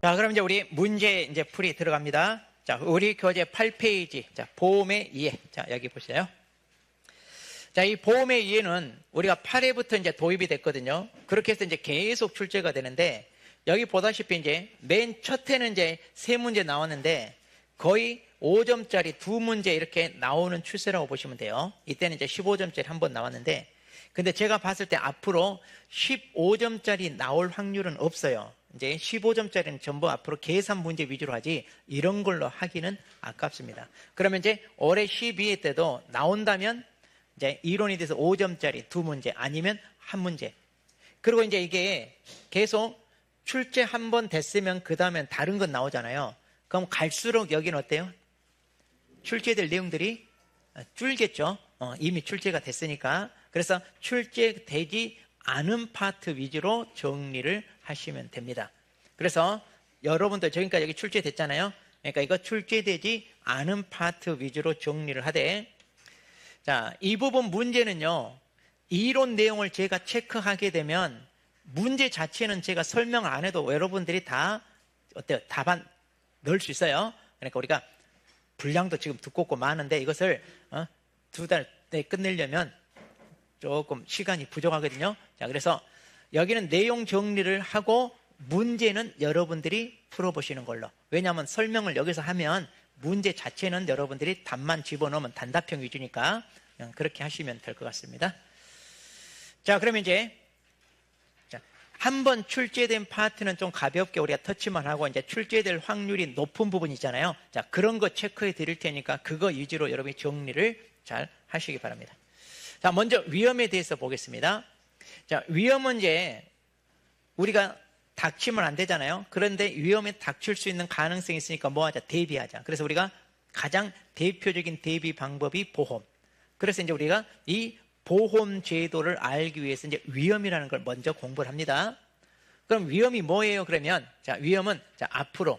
자, 그럼 이제 우리 문제 이제 풀이 들어갑니다. 자, 우리 교재 8페이지. 자, 보험의 이해. 자, 여기 보세요. 자, 이 보험의 이해는 우리가 8회부터 이제 도입이 됐거든요. 그렇게 해서 이제 계속 출제가 되는데, 여기 보다시피 이제 맨 첫 해는 이제 3문제 나왔는데, 거의 5점짜리 2문제 이렇게 나오는 추세라고 보시면 돼요. 이때는 이제 15점짜리 한 번 나왔는데, 근데 제가 봤을 때 앞으로 15점짜리 나올 확률은 없어요. 이제 15점짜리는 전부 앞으로 계산 문제 위주로 하지 이런 걸로 하기는 아깝습니다. 그러면 이제 올해 12회 때도 나온다면 이제 이론에 대해서 5점짜리 2문제 아니면 1문제. 그리고 이제 이게 계속 출제 한 번 됐으면 그 다음엔 다른 건 나오잖아요. 그럼 갈수록 여기는 어때요? 출제될 내용들이 줄겠죠. 이미 출제가 됐으니까. 그래서 출제되지 않은 파트 위주로 정리를 하시면 됩니다. 그래서 여러분들 지금까지 여기 출제됐잖아요. 그러니까 이거 출제되지 않은 파트 위주로 정리를 하되, 자, 이 부분 문제는요, 이론 내용을 제가 체크하게 되면 문제 자체는 제가 설명 안 해도 여러분들이 다 어때요? 답안 넣을 수 있어요. 그러니까 우리가 분량도 지금 두껍고 많은데 이것을 2달 내에 끝내려면 조금 시간이 부족하거든요. 자, 그래서 여기는 내용 정리를 하고 문제는 여러분들이 풀어보시는 걸로. 왜냐하면 설명을 여기서 하면 문제 자체는 여러분들이 답만 집어넣으면 단답형 위주니까 그냥 그렇게 하시면 될 것 같습니다. 자, 그러면 이제 한 번 출제된 파트는 좀 가볍게 우리가 터치만 하고 이제 출제될 확률이 높은 부분 있잖아요. 자, 그런 거 체크해 드릴 테니까 그거 위주로 여러분이 정리를 잘 하시기 바랍니다. 자, 먼저 위험에 대해서 보겠습니다. 자, 위험은 이제 우리가 닥치면 안 되잖아요. 그런데 위험에 닥칠 수 있는 가능성이 있으니까 뭐 하자? 대비하자. 그래서 우리가 가장 대표적인 대비 방법이 보험. 그래서 이제 우리가 이 보험 제도를 알기 위해서 이제 위험이라는 걸 먼저 공부를 합니다. 그럼 위험이 뭐예요? 그러면 자, 위험은 자, 앞으로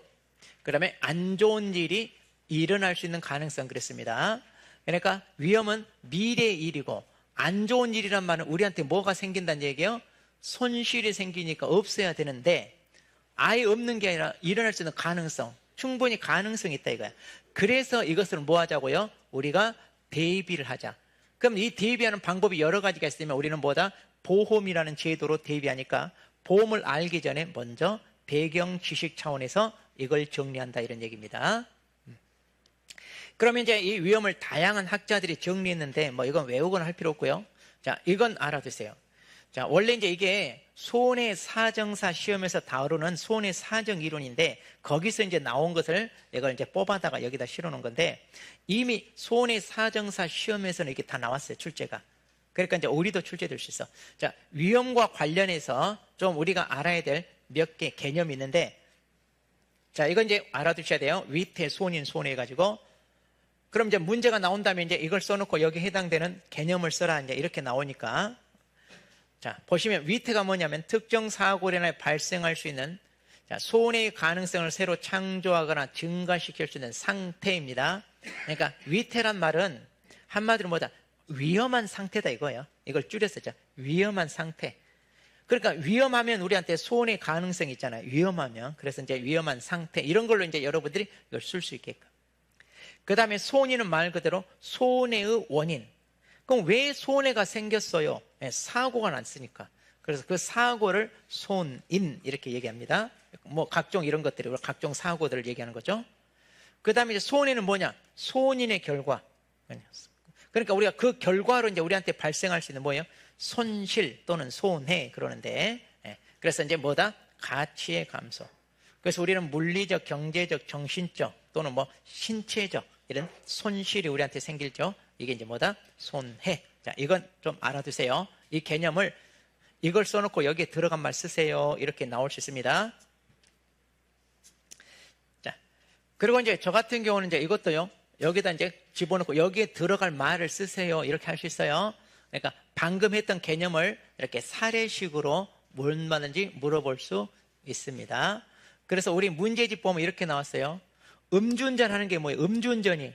그다음에 안 좋은 일이 일어날 수 있는 가능성 그랬습니다. 그러니까 위험은 미래의 일이고 안 좋은 일이란 말은 우리한테 뭐가 생긴다는 얘기예요? 손실이 생기니까 없어야 되는데 아예 없는 게 아니라 일어날 수 있는 가능성, 충분히 가능성이 있다 이거야. 그래서 이것을 뭐 하자고요? 우리가 대비를 하자. 그럼 이 대비하는 방법이 여러 가지가 있으면 우리는 뭐다? 보험이라는 제도로 대비하니까 보험을 알기 전에 먼저 배경 지식 차원에서 이걸 정리한다 이런 얘기입니다. 그러면 이제 이 위험을 다양한 학자들이 정리했는데 뭐 이건 외우거나 할 필요 없고요. 자, 이건 알아두세요. 자, 원래 이제 이게 손해사정사 시험에서 다루는 손해사정 이론인데 거기서 이제 나온 것을 이걸 이제 뽑아다가 여기다 실어놓은 건데 이미 손해사정사 시험에서는 이게 다 나왔어요, 출제가. 그러니까 이제 우리도 출제될 수 있어. 자, 위험과 관련해서 좀 우리가 알아야 될 몇 개 개념이 있는데, 자, 이건 이제 알아두셔야 돼요. 위태, 손인, 손해 해가지고. 그럼 이제 문제가 나온다면 이제 이걸 써놓고 여기 해당되는 개념을 써라 이제 이렇게 나오니까. 자, 보시면 위태가 뭐냐면 특정 사고로 인해 발생할 수 있는 자, 손해의 가능성을 새로 창조하거나 증가시킬 수 있는 상태입니다. 그러니까 위태란 말은 한마디로 뭐다? 위험한 상태다 이거예요. 이걸 줄여서 자, 위험한 상태. 그러니까 위험하면 우리한테 손해 가능성이 있잖아요. 위험하면. 그래서 이제 위험한 상태 이런 걸로 이제 여러분들이 이걸 쓸 수 있게끔. 그 다음에 손해는 말 그대로 손해의 원인. 그럼 왜 손해가 생겼어요? 네, 사고가 났으니까. 그래서 그 사고를 손인 이렇게 얘기합니다. 뭐 각종 이런 것들이 각종 사고들을 얘기하는 거죠. 그 다음에 이제 손해는 뭐냐? 손인의 결과. 그러니까 우리가 그 결과로 이제 우리한테 발생할 수 있는 뭐예요? 손실 또는 손해 그러는데, 그래서 이제 뭐다? 가치의 감소. 그래서 우리는 물리적, 경제적, 정신적 또는 뭐 신체적 이런 손실이 우리한테 생길죠. 이게 이제 뭐다? 손해. 자, 이건 좀 알아두세요. 이 개념을 이걸 써놓고 여기에 들어간 말 쓰세요. 이렇게 나올 수 있습니다. 자, 그리고 이제 저 같은 경우는 이제 이것도요. 여기다 이제 집어넣고 여기에 들어갈 말을 쓰세요. 이렇게 할 수 있어요. 그러니까 방금 했던 개념을 이렇게 사례식으로 얼마든지 물어볼 수 있습니다. 그래서 우리 문제집 보면 이렇게 나왔어요. 음주운전 하는 게 뭐예요? 음주운전이.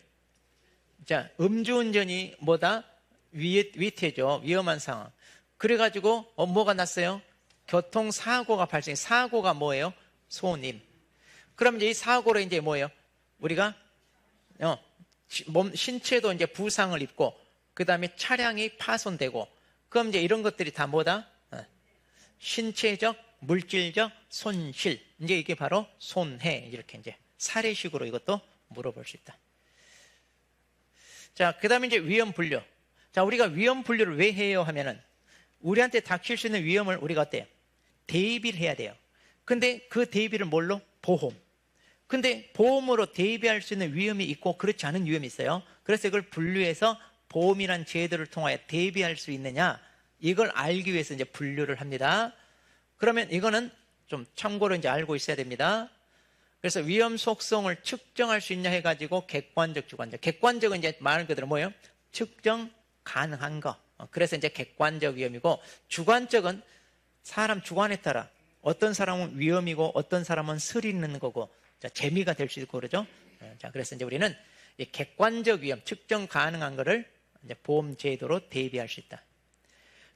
자, 음주운전이 뭐다? 위태죠. 위험한 상황. 그래가지고 뭐가 났어요? 교통사고가 발생. 사고가 뭐예요? 손임. 그럼 이제 이 사고로 이제 뭐예요? 우리가 신체도 이제 부상을 입고, 그 다음에 차량이 파손되고, 그럼 이제 이런 것들이 다 뭐다? 신체적, 물질적 손실. 이제 이게 바로 손해. 이렇게 이제 사례식으로 이것도 물어볼 수 있다. 자, 그 다음에 이제 위험 분류. 자, 우리가 위험 분류를 왜 해요 하면은, 우리한테 닥칠 수 있는 위험을 우리가 어때요? 대비를 해야 돼요. 근데 그 대비를 뭘로? 보험. 근데 보험으로 대비할 수 있는 위험이 있고 그렇지 않은 위험이 있어요. 그래서 이걸 분류해서 보험이란 제도를 통하여 대비할 수 있느냐, 이걸 알기 위해서 이제 분류를 합니다. 그러면 이거는 좀 참고로 이제 알고 있어야 됩니다. 그래서 위험 속성을 측정할 수 있냐 해가지고 객관적, 주관적. 객관적은 이제 말 그대로 뭐예요? 측정 가능한 거. 그래서 이제 객관적 위험이고, 주관적은 사람 주관에 따라 어떤 사람은 위험이고 어떤 사람은 스릴 있는 거고, 자, 재미가 될 수 있고 그러죠. 자, 그래서 이제 우리는 이 객관적 위험, 측정 가능한 거를 이제 보험 제도로 대비할 수 있다.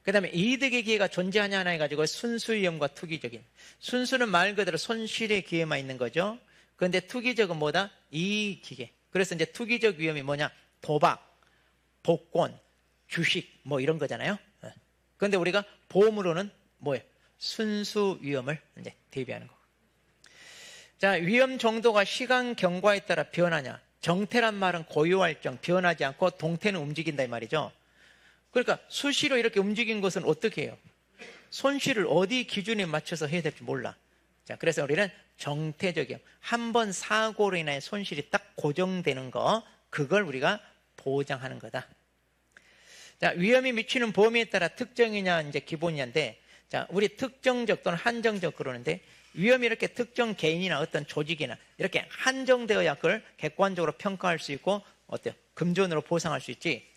그 다음에 이득의 기회가 존재하냐 하나 해가지고 순수 위험과 투기적인. 순수는 말 그대로 손실의 기회만 있는 거죠. 그런데 투기적은 뭐다? 이익 기회. 그래서 이제 투기적 위험이 뭐냐? 도박, 복권, 주식 뭐 이런 거잖아요. 그런데 우리가 보험으로는 뭐예요? 순수 위험을 이제 대비하는 거고. 자, 위험 정도가 시간 경과에 따라 변하냐? 정태란 말은 고유할정, 변하지 않고 동태는 움직인다 이 말이죠. 그러니까 수시로 이렇게 움직인 것은 어떻게 해요? 손실을 어디 기준에 맞춰서 해야 될지 몰라. 자, 그래서 우리는 정태적 위험, 한 번 사고로 인해 손실이 딱 고정되는 거, 그걸 우리가 보장하는 거다. 자, 위험이 미치는 범위에 따라 특정이냐 이제 기본이냐인데, 자, 우리 특정적 또는 한정적 그러는데, 위험이 이렇게 특정 개인이나 어떤 조직이나 이렇게 한정되어야 그걸 객관적으로 평가할 수 있고, 어때요? 금전으로 보상할 수 있지.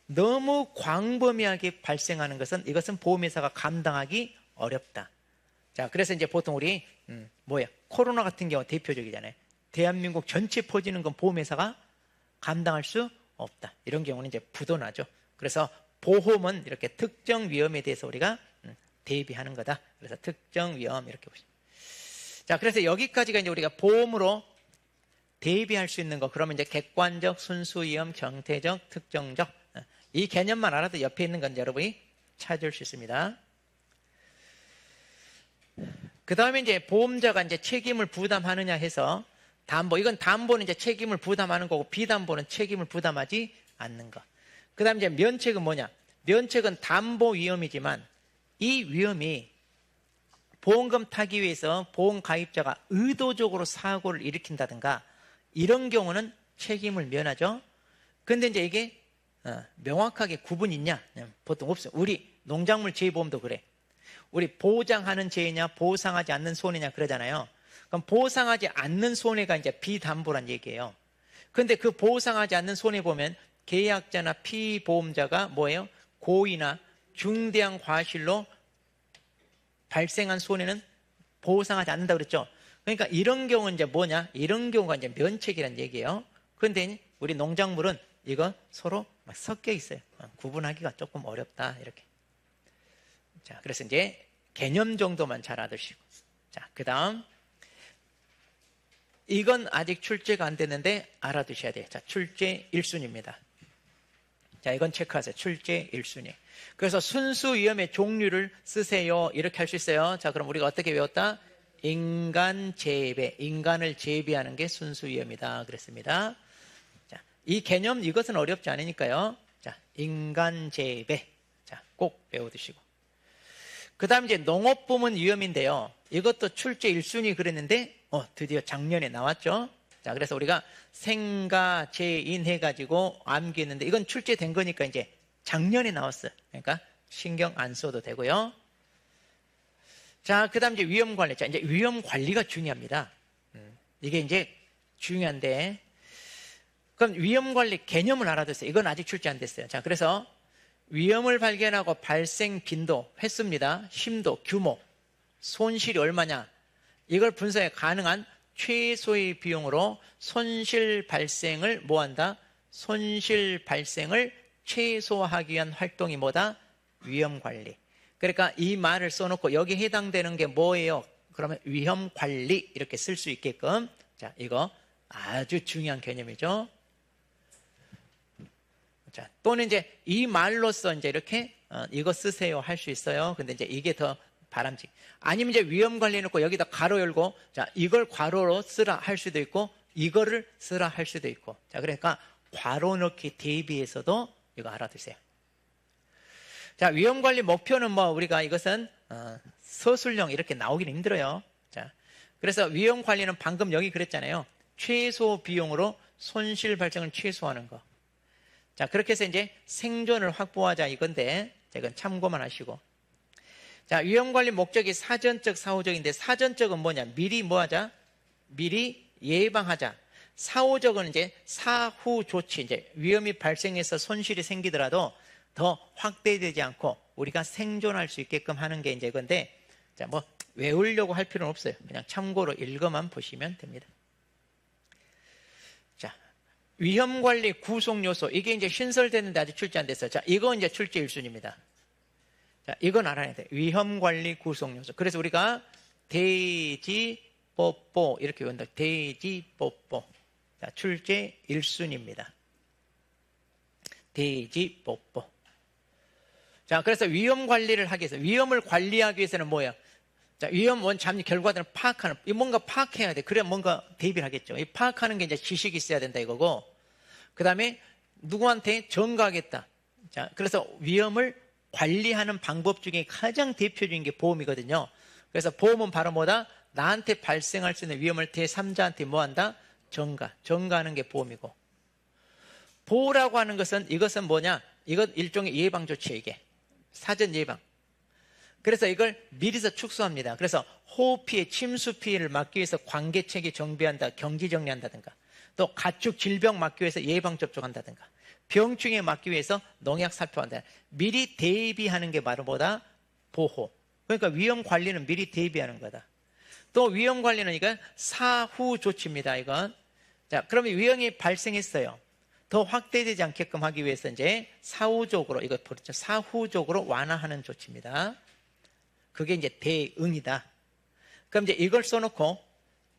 너무 광범위하게 발생하는 것은, 이것은 보험회사가 감당하기 어렵다. 자, 그래서 이제 보통 우리 코로나 같은 경우 대표적이잖아요. 대한민국 전체 퍼지는 건 보험회사가 감당할 수 없다. 이런 경우는 이제 부도나죠. 그래서 보험은 이렇게 특정 위험에 대해서 우리가 대비하는 거다. 그래서 특정 위험 이렇게 보시면. 자, 그래서 여기까지가 이제 우리가 보험으로 대비할 수 있는 거. 그러면 이제 객관적, 순수 위험, 정태적, 특정적, 이 개념만 알아도 옆에 있는 건 여러분이 찾을 수 있습니다. 그 다음에 이제 보험자가 이제 책임을 부담하느냐 해서 담보, 이건 담보는 이제 책임을 부담하는 거고, 비담보는 책임을 부담하지 않는 거. 그 다음에 이제 면책은 뭐냐? 면책은 담보 위험이지만 이 위험이 보험금 타기 위해서 보험 가입자가 의도적으로 사고를 일으킨다든가 이런 경우는 책임을 면하죠. 근데 이제 이게 명확하게 구분이 있냐? 보통 없어요. 우리 농작물 재보험도 그래. 우리 보장하는 재해냐, 보상하지 않는 손해냐 그러잖아요. 그럼 보상하지 않는 손해가 이제 비담보란 얘기예요. 근데 그 보상하지 않는 손해 보면 계약자나 피보험자가 뭐예요? 고의나 중대한 과실로 발생한 손해는 보상하지 않는다 그랬죠. 그러니까 이런 경우는 이제 뭐냐? 이런 경우가 이제 면책이란 얘기예요. 그런데 우리 농작물은 이거 서로 섞여 있어요. 구분하기가 조금 어렵다 이렇게. 자, 그래서 이제 개념 정도만 잘 알아두시고. 자, 그 다음 이건 아직 출제가 안 됐는데 알아두셔야 돼요. 자, 출제 1순위입니다. 자, 이건 체크하세요. 출제 1순위. 그래서 순수 위험의 종류를 쓰세요. 이렇게 할 수 있어요. 자, 그럼 우리가 어떻게 외웠다? 인간 재배. 인간을 재배하는 게 순수 위험이다. 그랬습니다. 자, 이 개념 이것은 어렵지 않으니까요. 자, 인간 재배. 자, 꼭 외워두시고. 그 다음 이제 농업부문 위험인데요. 이것도 출제 1순위 그랬는데, 드디어 작년에 나왔죠. 자, 그래서 우리가 생가, 재인 해가지고 암기했는데, 이건 출제된 거니까 이제 작년에 나왔어요. 그러니까 신경 안 써도 되고요. 자, 그 다음 이제 위험관리. 자, 이제 위험관리가 중요합니다. 이게 이제 중요한데, 그럼 위험관리 개념을 알아두세요. 이건 아직 출제 안 됐어요. 자, 그래서 위험을 발견하고 발생 빈도, 횟수입니다. 심도, 규모, 손실이 얼마냐. 이걸 분석해 가능한 최소의 비용으로 손실 발생을 뭐한다? 손실 발생을 최소화하기 위한 활동이 뭐다? 위험관리. 그러니까 이 말을 써놓고 여기 해당되는 게 뭐예요? 그러면 위험 관리 이렇게 쓸 수 있게끔. 자, 이거 아주 중요한 개념이죠. 자, 또는 이제 이 말로써 이제 이렇게 이거 쓰세요 할 수 있어요. 근데 이제 이게 더 바람직. 아니면 이제 위험 관리 놓고 여기다 괄호 열고, 자, 이걸 괄호로 쓰라 할 수도 있고, 이거를 쓰라 할 수도 있고. 자, 그러니까 괄호 넣기 대비해서도 이거 알아두세요. 자, 위험 관리 목표는 뭐 우리가 이것은 서술형 이렇게 나오기는 힘들어요. 자, 그래서 위험 관리는 방금 여기 그랬잖아요. 최소 비용으로 손실 발생을 최소화하는 거. 자, 그렇게 해서 이제 생존을 확보하자 이건데, 이건 참고만 하시고. 자, 위험관리 목적이 사전적, 사후적인데, 사전적은 뭐냐? 미리 뭐 하자? 미리 예방하자. 사후적은 이제 사후 조치, 이제 위험이 발생해서 손실이 생기더라도 더 확대되지 않고 우리가 생존할 수 있게끔 하는 게 이제 건데, 자, 뭐 외우려고 할 필요는 없어요. 그냥 참고로 읽어만 보시면 됩니다. 자, 위험관리 구성요소. 이게 이제 신설됐는데 아직 출제 안 됐어요. 자, 이거 이제 출제 1순위입니다. 자, 이건 알아야 돼. 위험관리 구성요소. 그래서 우리가 대지뽀뽀 이렇게 외운다. 대지뽀뽀. 자, 출제 1순위입니다. 대지뽀뽀. 자, 그래서 위험관리를 하기 위해서, 위험을 관리하기 위해서는 뭐야? 자, 위험 원잠 결과들은 파악하는, 이 뭔가 파악해야 돼. 그래야 뭔가 대비를 하겠죠. 이 파악하는 게 이제 지식이 있어야 된다 이거고, 그 다음에 누구한테 전가하겠다. 자, 그래서 위험을 관리하는 방법 중에 가장 대표적인 게 보험이거든요. 그래서 보험은 바로 뭐다? 나한테 발생할 수 있는 위험을 제3자한테 뭐 한다? 전가하는 게 보험이고, 보호라고 하는 것은, 이것은 뭐냐? 이건 일종의 예방조치예요. 이게 사전 예방. 그래서 이걸 미리서 축소합니다. 그래서 호흡피해, 침수피해를 막기 위해서 관계체계 정비한다, 경지 정리한다든가, 또 가축 질병 막기 위해서 예방접종한다든가, 병충해 막기 위해서 농약 살포한다. 미리 대비하는 게 바로 뭐다? 보호. 그러니까 위험 관리는 미리 대비하는 거다. 또 위험 관리는 이건 사후 조치입니다. 이건. 자, 그러면 위험이 발생했어요. 더 확대되지 않게끔 하기 위해서 이제 사후적으로, 이거 보죠. 사후적으로 완화하는 조치입니다. 그게 이제 대응이다. 그럼 이제 이걸 써놓고,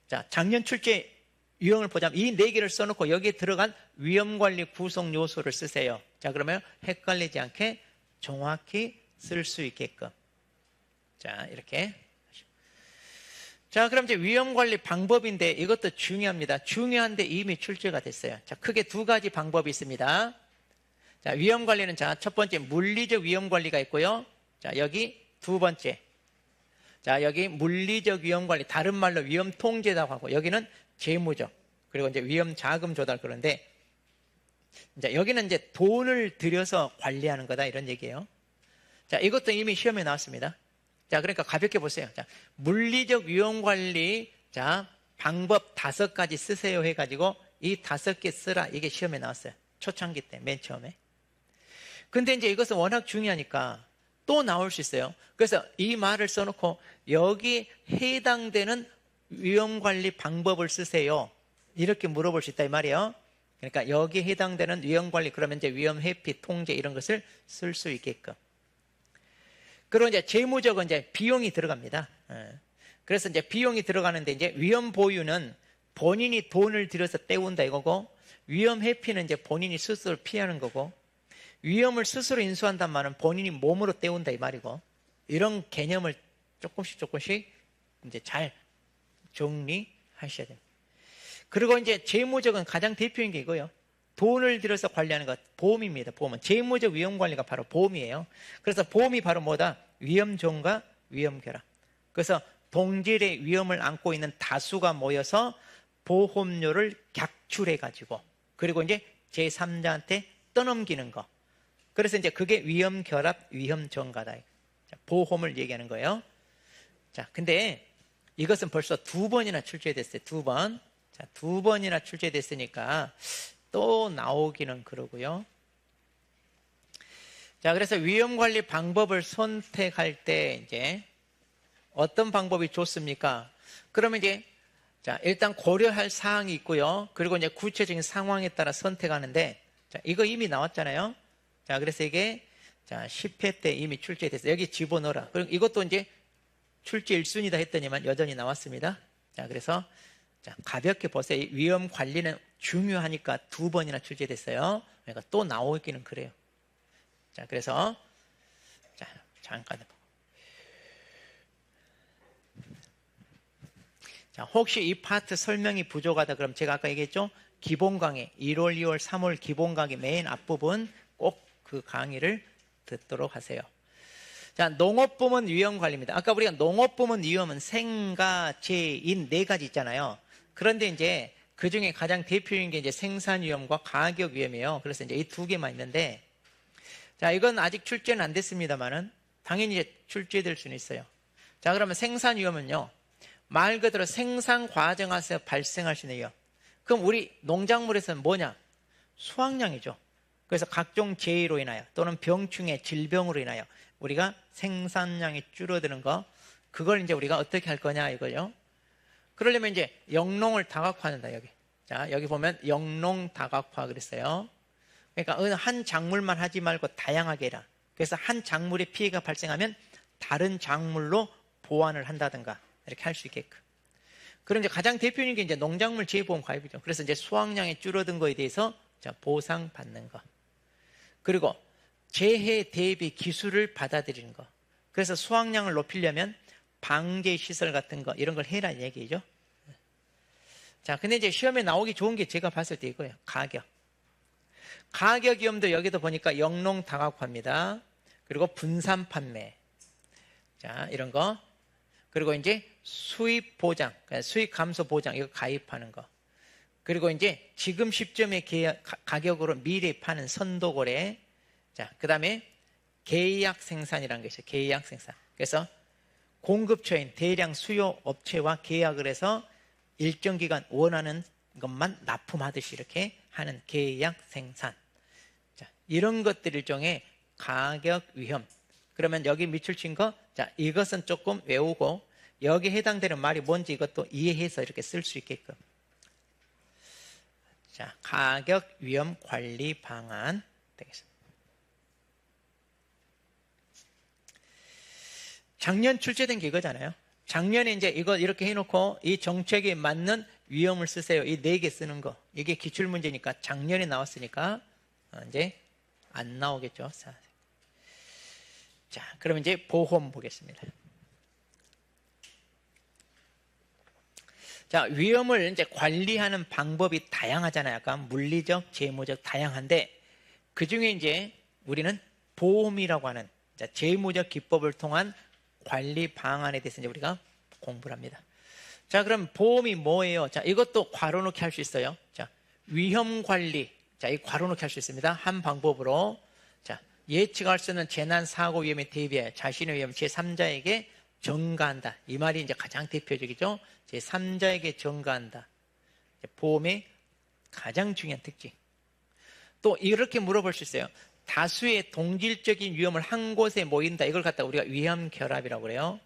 자, 작년 출제 유형을 보자면 이 4개를 써놓고 여기에 들어간 위험관리 구성 요소를 쓰세요. 자, 그러면 헷갈리지 않게 정확히 쓸 수 있게끔. 자, 이렇게. 자, 그럼 이제 위험관리 방법인데 이것도 중요합니다. 중요한데 이미 출제가 됐어요. 자, 크게 2가지 방법이 있습니다. 자, 위험관리는 자, 첫 번째 물리적 위험관리가 있고요. 자, 여기 2번째. 자, 여기 물리적 위험관리, 다른 말로 위험통제라고 하고, 여기는 재무적, 그리고 이제 위험 자금 조달. 그런데 이제 여기는 이제 돈을 들여서 관리하는 거다 이런 얘기예요. 자, 이것도 이미 시험에 나왔습니다. 자, 그러니까 가볍게 보세요. 자, 물리적 위험 관리, 자, 방법 5가지 쓰세요 해가지고 이 5개 쓰라, 이게 시험에 나왔어요. 초창기 때 맨 처음에. 근데 이제 이것은 워낙 중요하니까 또 나올 수 있어요. 그래서 이 말을 써놓고 여기 해당되는 위험관리 방법을 쓰세요, 이렇게 물어볼 수 있다 이 말이에요. 그러니까 여기에 해당되는 위험관리, 그러면 이제 위험 회피, 통제 이런 것을 쓸 수 있게끔. 그리고 이제 재무적은 이제 비용이 들어갑니다. 그래서 이제 비용이 들어가는데, 이제 위험 보유는 본인이 돈을 들여서 때운다 이거고, 위험 회피는 이제 본인이 스스로 피하는 거고, 위험을 스스로 인수한단 말은 본인이 몸으로 때운다 이 말이고, 이런 개념을 조금씩 이제 잘 정리하셔야 됩니다. 그리고 이제 재무적은 가장 대표인 게 이거예요. 돈을 들여서 관리하는 것, 보험입니다. 보험은 재무적 위험 관리가 바로 보험이에요. 그래서 보험이 바로 뭐다? 위험 전가, 위험 결합. 그래서 동질의 위험을 안고 있는 다수가 모여서 보험료를 객출해 가지고, 그리고 이제 제3자한테 떠넘기는 거. 그래서 이제 그게 위험 결합, 위험 전가다. 보험을 얘기하는 거예요. 자, 근데 이것은 벌써 2번이나 출제됐어요. 2번. 자, 2번이나 출제됐으니까 또 나오기는 그러고요. 자, 그래서 위험관리 방법을 선택할 때 이제 어떤 방법이 좋습니까? 그러면 이제 자, 일단 고려할 사항이 있고요. 그리고 이제 구체적인 상황에 따라 선택하는데, 자, 이거 이미 나왔잖아요. 자, 그래서 이게 자, 10회 때 이미 출제됐어요. 여기 집어넣어라. 그리고 이것도 이제 출제 1순위다 했더니만 여전히 나왔습니다. 자, 그래서 자, 가볍게 보세요. 위험 관리는 중요하니까 2번이나 출제됐어요. 그러니까 또 나오기는 그래요. 자, 그래서 자, 잠깐. 자, 혹시 이 파트 설명이 부족하다 그럼 제가 아까 얘기했죠? 기본 강의 1월, 2월, 3월 기본 강의 맨 앞부분 꼭 그 강의를 듣도록 하세요. 자, 농업부문 위험관리입니다. 아까 우리가 농업부문 위험은 생가, 재, 인 4가지 있잖아요. 그런데 이제 그 중에 가장 대표적인 게 이제 생산 위험과 가격 위험이에요. 그래서 이제 이 2개만 있는데, 자, 이건 아직 출제는 안 됐습니다만은 당연히 이제 출제될 수는 있어요. 자, 그러면 생산 위험은요, 말 그대로 생산 과정에서 발생할 수 있는 위험. 그럼 우리 농작물에서는 뭐냐? 수확량이죠. 그래서 각종 재해로 인하여 또는 병충해, 질병으로 인하여 우리가 생산량이 줄어드는 거, 그걸 이제 우리가 어떻게 할 거냐 이거요. 그러려면 이제 영농을 다각화한다, 여기. 자, 여기 보면 영농 다각화 그랬어요. 그러니까 한 작물만 하지 말고 다양하게 해라. 그래서 한 작물에 피해가 발생하면 다른 작물로 보완을 한다든가 이렇게 할 수 있게끔. 그럼 이제 가장 대표적인 게 이제 농작물 재해보험 가입이죠. 그래서 이제 수확량이 줄어든 거에 대해서 자, 보상받는 거. 그리고 재해 대비 기술을 받아들이는 거. 그래서 수확량을 높이려면 방제 시설 같은 거 이런 걸 해라는 얘기죠. 자, 근데 이제 시험에 나오기 좋은 게 제가 봤을 때 이거예요. 가격. 가격 위험도 여기도 보니까 영농 다각화입니다. 그리고 분산 판매. 자, 이런 거. 그리고 이제 수입 보장, 수익 감소 보장 이거 가입하는 거. 그리고 이제 지금 시점의 가격으로 미래 파는 선도거래. 자, 그 다음에 계약 생산이라는 게 있어요. 계약 생산. 그래서 공급처인 대량 수요 업체와 계약을 해서 일정 기간 원하는 것만 납품하듯이 이렇게 하는 계약 생산. 자, 이런 것들 일종의 가격 위험. 그러면 여기 밑줄 친 거, 자, 이것은 조금 외우고 여기에 해당되는 말이 뭔지 이것도 이해해서 이렇게 쓸 수 있게끔. 자, 가격 위험 관리 방안 되겠습니다. 작년 출제된 게 이거잖아요. 작년에 이제 이거 이렇게 해놓고 이 정책에 맞는 위험을 쓰세요. 이 4개 쓰는 거. 이게 기출문제니까 작년에 나왔으니까 이제 안 나오겠죠. 자, 그럼 이제 보험 보겠습니다. 자, 위험을 이제 관리하는 방법이 다양하잖아요. 약간 물리적, 재무적 다양한데 그 중에 이제 우리는 보험이라고 하는 재무적 기법을 통한 관리 방안에 대해서 이제 우리가 공부를 합니다. 자, 그럼 보험이 뭐예요? 자, 이것도 괄호넣기 할 수 있어요. 자, 위험 관리. 자, 이 괄호넣기 할 수 있습니다. 한 방법으로. 자, 예측할 수 있는 재난 사고 위험에 대비해 자신의 위험 제3자에게 전가한다. 이 말이 이제 가장 대표적이죠. 제3자에게 전가한다. 보험의 가장 중요한 특징. 또 이렇게 물어볼 수 있어요. 다수의 동질적인 위험을 한 곳에 모인다. 이걸 갖다 우리가 위험 결합이라고 그래요.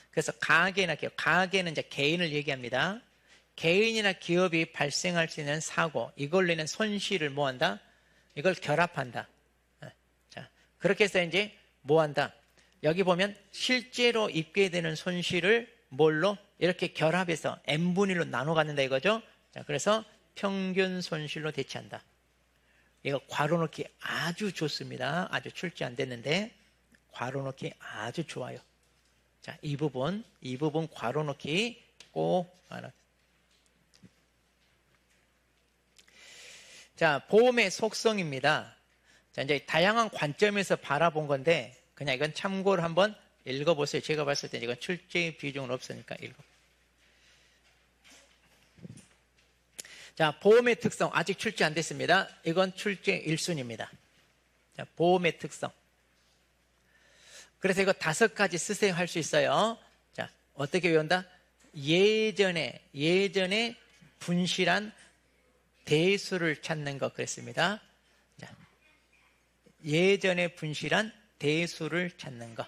그래서 가계나 기업, 가계는 이제 개인을 얘기합니다. 개인이나 기업이 발생할 수 있는 사고, 이걸로 인한 손실을 뭐한다? 이걸 결합한다. 자, 그렇게 해서 이제 뭐한다? 여기 보면 실제로 입게 되는 손실을 뭘로? 이렇게 결합해서 n분의 1로 나눠 갖는다 이거죠. 자, 그래서 평균 손실로 대체한다. 이거 괄호넣기 아주 좋습니다. 아주 출제 안 됐는데 괄호넣기 아주 좋아요. 자, 이 부분 괄호넣기 꼭 알아. 자, 보험의 속성입니다. 자, 이제 다양한 관점에서 바라본 건데 그냥 이건 참고를 한번 읽어보세요. 제가 봤을 때 이건 출제 비중은 없으니까 읽어. 자, 보험의 특성 아직 출제 안 됐습니다. 이건 출제 1순위입니다. 자, 보험의 특성. 그래서 이거 5가지 쓰세요 할 수 있어요. 자, 어떻게 외운다? 예전에 분실한 대수를 찾는 것 그랬습니다. 자, 예전에 분실한 대수를 찾는 것.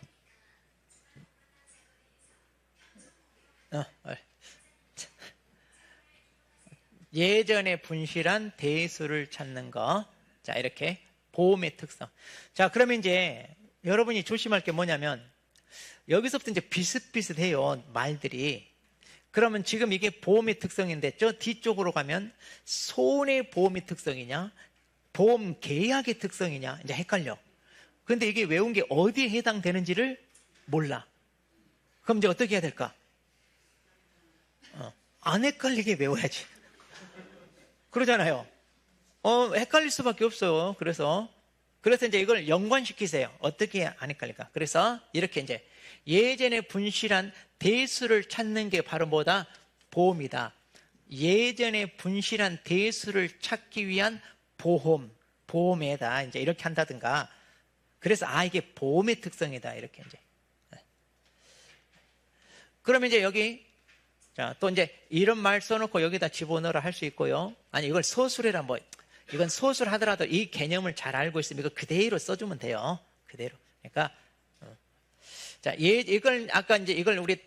예전에 분실한 대수를 찾는 거. 자, 이렇게 보험의 특성. 자, 그러면 이제 여러분이 조심할 게 뭐냐면 여기서부터 이제 비슷비슷해요, 말들이. 그러면 지금 이게 보험의 특성인데 저 뒤쪽으로 가면 손해보험의 특성이냐 보험 계약의 특성이냐 이제 헷갈려. 근데 이게 외운 게 어디에 해당되는지를 몰라. 그럼 이제 어떻게 해야 될까? 안 헷갈리게 외워야지. 그러잖아요. 헷갈릴 수밖에 없어요. 그래서 이제 이걸 연관시키세요. 어떻게 안 헷갈릴까? 그래서 이렇게 이제 예전에 분실한 대수를 찾는 게 바로 뭐다? 보험이다. 예전에 분실한 대수를 찾기 위한 보험에다 이제 이렇게 한다든가. 그래서 이게 보험의 특성이다. 이렇게 이제. 그러면 이제 여기 자, 또 이제 이런 말 써놓고 여기다 집어넣으라 할 수 있고요. 아니 이걸 서술해라 이건 서술하더라도 이 개념을 잘 알고 있으면 이거 그대로 써주면 돼요. 그대로. 그러니까 자, 이걸 아까 이제 이걸 우리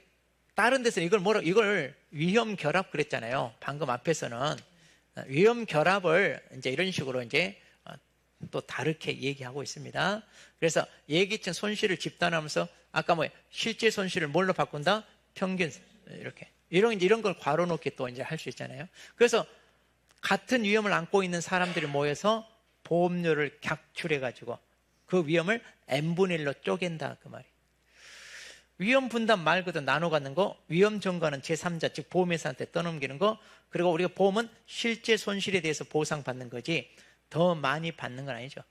다른 데서는 이걸 위험 결합 그랬잖아요. 방금 앞에서는 위험 결합을 이제 이런 식으로 이제 또 다르게 얘기하고 있습니다. 그래서 예기치 손실을 집단하면서 아까 실제 손실을 뭘로 바꾼다? 평균 이렇게 이런 걸 괄호 놓기 또 이제 할 수 있잖아요. 그래서 같은 위험을 안고 있는 사람들이 모여서 보험료를 객출해-가지고 그 위험을 n분의 1로 쪼갠다. 그 말이. 위험 분담 말고도 나눠 갖는 거, 위험 전가는 제3자, 즉 보험회사한테 떠넘기는 거, 그리고 우리가 보험은 실제 손실에 대해서 보상받는 거지 더 많이 받는 건 아니죠.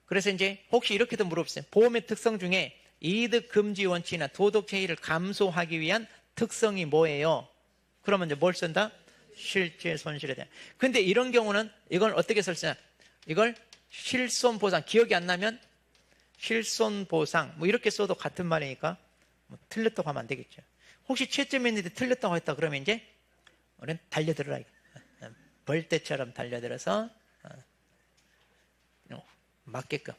그래서 이제 혹시 이렇게도 물어보세요. 보험의 특성 중에 이득 금지 원칙이나 도덕 해이를 감소하기 위한 특성이 뭐예요? 그러면 이제 뭘 쓴다? 실제 손실에 대한. 근데 이런 경우는 이걸 어떻게 쓸 수 있냐? 이걸 실손보상, 기억이 안 나면 실손보상 이렇게 써도 같은 말이니까 틀렸다고 하면 안 되겠죠. 혹시 채점했는데 틀렸다고 했다 그러면 이제 우리는 달려들어라. 벌떼처럼 달려들어서 맞게끔.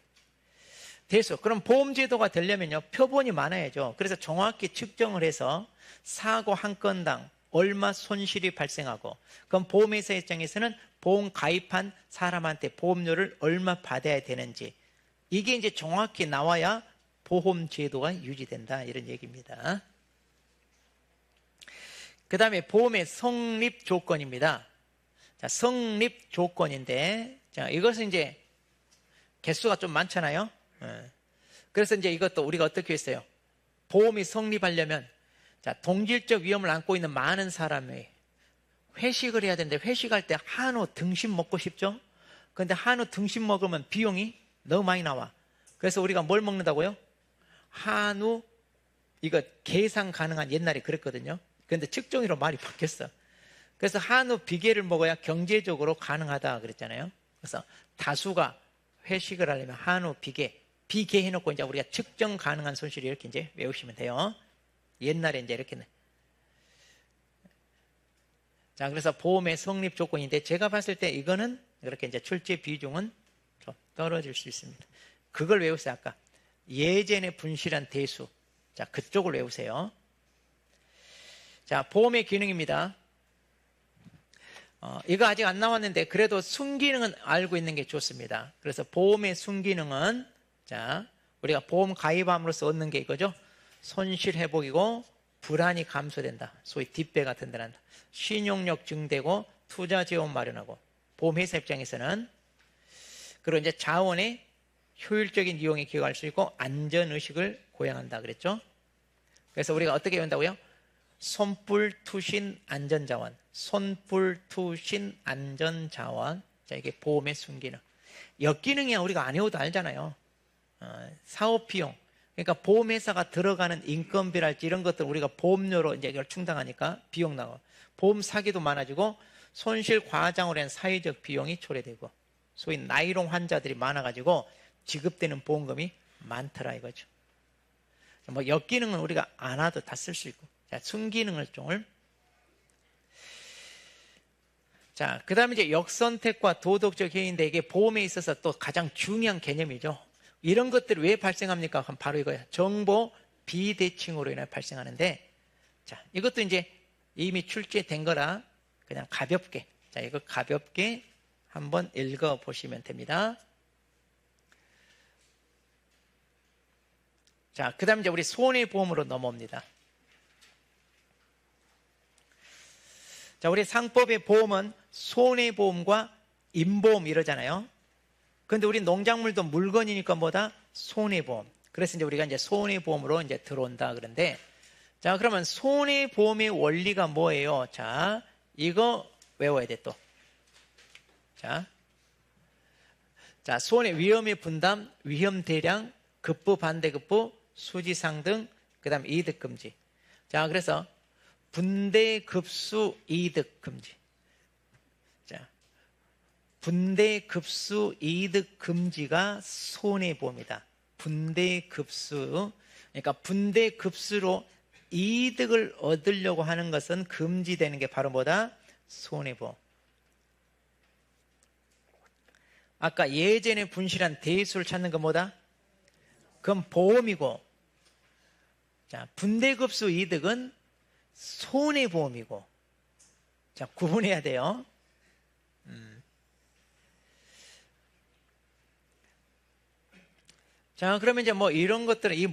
됐어. 그럼 보험제도가 되려면요 표본이 많아야죠. 그래서 정확히 측정을 해서 사고 한 건당 얼마 손실이 발생하고, 그럼 보험회사 입장에서는 보험 가입한 사람한테 보험료를 얼마 받아야 되는지 이게 이제 정확히 나와야 보험제도가 유지된다 이런 얘기입니다. 그 다음에 보험의 성립 조건입니다. 자, 성립 조건인데, 자, 이것은 이제 개수가 좀 많잖아요. 그래서 이제 이것도 우리가 어떻게 했어요? 보험이 성립하려면 자, 동질적 위험을 안고 있는 많은 사람이 회식을 해야 되는데 회식할 때 한우 등심 먹고 싶죠? 그런데 한우 등심 먹으면 비용이 너무 많이 나와. 그래서 우리가 뭘 먹는다고요? 한우 이거 계산 가능한, 옛날에 그랬거든요. 그런데 측정위로 말이 바뀌었어. 그래서 한우 비계를 먹어야 경제적으로 가능하다 그랬잖아요. 그래서 다수가 회식을 하려면 한우 비계 해놓고 이제 우리가 측정 가능한 손실이 이렇게 이제 외우시면 돼요. 옛날에 이제 이렇게. 자, 그래서 보험의 성립 조건인데 제가 봤을 때 이거는 이렇게 이제 출제 비중은 좀 떨어질 수 있습니다. 그걸 외우세요. 아까 예전에 분실한 대수. 자, 그쪽을 외우세요. 자, 보험의 기능입니다. 이거 아직 안 나왔는데 그래도 순기능은 알고 있는 게 좋습니다. 그래서 보험의 순기능은 자, 우리가 보험 가입함으로써 얻는 게 이거죠. 손실 회복이고 불안이 감소된다. 소위 뒷배 같은 데 난다. 신용력 증대고 투자 재원 마련하고, 보험회사 입장에서는 그리고 이제 자원의 효율적인 이용에 기여할 수 있고 안전의식을 고양한다 그랬죠. 그래서 우리가 어떻게 외운다고요? 손불 투신 안전자원, 손불 투신 안전자원. 자, 이게 보험의 순기능. 역기능이야 우리가 안 해도 알잖아요. 사업비용, 그러니까 보험회사가 들어가는 인건비랄지 이런 것들 우리가 보험료로 이제 이걸 충당하니까 비용 나고, 보험 사기도 많아지고 손실 과장으로 한 사회적 비용이 초래되고, 소위 나이롱 환자들이 많아가지고 지급되는 보험금이 많더라 이거죠. 역기능은 우리가 안 와도 다 쓸 수 있고. 자, 순기능을 좀. 자, 그 다음에 이제 역선택과 도덕적 해인데 이게 보험에 있어서 또 가장 중요한 개념이죠. 이런 것들이 왜 발생합니까? 그럼 바로 이거예요. 정보 비대칭으로 인해 발생하는데, 자, 이것도 이제 이미 출제된 거라 그냥 가볍게, 자, 이거 가볍게 한번 읽어 보시면 됩니다. 자, 그 다음에 이제 우리 손해보험으로 넘어옵니다. 자, 우리 상법의 보험은 손해보험과 임보험 이러잖아요. 근데 우리 농작물도 물건이니까 뭐다? 손해보험. 그래서 이제 우리가 이제 손해보험으로 이제 들어온다 그런데, 자, 그러면 손해보험의 원리가 뭐예요? 자, 이거 외워야 돼, 또. 자, 손해, 위험의 분담, 위험 대량, 급부, 반대급부, 수지상등, 그 다음 이득금지. 자, 그래서 분대급수 이득금지. 자, 분대급수 이득금지가 손해보험이다. 분대급수. 그러니까 분대급수로 이득을 얻으려고 하는 것은 금지되는 게 바로 뭐다? 손해보험. 아까 예전에 분실한 대수를 찾는 건 뭐다? 그건 보험이고, 자, 분대급수 이득은 손해보험이고, 자, 구분해야 돼요. 자, 그러면 이제 뭐 이런 것들은 이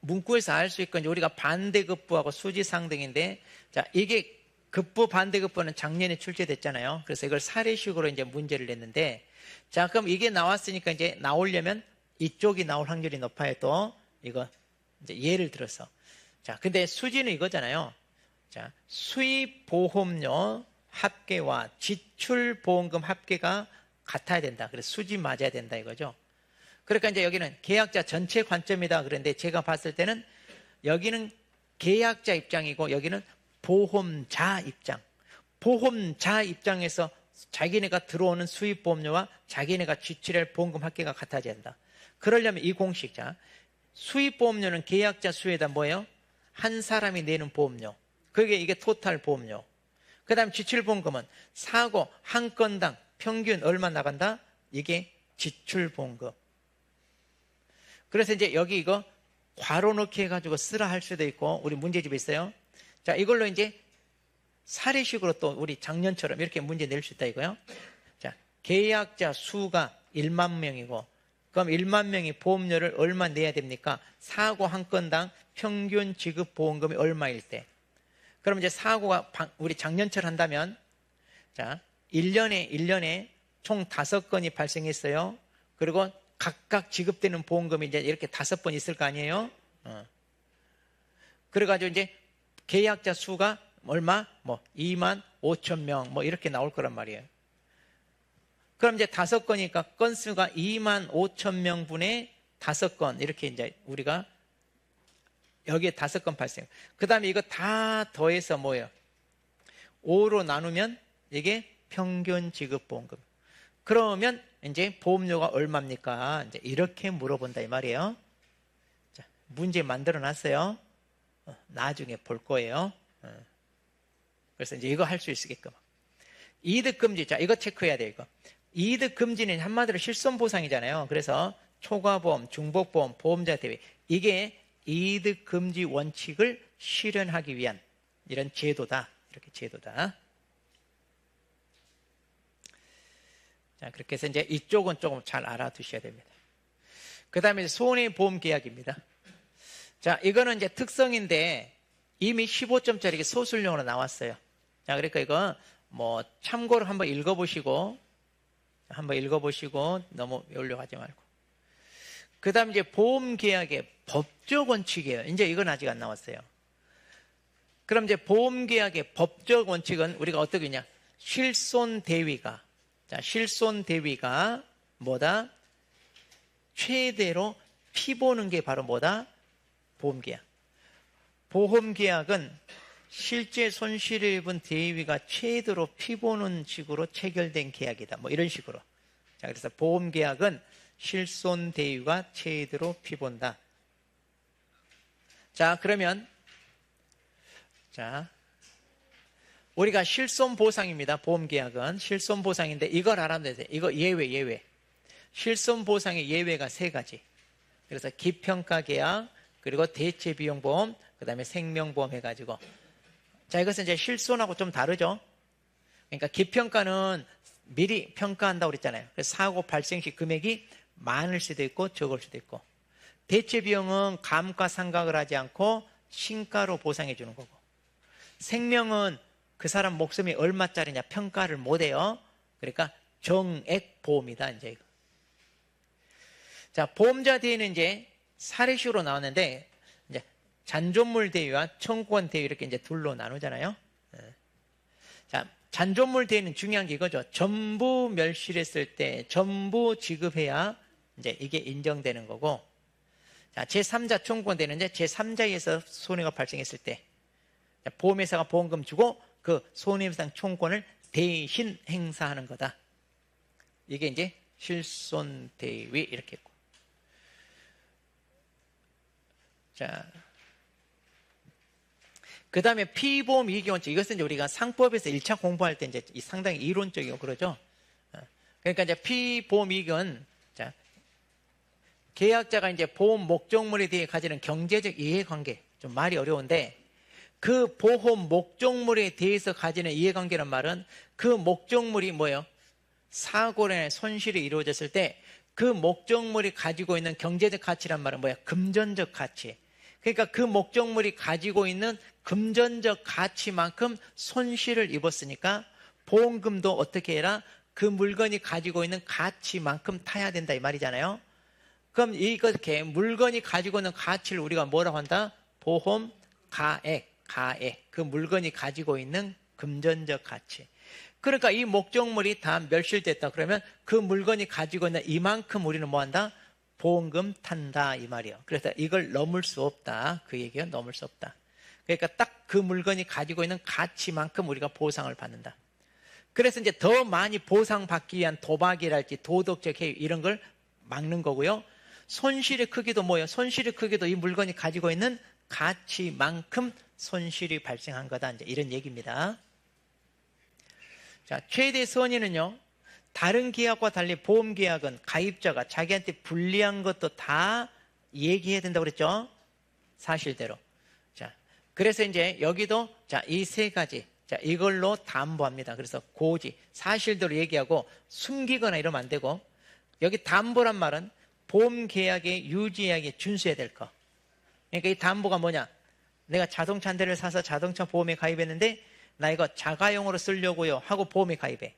문구에서 알 수 있고, 이제 우리가 반대급부하고 수지상등인데, 자, 이게 급부, 반대급부는 작년에 출제됐잖아요. 그래서 이걸 사례식으로 이제 문제를 냈는데, 자, 그럼 이게 나왔으니까 이제 나오려면 이쪽이 나올 확률이 높아요. 또, 이거, 이제 예를 들어서. 자, 근데 수지는 이거잖아요. 자, 수입보험료 합계와 지출보험금 합계가 같아야 된다. 그래서 수지 맞아야 된다 이거죠. 그러니까 이제 여기는 계약자 전체 관점이다. 그런데 제가 봤을 때는 여기는 계약자 입장이고 여기는 보험자 입장. 보험자 입장에서 자기네가 들어오는 수입보험료와 자기네가 지출할 보험금 합계가 같아져야 된다. 그러려면 이 공식, 자, 수입보험료는 계약자 수에다 뭐예요? 한 사람이 내는 보험료. 그게 이게 토탈 보험료. 그 다음 지출보험금은 사고 한 건당 평균 얼마 나간다? 이게 지출보험금. 그래서 이제 여기 이거 괄호 넣기 해가지고 쓰라 할 수도 있고, 우리 문제집에 있어요. 자, 이걸로 이제 사례식으로 또 우리 작년처럼 이렇게 문제 낼 수 있다 이거요. 자, 계약자 수가 1만 명이고, 그럼 1만 명이 보험료를 얼마 내야 됩니까? 사고 한 건당 평균 지급 보험금이 얼마일 때? 그럼 이제 사고가 우리 작년처럼 한다면, 자, 1년에 총 5건이 발생했어요. 그리고 각각 지급되는 보험금이 이제 이렇게 5번 있을 거 아니에요? 그래가지고 이제 계약자 수가 얼마? 뭐 2만 5천 명 뭐 이렇게 나올 거란 말이에요. 그럼 이제 5건이니까 건수가 2만 5천 명분의 5건 이렇게 이제 우리가 여기에 5건 발생. 그 다음에 이거 다 더해서 뭐예요? 5로 나누면 이게 평균 지급 보험금. 그러면 이제 보험료가 얼마입니까? 이제 이렇게 물어본다 이 말이에요. 자, 문제 만들어 놨어요. 나중에 볼 거예요. 그래서 이제 이거 할 수 있게끔. 이득금지. 자, 이거 체크해야 돼요, 이거. 이득금지는 한마디로 실손보상이잖아요. 그래서 초과보험, 중복보험, 보험자 대비. 이게 이득금지 원칙을 실현하기 위한 이런 제도다. 이렇게 제도다. 자, 그렇게 해서 이제 이쪽은 조금 잘 알아두셔야 됩니다. 그 다음에 손해보험계약입니다. 자, 이거는 이제 특성인데 이미 15점짜리 소술용으로 나왔어요. 자, 그러니까 이거 뭐 참고로 한번 읽어보시고 너무 외우려고 하지 말고. 그 다음에 이제 보험계약의 법적 원칙이에요. 이제 이건 아직 안 나왔어요. 그럼 이제 보험계약의 법적 원칙은 우리가 어떻게 했냐? 실손대위가. 자, 실손대위가 뭐다? 최대로 피보는 게 바로 뭐다? 보험계약. 보험계약은 실제 손실을 입은 대위가 최대로 피보는 식으로 체결된 계약이다. 뭐 이런 식으로. 자, 그래서 보험계약은 실손대위가 최대로 피본다. 자, 그러면 자, 우리가 실손보상입니다. 보험계약은 실손보상인데 이걸 알아면 돼요. 이거 예외. 실손보상의 예외가 3가지. 그래서 기평가계약, 그리고 대체비용보험, 그 다음에 생명보험 해가지고. 자, 이것은 이제 실손하고 좀 다르죠. 그러니까 기평가는 미리 평가한다고 그랬잖아요. 그래서 사고 발생 시 금액이 많을 수도 있고 적을 수도 있고. 대체 비용은 감가상각을 하지 않고 신가로 보상해 주는 거고, 생명은 그 사람 목숨이 얼마짜리냐 평가를 못 해요. 그러니까 정액 보험이다, 이제 이거. 자, 보험자 대위는 이제 사례식으로 나왔는데, 이제 잔존물 대위와 청구권 대위 이렇게 이제 둘로 나누잖아요. 자, 잔존물 대위는 중요한 게 이거죠. 전부 멸실했을 때 전부 지급해야 이제 이게 인정되는 거고, 자, 제3자 청구권 대위는 이제 제3자에 의해서 손해가 발생했을 때 보험회사가 보험금 주고 그 손해배상 청구권을 대신 행사하는 거다. 이게 이제 실손대위 이렇게 있고. 자, 그 다음에 피보험 이익원칙. 이것은 이제 우리가 상법에서 1차 공부할 때 이제 상당히 이론적이고 그러죠. 그러니까 이제 피보험 이익은, 자, 계약자가 이제 보험 목적물에 대해 가지는 경제적 이해관계, 좀 말이 어려운데, 그 보험 목적물에 대해서 가지는 이해관계란 말은 그 목적물이 뭐예요? 사고로 인해 손실이 이루어졌을 때 그 목적물이 가지고 있는 경제적 가치란 말은 뭐야? 금전적 가치. 그러니까 그 목적물이 가지고 있는 금전적 가치만큼 손실을 입었으니까 보험금도 어떻게 해라? 그 물건이 가지고 있는 가치만큼 타야 된다, 이 말이잖아요. 그럼 이렇게 물건이 가지고 있는 가치를 우리가 뭐라고 한다? 보험 가액. 그 물건이 가지고 있는 금전적 가치. 그러니까 이 목적물이 다 멸실됐다 그러면 그 물건이 가지고 있는 이만큼 우리는 뭐 한다? 보험금 탄다, 이 말이에요. 그래서 이걸 넘을 수 없다, 그 얘기예요. 넘을 수 없다. 그러니까 딱 그 물건이 가지고 있는 가치만큼 우리가 보상을 받는다. 그래서 이제 더 많이 보상받기 위한 도박이랄지 도덕적 해유 이런 걸 막는 거고요. 손실의 크기도 뭐예요? 손실의 크기도 이 물건이 가지고 있는 가치만큼 손실이 발생한 거다, 이제 이런 얘기입니다. 자, 최대 선의는요, 다른 계약과 달리 보험 계약은 가입자가 자기한테 불리한 것도 다 얘기해야 된다고 그랬죠? 사실대로. 자, 그래서 이제 여기도 자, 이 세 가지. 자, 이걸로 담보합니다. 그래서 고지, 사실대로 얘기하고 숨기거나 이러면 안 되고, 여기 담보란 말은 보험 계약의 유지하게 준수해야 될 거. 그러니까 이 담보가 뭐냐? 내가 자동차 한 대를 사서 자동차 보험에 가입했는데 나 이거 자가용으로 쓰려고요 하고 보험에 가입해.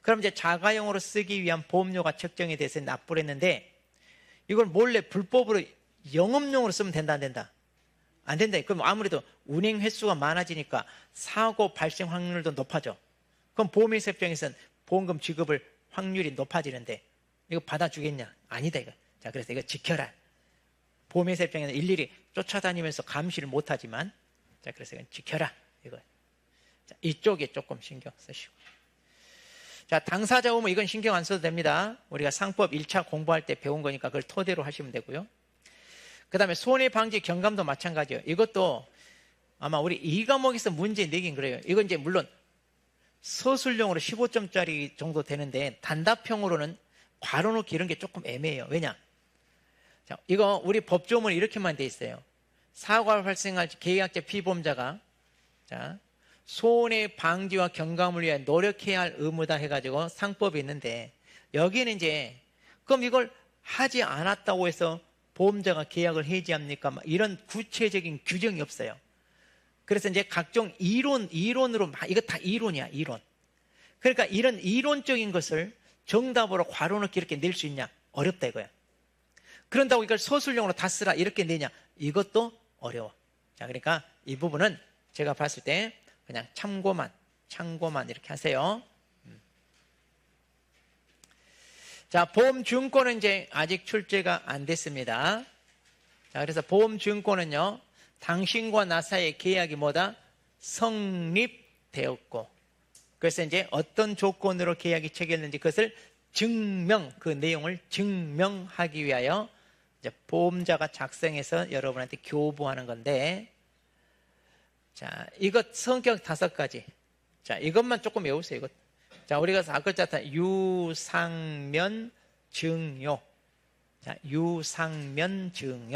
그럼 이제 자가용으로 쓰기 위한 보험료가 책정이 돼서 납부를 했는데 이걸 몰래 불법으로 영업용으로 쓰면 된다, 안 된다? 안 된다. 그럼 아무래도 운행 횟수가 많아지니까 사고 발생 확률도 높아져. 그럼 보험회사 입장에서는 보험금 지급을 확률이 높아지는데 이거 받아주겠냐? 아니다, 이거. 자, 그래서 이거 지켜라. 보험회사 입장에는 일일이 쫓아다니면서 감시를 못하지만, 자, 그래서 이건 지켜라, 이거. 자, 이쪽에 조금 신경 쓰시고. 자, 당사자 의무 이건 신경 안 써도 됩니다. 우리가 상법 1차 공부할 때 배운 거니까 그걸 토대로 하시면 되고요. 그 다음에 손해방지 경감도 마찬가지예요. 이것도 아마 우리 2과목에서 문제 내긴 그래요. 이건 이제 물론 서술용으로 15점짜리 정도 되는데 단답형으로는 괄호넣기 이런 게 조금 애매해요. 왜냐? 자, 이거 우리 법조문에 이렇게만 돼 있어요. 사고가 발생할 계약자 피보험자가, 자, 손해 방지와 경감을 위해 노력해야 할 의무다 해가지고 상법이 있는데, 여기는 이제 그럼 이걸 하지 않았다고 해서 보험자가 계약을 해지합니까? 이런 구체적인 규정이 없어요. 그래서 이제 각종 이론으로 이거 다 이론이야, 이론. 그러니까 이런 이론적인 것을 정답으로 괄호넣기 이렇게 낼 수 있냐? 어렵다, 이거야. 그런다고 이걸 서술용으로 다 쓰라 이렇게 내냐? 이것도 어려워. 자, 그러니까 이 부분은 제가 봤을 때 그냥 참고만 이렇게 하세요. 자, 보험증권은 이제 아직 출제가 안 됐습니다. 자, 그래서 보험증권은요, 당신과 나 사이의 계약이 뭐다? 성립되었고, 그래서 이제 어떤 조건으로 계약이 체결했는지 그것을 그 내용을 증명하기 위하여 이제 보험자가 작성해서 여러분한테 교부하는 건데, 자, 이것 성격 5가지. 자, 이것만 조금 외우세요, 이것. 자, 우리가 아까 짰다. 유상면 증요. 자, 유상면 증요.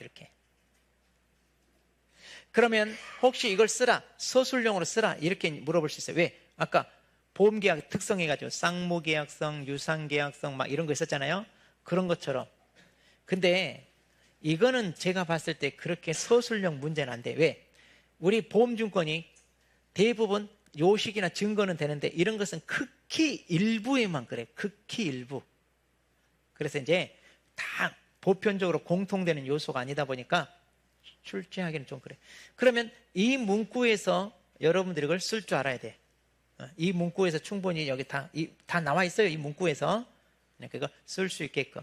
이렇게. 그러면 혹시 이걸 쓰라, 서술용으로 쓰라 이렇게 물어볼 수 있어요. 왜? 아까 보험계약 특성해가지고 쌍무계약성, 유상계약성 막 이런 거 있었잖아요. 그런 것처럼. 근데 이거는 제가 봤을 때 그렇게 서술형 문제는 안 돼. 왜? 우리 보험증권이 대부분 요식이나 증거는 되는데 이런 것은 극히 일부에만 그래. 극히 일부. 그래서 이제 다 보편적으로 공통되는 요소가 아니다 보니까 출제하기는 좀 그래. 그러면 이 문구에서 여러분들이 이걸 쓸 줄 알아야 돼. 이 문구에서 충분히 여기 다 나와 있어요. 이 문구에서. 그거 쓸 수 있게끔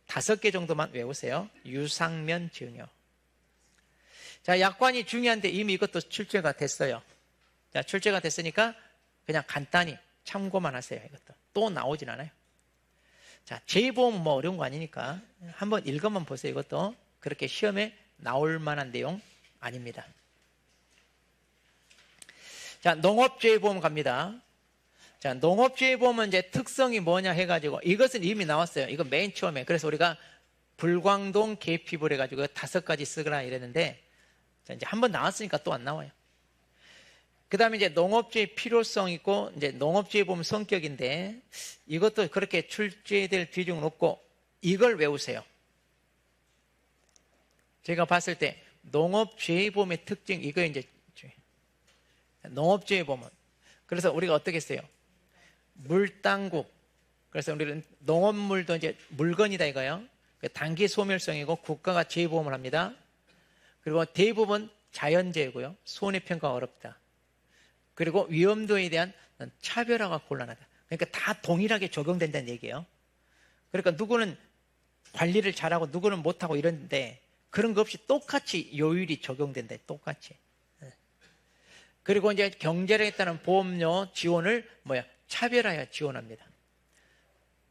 5개 정도만 외우세요. 유상면 증여. 자, 약관이 중요한데 이미 이것도 출제가 됐어요. 자, 출제가 됐으니까 그냥 간단히 참고만 하세요. 이것도 또 나오진 않아요. 자, 제2보험은 뭐 어려운 거 아니니까 한번 읽어만 보세요. 이것도 그렇게 시험에 나올 만한 내용 아닙니다. 자, 농업재해보험 갑니다. 자, 농업재해보험은 이제 특성이 뭐냐 해가지고 이것은 이미 나왔어요. 이거 맨 처음에. 그래서 우리가 불광동 계피불 해가지고 5가지 쓰거라 이랬는데, 자, 이제 한번 나왔으니까 또 안 나와요. 그 다음에 이제 농업재해 필요성 있고, 이제 농업재해보험 성격인데, 이것도 그렇게 출제될 비중은 없고, 이걸 외우세요. 제가 봤을 때, 농업재해보험의 특징, 이거 이제, 농업재해보험은. 그래서 우리가 어떻게 했어요? 물당국. 그래서 우리는 농업물도 이제 물건이다 이거요. 단기 소멸성이고 국가가 재보험을 합니다. 그리고 대부분 자연재해고요. 손해평가가 어렵다. 그리고 위험도에 대한 차별화가 곤란하다. 그러니까 다 동일하게 적용된다는 얘기예요. 그러니까 누구는 관리를 잘하고 누구는 못하고 이러는데 그런 거 없이 똑같이 요율이 적용된다. 똑같이. 그리고 이제 경제력에 따른 보험료 지원을 차별하여 지원합니다.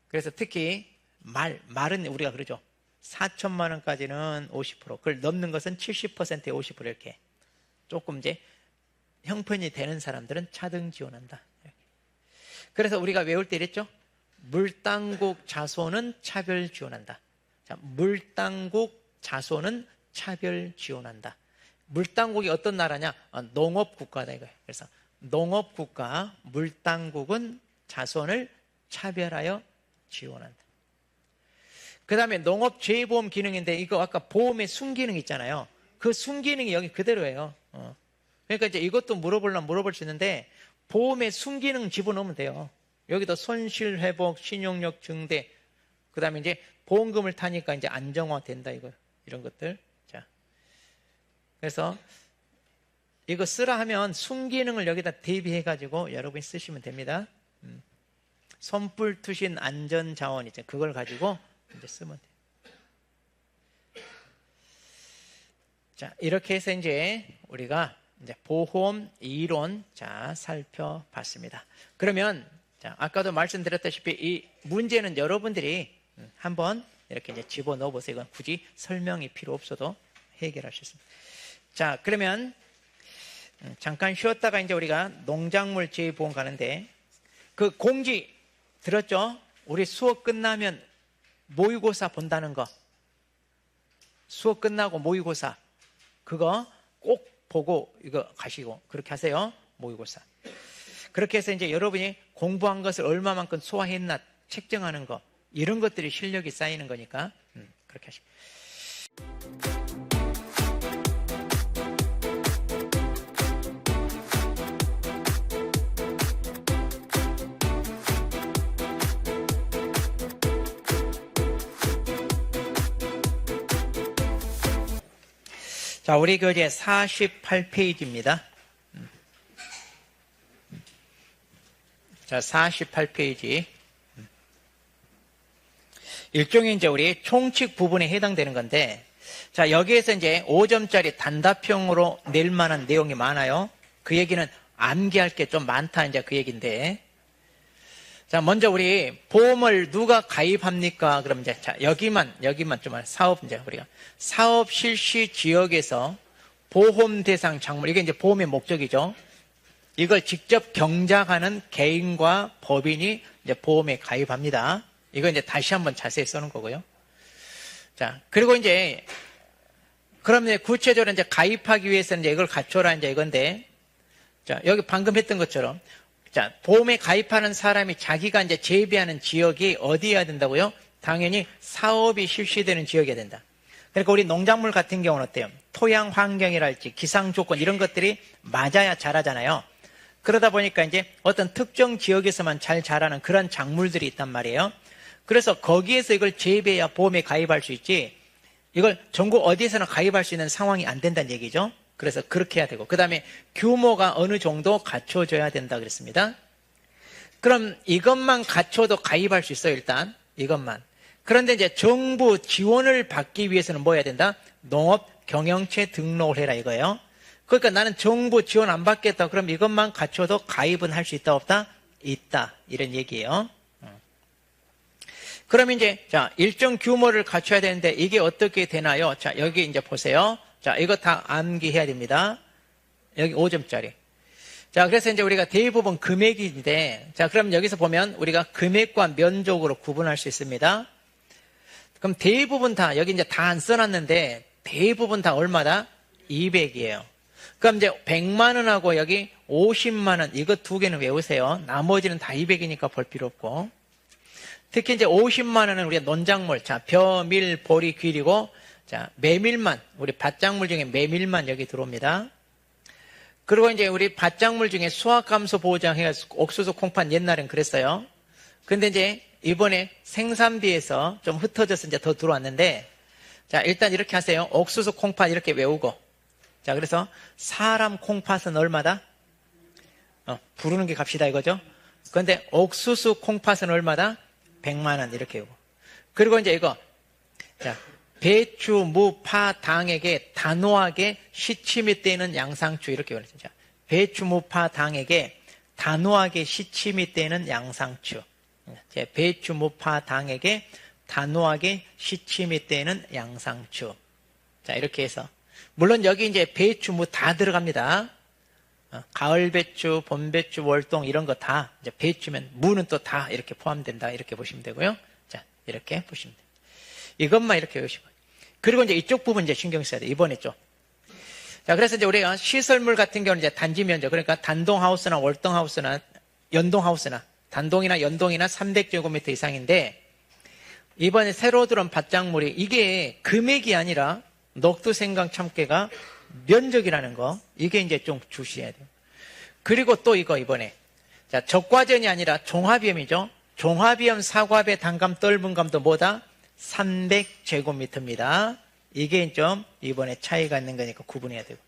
그래서 특히 말은 우리가 그러죠. 4천만 원까지는 50%, 그걸 넘는 것은 70%에 50% 이렇게 조금 이제 형편이 되는 사람들은 차등 지원한다. 그래서 우리가 외울 때 이랬죠. 물당국 자손은 차별 지원한다. 자, 물당국 자손은 차별 지원한다. 물당국이 어떤 나라냐? 농업국가다 이거예요. 그래서 농업국가 물당국은 자손을 차별하여 지원한다. 그 다음에 농업재해보험 기능인데 이거 아까 보험의 순기능 있잖아요. 그 순기능이 여기 그대로예요. 그러니까 이제 이것도 물어보려면 물어볼 수 있는데 보험의 순기능 집어넣으면 돼요. 여기도 손실회복, 신용력 증대, 그 다음에 이제 보험금을 타니까 이제 안정화 된다 이거 이런 것들. 자, 그래서 이거 쓰라 하면 순기능을 여기다 대비해가지고 여러분이 쓰시면 됩니다. 손불 투신 안전자원 이제 그걸 가지고 이제 쓰면 돼요. 자, 이렇게 해서 이제 우리가 이제 보험 이론 자 살펴봤습니다. 그러면 자, 아까도 말씀드렸다시피 이 문제는 여러분들이 한번 이렇게 이제 집어넣어 보세요. 이건 굳이 설명이 필요 없어도 해결할 수 있습니다. 자, 그러면 잠깐 쉬었다가 이제 우리가 농작물 재해보험 가는데 그 공지 들었죠? 우리 수업 끝나면 모의고사 본다는 거. 수업 끝나고 모의고사 그거 꼭 보고 이거 가시고 그렇게 하세요. 모의고사. 그렇게 해서 이제 여러분이 공부한 것을 얼마만큼 소화했나 책정하는 거 이런 것들이 실력이 쌓이는 거니까 그렇게 하시고. 자, 우리 교재 48페이지입니다. 자, 48페이지. 일종의 이제 우리 총칙 부분에 해당되는 건데, 자, 여기에서 이제 5점짜리 단답형으로 낼 만한 내용이 많아요. 그 얘기는 암기할 게 좀 많다, 이제 그 얘기인데. 자, 먼저 우리 보험을 누가 가입합니까? 그럼 이제 자, 여기만 좀 사업 이제 우리가 사업 실시 지역에서 보험 대상 작물 이게 이제 보험의 목적이죠. 이걸 직접 경작하는 개인과 법인이 이제 보험에 가입합니다. 이거 이제 다시 한번 자세히 써놓은 거고요. 자, 그리고 이제 그럼 이제 구체적으로 이제 가입하기 위해서는 이제 이걸 갖춰라 이제 이건데, 자, 여기 방금 했던 것처럼. 자, 보험에 가입하는 사람이 자기가 이제 재배하는 지역이 어디여야 된다고요? 당연히 사업이 실시되는 지역이어야 된다. 그러니까 우리 농작물 같은 경우는 어때요? 토양 환경이랄지 기상 조건 이런 것들이 맞아야 자라잖아요. 그러다 보니까 이제 어떤 특정 지역에서만 잘 자라는 그런 작물들이 있단 말이에요. 그래서 거기에서 이걸 재배해야 보험에 가입할 수 있지, 이걸 전국 어디에서나 가입할 수 있는 상황이 안 된다는 얘기죠. 그래서 그렇게 해야 되고, 그 다음에 규모가 어느 정도 갖춰져야 된다 그랬습니다. 그럼 이것만 갖춰도 가입할 수 있어요, 일단. 이것만. 그런데 이제 정부 지원을 받기 위해서는 뭐 해야 된다? 농업 경영체 등록을 해라 이거예요. 그러니까 나는 정부 지원 안 받겠다. 그럼 이것만 갖춰도 가입은 할 수 있다, 없다? 있다. 이런 얘기예요. 그럼 이제, 자, 일정 규모를 갖춰야 되는데 이게 어떻게 되나요? 자, 여기 이제 보세요. 자, 이거 다 암기해야 됩니다. 여기 5점짜리. 자, 그래서 이제 우리가 대부분 금액인데, 자, 그럼 여기서 보면 우리가 금액과 면적으로 구분할 수 있습니다. 그럼 대부분 다, 여기 이제 다 안 써놨는데, 대부분 다 얼마다? 200이에요. 그럼 이제 100만 원하고 여기 50만 원, 이거 두 개는 외우세요. 나머지는 다 200이니까 볼 필요 없고. 특히 이제 50만 원은 우리가 논작물, 자, 벼, 밀, 보리, 귀리고, 자, 메밀만, 우리 밭작물 중에 메밀만 여기 들어옵니다. 그리고 이제 우리 밭작물 중에 수확감소 보호장해가지고 옥수수, 콩팥 옛날엔 그랬어요. 근데 이제 이번에 생산비에서 좀 흩어져서 이제 더 들어왔는데, 자, 일단 이렇게 하세요. 옥수수, 콩팥 이렇게 외우고. 자, 그래서 사람 콩팥은 얼마다? 부르는 게 값이다 이거죠. 그런데 옥수수, 콩팥은 얼마다? 100만 원 이렇게 외우고. 그리고 이제 이거. 자, 배추, 무, 파, 당에게 단호하게 시침이 떼는 양상추 이렇게 외우죠. 배추, 무, 파, 당에게 단호하게 시침이 떼는 양상추. 배추, 무, 파, 당에게 단호하게 시침이 떼는 양상추. 자, 이렇게 해서. 물론 여기 이제 배추, 무 다 들어갑니다. 가을 배추, 봄 배추, 월동 이런 거 다 이제 배추면 무는 또 다 이렇게 포함된다. 이렇게 보시면 되고요. 자, 이렇게 보시면 돼요. 이것만 이렇게 외우시고. 그리고 이제 이쪽 부분 이제 신경 써야 돼요. 이번에 좀. 자, 그래서 이제 우리가 시설물 같은 경우는 이제 단지 면적, 그러니까 단동하우스나 월동하우스나 연동하우스나 단동이나 연동이나 300제곱미터 이상인데, 이번에 새로 들어온 밭작물이 이게 금액이 아니라 녹두생강 참깨가 면적이라는 거, 이게 이제 좀 주시해야 돼요. 그리고 또 이거 이번에, 자, 적과전이 아니라 종합위험이죠. 종합위험 사과배 단감 떫은감도 뭐다? 300제곱미터입니다. 이게 좀 이번에 차이가 있는 거니까 구분해야 되고.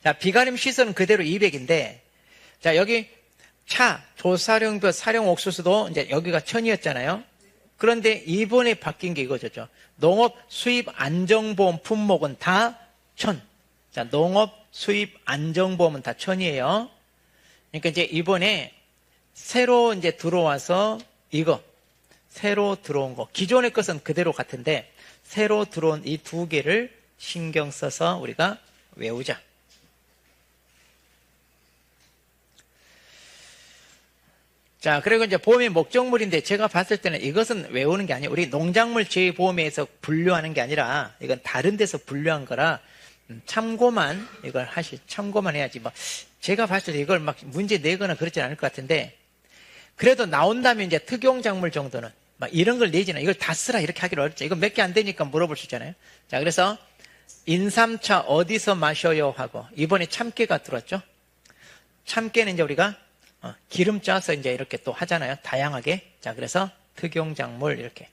자, 비가림 시설은 그대로 200인데, 자, 여기 차, 조사령벼, 사령 옥수수도 이제 여기가 1000이었잖아요. 그런데 이번에 바뀐 게 이거죠. 농업 수입 안정보험 품목은 다 1000. 자, 농업 수입 안정보험은 다 1000이에요. 그러니까 이제 이번에 새로 이제 들어와서 이거, 새로 들어온 거, 기존의 것은 그대로 같은데 새로 들어온 이 두 개를 신경 써서 우리가 외우자. 자, 그리고 이제 보험의 목적물인데 제가 봤을 때는 이것은 외우는 게 아니에요. 우리 농작물 재보험에서 분류하는 게 아니라 이건 다른 데서 분류한 거라 참고만 이걸 참고만 해야지. 뭐 제가 봤을 때 이걸 막 문제 내거나 그러진 않을 것 같은데, 그래도 나온다면 이제 특용작물 정도는 막 이런 걸 내지나 이걸 다 쓰라 이렇게 하기로 어렵죠. 이거 몇 개 안 되니까 물어볼 수 있잖아요. 자, 그래서 인삼차 어디서 마셔요 하고, 이번에 참깨가 들어왔죠. 참깨는 이제 우리가 기름 짜서 이제 이렇게 또 하잖아요. 다양하게. 자, 그래서 특용작물 이렇게.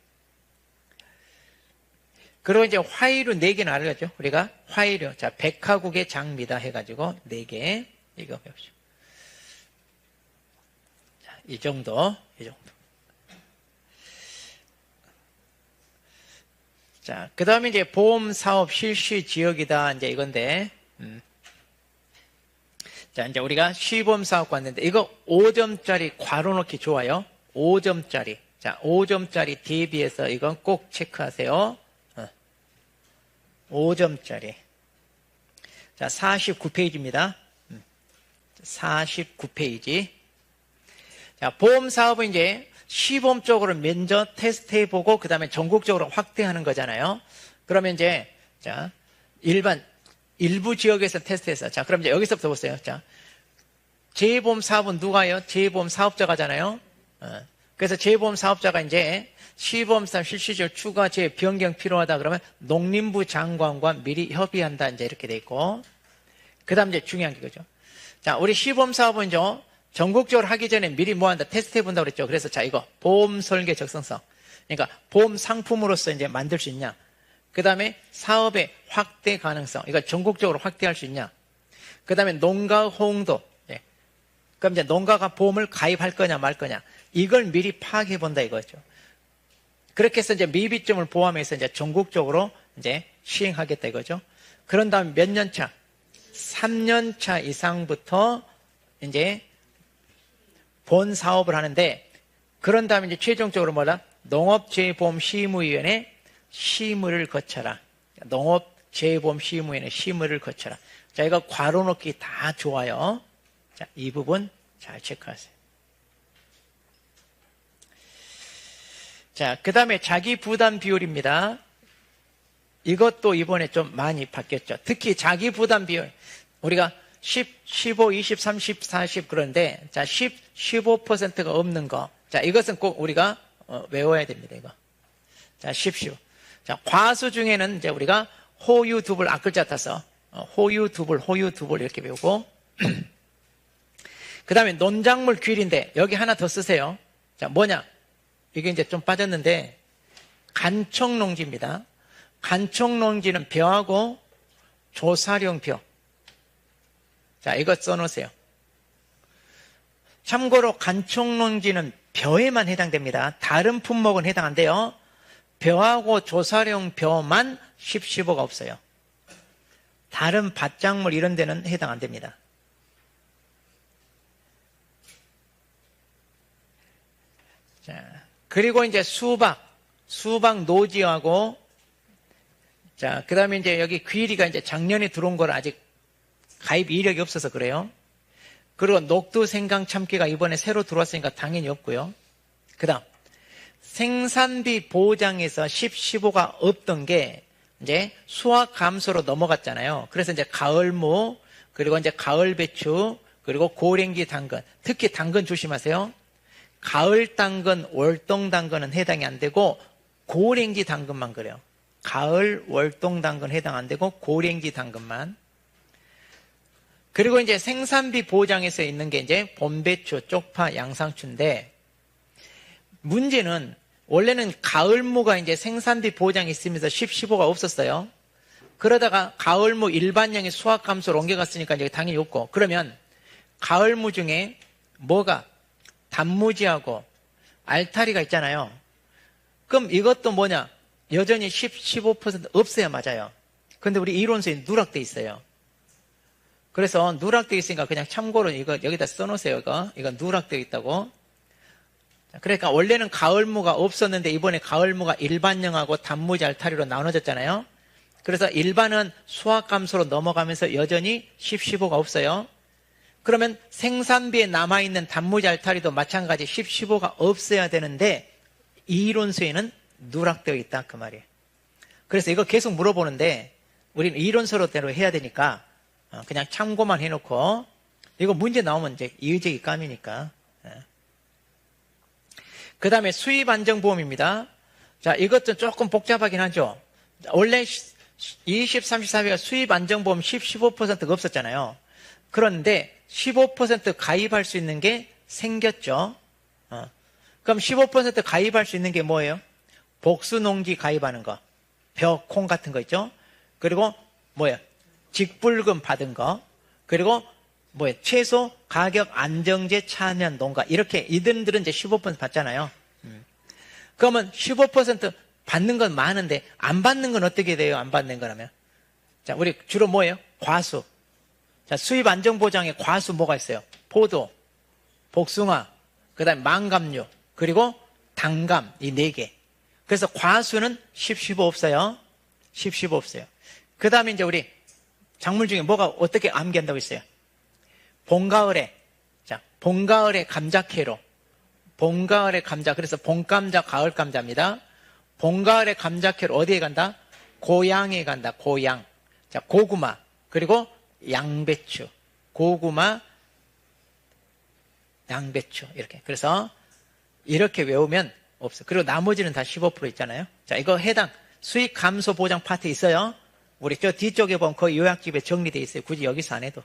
그리고 이제 화이류 4개는 알겠죠? 우리가 화이류. 자, 백화국의 장미다 해가지고 4개. 이거 배우시오. 자, 이 정도. 자, 그 다음에 이제 보험사업 실시 지역이다. 이제 이건데. 자, 이제 우리가 시범사업 갔는데, 이거 5점짜리 괄호 넣기 좋아요. 5점짜리. 자, 5점짜리 대비해서 이건 꼭 체크하세요. 5점짜리. 자, 49페이지입니다. 49페이지. 자, 보험사업은 이제 시범적으로 먼저 테스트해보고, 그 다음에 전국적으로 확대하는 거잖아요. 그러면 이제, 자, 일부 지역에서 테스트해서. 자, 그럼 이제 여기서부터 보세요. 자, 재보험 사업은 누가요? 재보험 사업자가잖아요. 그래서 재보험 사업자가 이제 시범사 실시적 추가 제 변경 필요하다 그러면 농림부 장관과 미리 협의한다 이제 이렇게 돼 있고, 그다음 이제 중요한 게 그죠. 자, 우리 시범 사업은 이제 전국적으로 하기 전에 미리 뭐 한다 테스트 해본다고 그랬죠. 그래서 자, 이거 보험 설계 적성성, 그러니까 보험 상품으로서 이제 만들 수 있냐, 그다음에 사업의 확대 가능성, 이거 전국적으로 확대할 수 있냐, 그다음에 농가 호응도, 예. 그럼 이제 농가가 보험을 가입할 거냐 말 거냐, 이걸 미리 파악해 본다 이거죠. 그렇게 해서 이제 미비점을 포함해서 이제 전국적으로 이제 시행하겠다 이거죠. 그런 다음에 몇 년 차? 3년 차 이상부터 이제 본 사업을 하는데, 그런 다음에 이제 최종적으로 뭐다? 농업재보험 심의위원회 심의를 거쳐라. 농업재보험 심의위원회 심의를 거쳐라. 자, 이거 괄호 넣기 다 좋아요. 자, 이 부분 잘 체크하세요. 자, 그 다음에 자기 부담 비율입니다. 이것도 이번에 좀 많이 바뀌었죠. 특히 자기 부담 비율. 우리가 10, 15, 20, 30, 40 그런데, 자, 10, 15%가 없는 거. 자, 이것은 꼭 우리가 외워야 됩니다, 이거. 자, 10, 15. 자, 과수 중에는 이제 우리가 호유 두불, 앞글자 타서, 호유 두불 이렇게 배우고. 그 다음에 논작물 규율인데, 여기 하나 더 쓰세요. 자, 뭐냐? 이게 이제 좀 빠졌는데, 간척농지입니다. 간척농지는 벼하고 조사령 벼. 자, 이거 써놓으세요. 참고로 간척농지는 벼에만 해당됩니다. 다른 품목은 해당 안 돼요. 벼하고 조사령 벼만 10, 15가 없어요. 다른 밭작물 이런 데는 해당 안 됩니다. 자, 그리고 이제 수박 노지하고, 자, 그 다음에 이제 여기 귀리가 이제 작년에 들어온 걸 아직 가입 이력이 없어서 그래요. 그리고 녹두 생강 참깨가 이번에 새로 들어왔으니까 당연히 없고요. 그 다음, 생산비 보장에서 10, 15가 없던 게 이제 수확 감소로 넘어갔잖아요. 그래서 이제 가을무, 그리고 이제 가을 배추, 그리고 고랭지 당근, 특히 당근 조심하세요. 가을 당근, 월동 당근은 해당이 안 되고 고랭지 당근만 그래요. 가을, 월동 당근 해당 안 되고 고랭지 당근만. 그리고 이제 생산비 보장에서 있는 게 이제 봄배추, 쪽파, 양상추인데, 문제는 원래는 가을무가 이제 생산비 보장이 있으면서 10, 15가 없었어요. 그러다가 가을무 일반형의 수확 감소로 옮겨갔으니까 이제 당연히 없고, 그러면 가을무 중에 뭐가 단무지하고 알타리가 있잖아요. 그럼 이것도 뭐냐? 여전히 10, 15% 없어야 맞아요. 근데 우리 이론서에 누락돼 있어요. 그래서 누락되어 있으니까 그냥 참고로 이거 여기다 써놓으세요. 이거 누락되어 있다고. 그러니까 원래는 가을무가 없었는데 이번에 가을무가 일반형하고 단무지 알타리로 나눠졌잖아요. 그래서 일반은 수확 감소로 넘어가면서 여전히 10, 15가 없어요. 그러면 생산비에 남아있는 단무지 알타리도 마찬가지 10, 15가 없어야 되는데 이 이론서에는 누락되어 있다 그 말이에요. 그래서 이거 계속 물어보는데 우리는 이론서로대로 해야 되니까 그냥 참고만 해놓고, 이거 문제 나오면 이제 이의제기 감이니까. 그 다음에 수입 안정보험입니다. 자, 이것도 조금 복잡하긴 하죠. 원래 20, 30, 40가 수입 안정보험 10, 15%가 없었잖아요. 그런데 15% 가입할 수 있는 게 생겼죠. 그럼 15% 가입할 수 있는 게 뭐예요? 복수농지 가입하는 거, 벼, 콩 같은 거 있죠. 그리고 뭐예요? 직불금 받은 거, 그리고 뭐예요? 채소 가격 안정제 참여 농가, 이렇게 이들은 이제 15% 받잖아요. 그러면 15% 받는 건 많은데 안 받는 건 어떻게 돼요? 안 받는 거라면, 자, 우리 주로 뭐예요? 과수. 자, 수입 안정 보장에 과수 뭐가 있어요? 포도, 복숭아, 그다음에 망감류, 그리고 단감, 이 4개. 그래서 과수는 10, 15 없어요. 10, 15 없어요. 그 다음에 이제 우리 작물 중에 뭐가 어떻게 암기한다고 했어요? 봄가을에, 자, 봄가을에 감자캐로. 봄가을에 감자. 그래서 봄감자, 가을감자입니다. 봄가을에 감자캐로 어디에 간다? 고향에 간다. 고향. 자, 고구마. 그리고 양배추. 고구마, 양배추. 이렇게. 그래서 이렇게 외우면 없어. 그리고 나머지는 다 15% 있잖아요. 자, 이거 해당 수익 감소 보장 파트 있어요. 우리 저 뒤쪽에 보면 거의 요약집에 정리되어 있어요. 굳이 여기서 안 해도.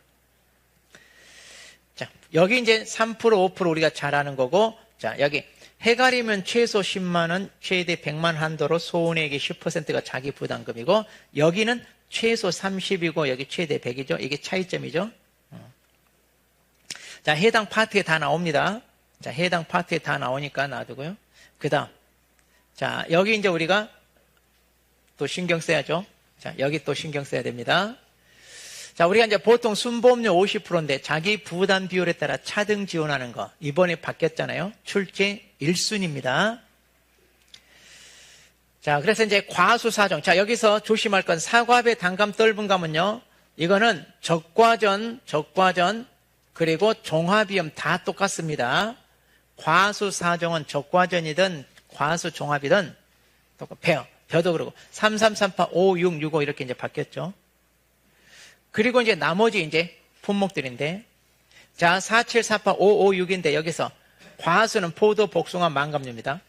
자, 여기 이제 3%, 5% 우리가 잘 아는 거고, 자, 여기 해가리면 최소 10만 원, 최대 100만 한도로 소은액의 10%가 자기 부담금이고, 여기는 최소 30이고 여기 최대 100이죠. 이게 차이점이죠. 자, 해당 파트에 다 나옵니다. 자, 해당 파트에 다 나오니까 놔두고요. 그 다음, 자, 여기 이제 우리가 또 신경 써야죠. 자, 여기 또 신경 써야 됩니다. 자, 우리가 이제 보통 순보험료 50%인데 자기 부담 비율에 따라 차등 지원하는 거 이번에 바뀌었잖아요. 출제 1순입니다. 자, 그래서 이제 과수사정. 자, 여기서 조심할 건 사과배 단감 떫은 감은요. 이거는 적과전, 그리고 종합위험 다 똑같습니다. 과수사정은 적과전이든 과수종합이든 똑같아요. 벼도 그러고 3338, 5665 이렇게 이제 바뀌었죠. 그리고 이제 나머지 이제 품목들인데, 자, 4748, 556인데 여기서 과수는 포도, 복숭아, 망감류입니다.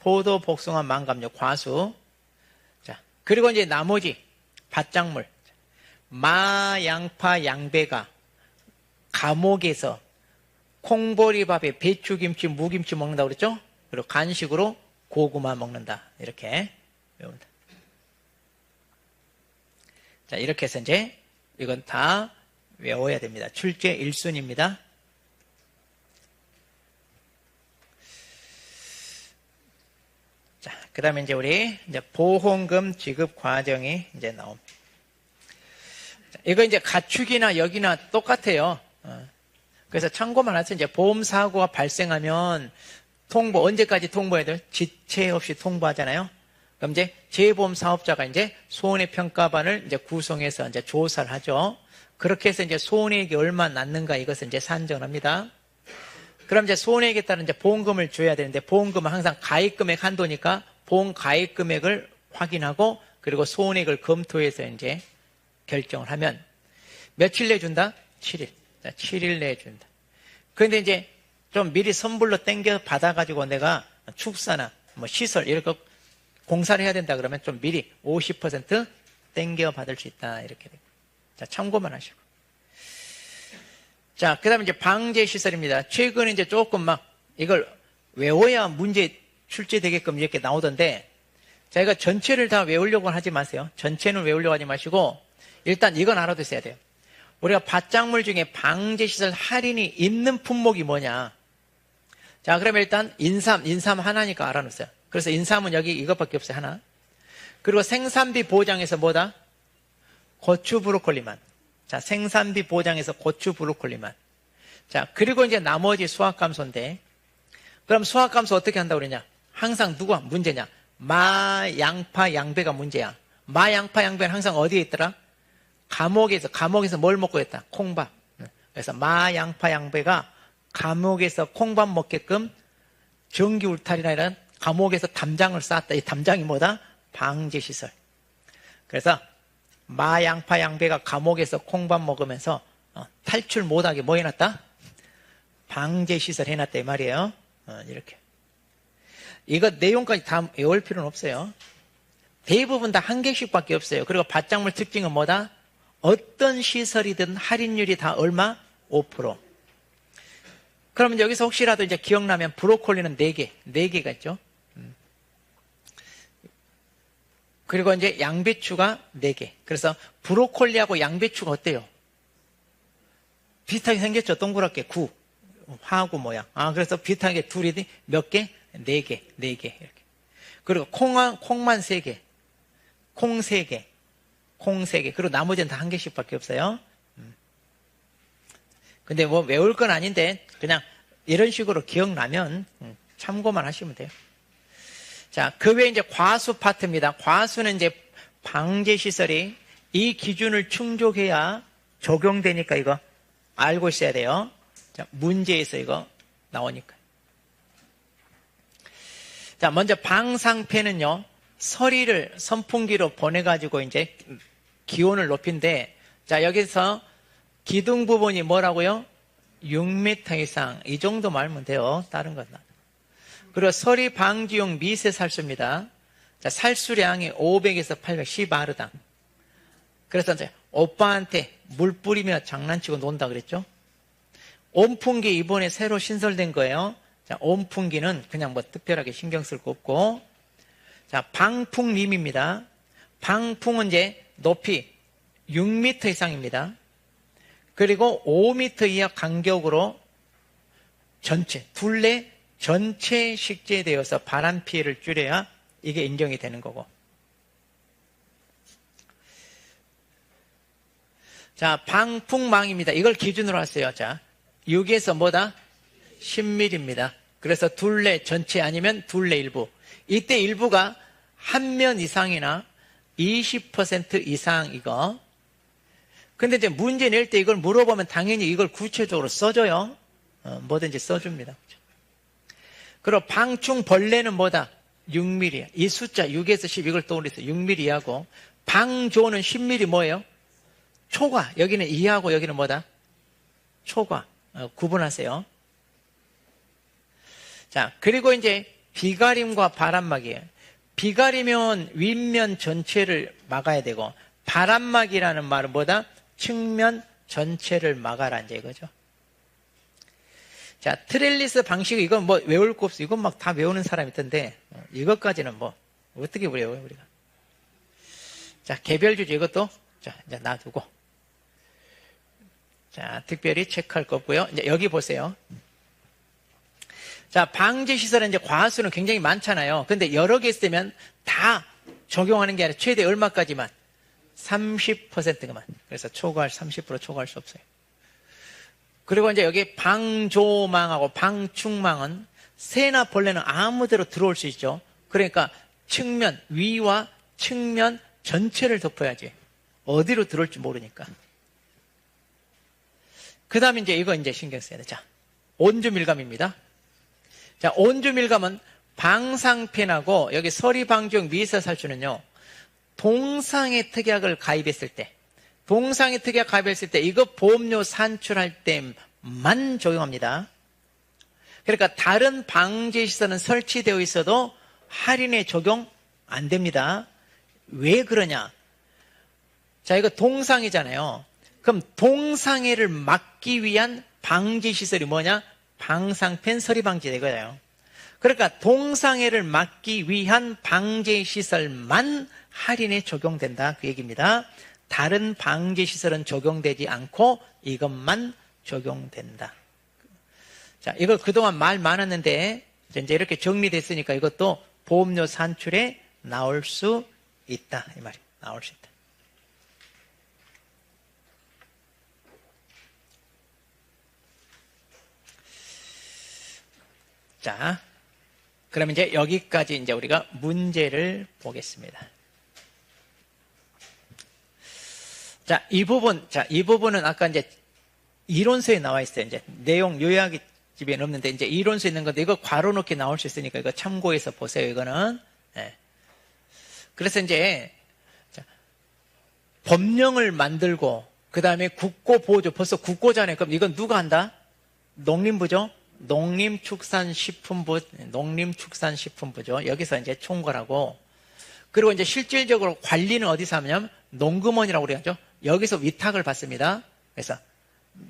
포도, 복숭아, 망감류, 과수. 자, 그리고 이제 나머지 밭작물, 마, 양파, 양배가 감옥에서 콩보리밥에 배추김치, 무김치 먹는다고 그랬죠? 그리고 간식으로 고구마 먹는다. 이렇게 외운다. 자, 이렇게 해서 이제 이건 다 외워야 됩니다. 출제 1순입니다. 자, 그 다음에 이제 우리 이제 보험금 지급 과정이 이제 나옵니다. 자, 이거 이제 가축이나 여기나 똑같아요. 그래서 참고만 하세요. 이제 보험사고가 발생하면 통보, 언제까지 통보해야 돼요? 지체 없이 통보하잖아요. 그럼 이제 재보험 사업자가 이제 손해평가반을 이제 구성해서 이제 조사를 하죠. 그렇게 해서 이제 손해액이 얼마 났는가 이것을 이제 산정합니다. 그럼 이제 손해액에 따른 이제 보험금을 줘야 되는데, 보험금은 항상 가입금액 한도니까 보험 가입금액을 확인하고 그리고 손해액을 검토해서 이제 결정을 하면 며칠 내준다? 7일. 자, 7일 내준다. 그런데 이제 좀 미리 선불로 땡겨 받아가지고 내가 축사나 뭐 시설 이렇게 공사를 해야 된다 그러면 좀 미리 50% 땡겨 받을 수 있다. 이렇게 됩니다. 자, 참고만 하시고. 자, 그 다음에 이제 방제시설입니다. 최근에 이제 조금 막 이걸 외워야 문제 출제되게끔 이렇게 나오던데, 저희가 전체를 다 외우려고는 하지 마세요. 전체는 외우려고 하지 마시고, 일단 이건 알아두셔야 돼요. 우리가 밭작물 중에 방제시설 할인이 있는 품목이 뭐냐. 자, 그러면 일단 인삼 하나니까 알아놓으세요. 그래서 인삼은 여기 이것밖에 없어요. 하나. 그리고 생산비 보장에서 뭐다? 고추 브로콜리만. 자, 생산비 보장에서 고추 브로콜리만. 자, 그리고 이제 나머지 수확감소인데, 그럼 수확감소 어떻게 한다고 그러냐? 항상 누가 문제냐? 마, 양파, 양배가 문제야. 마, 양파, 양배는 항상 어디에 있더라? 감옥에서 뭘 먹고 있다? 콩밥. 그래서 마, 양파, 양배가 감옥에서 콩밥 먹게끔 전기 울타리나 이런 감옥에서 담장을 쌓았다. 이 담장이 뭐다? 방제시설. 그래서 마, 양파, 양배가 감옥에서 콩밥 먹으면서 탈출 못하게 뭐 해놨다? 방제시설 해놨다 이 말이에요. 이렇게. 이거 내용까지 다 외울 필요는 없어요. 대부분 다 한 개씩밖에 없어요. 그리고 밭작물 특징은 뭐다? 어떤 시설이든 할인율이 다 얼마? 5%. 그러면 여기서 혹시라도 이제 기억나면 브로콜리는 4개가 있죠. 그리고 이제 양배추가 4개. 그래서 브로콜리하고 양배추가 어때요? 비슷하게 생겼죠. 동그랗게 9. 화하고 모양. 그래서 비슷하게 둘이 몇 개? 4개. 이렇게. 그리고 콩만 3개. 콩 3개. 그리고 나머지는 다 한 개씩밖에 없어요. 근데 뭐 외울 건 아닌데 그냥 이런 식으로 기억나면 참고만 하시면 돼요. 자, 그 외에 이제 과수 파트입니다. 과수는 이제 방제시설이 이 기준을 충족해야 적용되니까 이거 알고 있어야 돼요. 자, 문제에서 이거 나오니까. 자, 먼저 방상패는요, 서리를 선풍기로 보내가지고 이제 기온을 높인데, 자, 여기서 기둥 부분이 뭐라고요? 6m 이상. 이 정도 말면 돼요. 다른 건. 그리고 서리 방지용 미세 살수입니다. 자, 살수량이 500에서 800 시바르당. 그래서 이제 오빠한테 물 뿌리며 장난치고 논다 그랬죠. 온풍기 이번에 새로 신설된 거예요. 자, 온풍기는 그냥 뭐 특별하게 신경 쓸 거 없고. 자, 방풍림입니다. 방풍은 이제 높이 6m 이상입니다. 그리고 5m 이하 간격으로 전체, 둘레 전체 식재되어서 바람 피해를 줄여야 이게 인정이 되는 거고. 자, 방풍망입니다. 이걸 기준으로 하세요. 자, 6에서 뭐다? 10mm입니다. 그래서 둘레 전체 아니면 둘레 일부. 이때 일부가 한 면 이상이나 20% 이상 이거. 근데 이제 문제 낼 때 이걸 물어보면 당연히 이걸 구체적으로 써줘요. 뭐든지 써줍니다. 그리고 방충 벌레는 뭐다? 6mm. 이 숫자 6에서 10 이걸 떠올리세요. 6mm하고 방조는 10mm 뭐예요? 초과. 여기는 이하고 여기는 뭐다? 초과. 구분하세요. 자, 그리고 이제 비가림과 바람막이에요. 비가리면 윗면 전체를 막아야 되고, 바람막이라는 말은 뭐다? 측면 전체를 막아라 이제 이거죠. 자, 트렐리스 방식, 이건 뭐 외울 거 없어. 이건 막 다 외우는 사람이 있던데, 이것까지는 뭐 어떻게 외워요 우리가? 자, 개별 주제 이것도 자 이제 놔두고, 자 특별히 체크할 거 없고요. 이제 여기 보세요. 자, 방제 시설은 이제 과수는 굉장히 많잖아요. 근데 여러 개 있으면 다 적용하는 게 아니라 최대 얼마까지만? 30%만. 그래서 초과할 30% 초과할 수 없어요. 그리고 이제 여기 방조망하고 방충망은 새나 벌레는 아무데로 들어올 수 있죠. 그러니까 측면, 위와 측면 전체를 덮어야지. 어디로 들어올지 모르니까. 그 다음에 이제 이거 이제 신경 써야 돼. 자, 온주밀감입니다. 자, 온주밀감은 방상펜하고 여기 서리방지용 미세살수는요, 동상의 특약을 가입했을 때, 동상의 특약 가입했을 때 이거 보험료 산출할 때만 적용합니다. 그러니까 다른 방제시설은 설치되어 있어도 할인에 적용 안 됩니다. 왜 그러냐? 자, 이거 동상이잖아요. 그럼 동상해를 막기 위한 방제시설이 뭐냐? 방상펜 서리방지 이거예요. 그러니까 동상해를 막기 위한 방제시설만 할인에 적용된다 그 얘기입니다. 다른 방제시설은 적용되지 않고 이것만 적용된다. 자, 이거 그동안 말 많았는데 이제 이렇게 정리됐으니까 이것도 보험료 산출에 나올 수 있다 이 말이에요. 나올 수 있다. 자, 그럼 이제 여기까지 이제 우리가 문제를 보겠습니다. 자, 이 부분은 아까 이제 이론서에 나와 있어요. 이제 내용 요약이 집에는 없는데 이제 이론서에 있는 건데 이거 괄호 넣기 나올 수 있으니까 이거 참고해서 보세요. 이거는. 네. 그래서 이제 자, 법령을 만들고 그 다음에 국고보조, 벌써 국고잖아요. 그럼 이건 누가 한다? 농림부죠. 농림축산식품부죠. 여기서 이제 총괄하고, 그리고 이제 실질적으로 관리는 어디서 하냐면 농금원이라고 그래야죠. 여기서 위탁을 받습니다. 그래서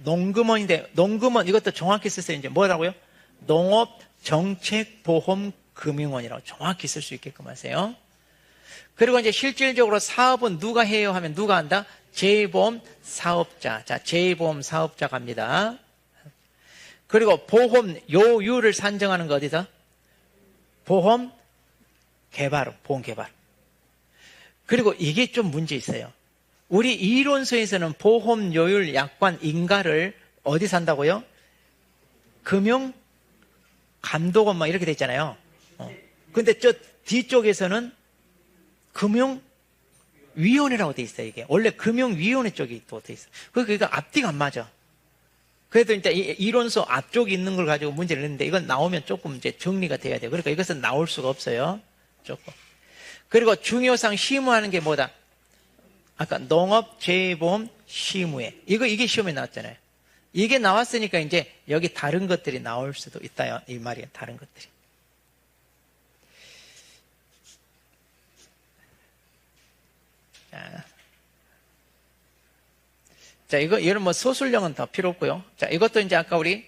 농금원인데, 농금원 이것도 정확히 쓰세요. 이제 뭐라고요? 농업정책보험금융원이라고 정확히 쓸 수 있게끔 하세요. 그리고 이제 실질적으로 사업은 누가 해요 하면 누가 한다? 재보험 사업자. 자, 재보험 사업자 갑니다. 그리고 보험 요율을 산정하는 거 어디서? 보험 개발. 그리고 이게 좀 문제 있어요. 우리 이론서에서는 보험 요율 약관 인가를 어디서 한다고요? 금융 감독원 막 이렇게 돼 있잖아요. 근데 저 뒤쪽에서는 금융위원회라고 돼 있어요. 이게 원래 금융위원회 쪽이 또 돼 있어요. 그러니까 앞뒤가 안 맞아. 그래도 이제 이론서 앞쪽에 있는 걸 가지고 문제를 냈는데 이건 나오면 조금 이제 정리가 돼야 돼요. 그러니까 이것은 나올 수가 없어요. 조금. 그리고 중요상 시무하는 게 뭐다? 아까 농업재보험 시무회. 이게 시험에 나왔잖아요. 이게 나왔으니까 이제 여기 다른 것들이 나올 수도 있다. 이 말이에요. 다른 것들이. 자, 이거는 뭐 서술형은 더 필요 없고요. 자, 이것도 이제 아까 우리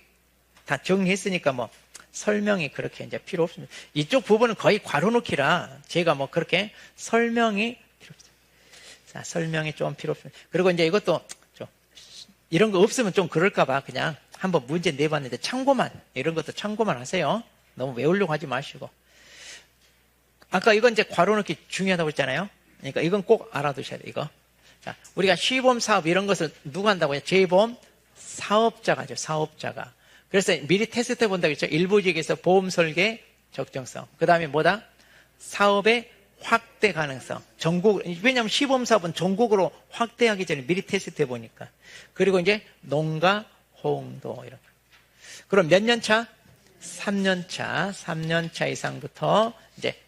다 정리했으니까 뭐 설명이 그렇게 이제 필요 없습니다. 이쪽 부분은 거의 괄호 넣기라 제가 뭐 그렇게 설명이 필요 없어요. 자, 설명이 좀 필요 없습니다. 그리고 이제 이것도 좀 이런 거 없으면 좀 그럴까봐 그냥 한번 문제 내봤는데 참고만, 이런 것도 참고만 하세요. 너무 외우려고 하지 마시고. 아까 이건 이제 괄호 넣기 중요하다고 했잖아요. 그러니까 이건 꼭 알아두셔야 돼요, 이거. 자, 우리가 시범 사업 이런 것을 누가 한다고요? 재보험 사업자가 하죠, 사업자가. 그래서 미리 테스트 해본다고 했죠. 일부 지역에서 보험 설계 적정성. 그 다음에 뭐다? 사업의 확대 가능성. 전국, 왜냐하면 시범 사업은 전국으로 확대하기 전에 미리 테스트 해보니까. 그리고 이제 농가, 홍도, 이런 거. 그럼 몇 년 차? 3년 차. 3년 차 이상부터 이제,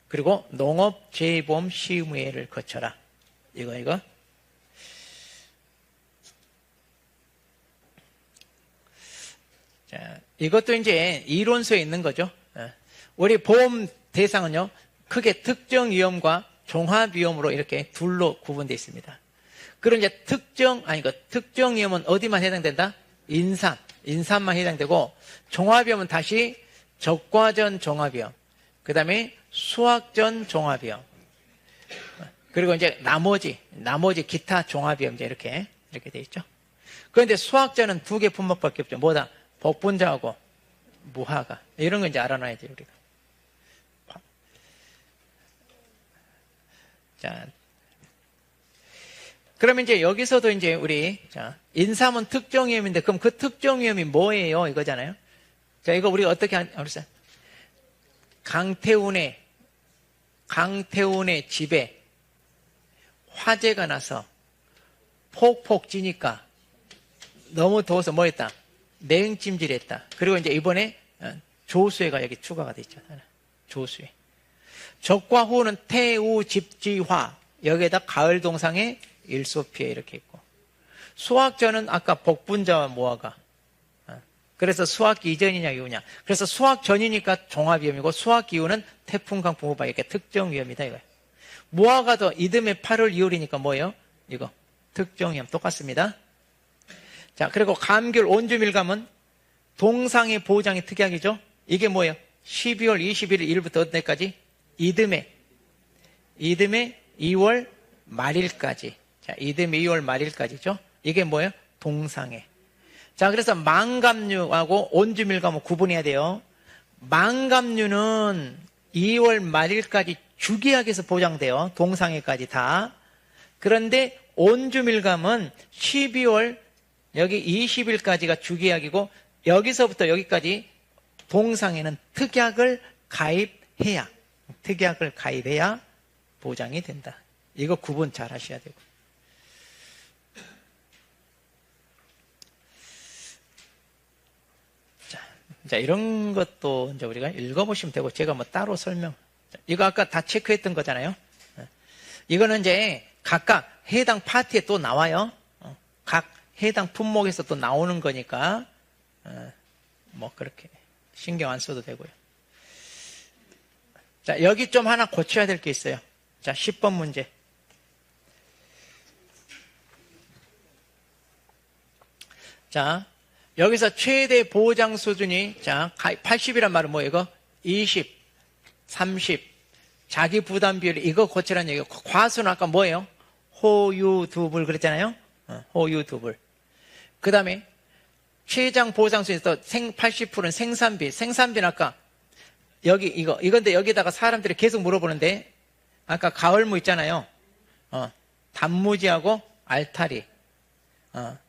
그리고 농업 재보험 시의회를 거쳐라. 이거. 자, 이것도 이제 이론서에 있는 거죠. 우리 보험 대상은요, 크게 특정 위험과 종합 위험으로 이렇게 둘로 구분되어 있습니다. 그런 이제 특정 위험은 어디만 해당된다? 인삼만 해당되고, 종합 위험은 다시 적과전 종합 위험, 그 다음에 수확전 종합 위험, 그리고 이제 나머지 기타 종합 위험 이렇게 되어 있죠. 그런데 수확전은 두 개 품목밖에 없죠. 뭐다? 복분자하고 무화과. 이런 거 이제 알아놔야 돼요, 우리가. 자, 그러면 이제 여기서도 이제 인삼은 특정 위험인데, 그럼 그 특정 위험이 뭐예요? 이거잖아요. 자, 이거 우리가 어떻게 알았어요? 강태훈의 집에 화재가 나서 폭폭 찌니까 너무 더워서 뭐 했다? 냉찜질했다. 그리고 이제 이번에 조수해가 여기 추가가 돼 있잖아요. 조수해. 적과 후는 태우 집지화. 여기에다 가을 동상에 일소피해 이렇게 있고. 수확전은 아까 복분자와 무화과. 그래서 수확기 이전이냐 이후냐. 그래서 수확 전이니까 종합위험이고, 수확 이후는 태풍, 강풍, 후바 이렇게 특정 위험이다 이거예요. 무화과도 이듬해 8월, 2월이니까 뭐예요? 이거 특정 위험 똑같습니다. 자, 그리고 감귤, 온주밀감은 동상의 보장이 특약이죠. 이게 뭐예요? 12월 21일부터 어때까지? 이듬해 2월 말일까지. 자, 이듬해 2월 말일까지죠. 이게 뭐예요? 동상해. 자, 그래서 망감류하고 온주밀감은 구분해야 돼요. 망감류는 2월 말일까지 주기약에서 보장돼요. 동상해까지 다. 그런데 온주밀감은 12월 여기 20일까지가 주기약이고, 여기서부터 여기까지 동상에는 특약을 가입해야 보장이 된다. 이거 구분 잘 하셔야 되고. 자, 이런 것도 이제 우리가 읽어보시면 되고, 제가 뭐 따로 설명. 이거 아까 다 체크했던 거잖아요. 이거는 이제 각각 해당 파트에 또 나와요. 각 해당 품목에서 또 나오는 거니까, 뭐 그렇게 신경 안 써도 되고요. 자, 여기 좀 하나 고쳐야 될 게 있어요. 자, 10번 문제. 자, 여기서 최대 보장 수준이, 자, 80이란 말은 뭐예요, 이거? 20, 30, 자기 부담 비율, 이거 고치라는 얘기예요. 과수는 아까 뭐예요? 호유두불 그랬잖아요? 호유두불. 그 다음에 최장 보장 수준에서 80%는 생산비는 아까 이건데 여기다가 사람들이 계속 물어보는데, 아까 가을무 있잖아요. 단무지하고 알타리.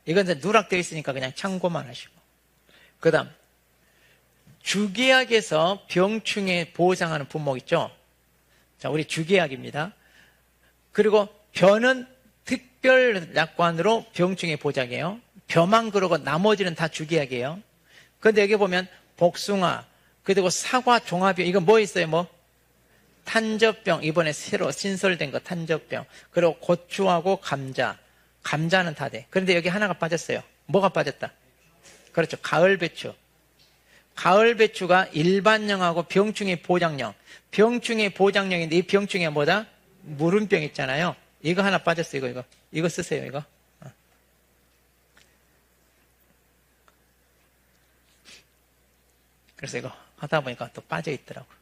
이건 이제 누락되어 있으니까 그냥 참고만 하시고. 그 다음, 주계약에서 병충해 보장하는 품목 있죠? 자, 우리 주계약입니다. 그리고 벼는 특별 약관으로 병충해 보장해요. 벼만 그러고 나머지는 다 주계약이에요. 그런데 여기 보면 복숭아, 그리고 사과 종합병, 이건 뭐 있어요? 뭐? 탄저병, 이번에 새로 신설된 거 탄저병. 그리고 고추하고 감자는 다 돼. 그런데 여기 하나가 빠졌어요. 뭐가 빠졌다? 그렇죠. 가을 배추. 가을 배추가 일반형하고 병충해 보장형. 병충해 보장형인데 이 병충해 뭐다? 무름병 있잖아요. 이거 하나 빠졌어요. 이거 쓰세요. 이거. 그래서 이거 하다 보니까 또 빠져 있더라고요.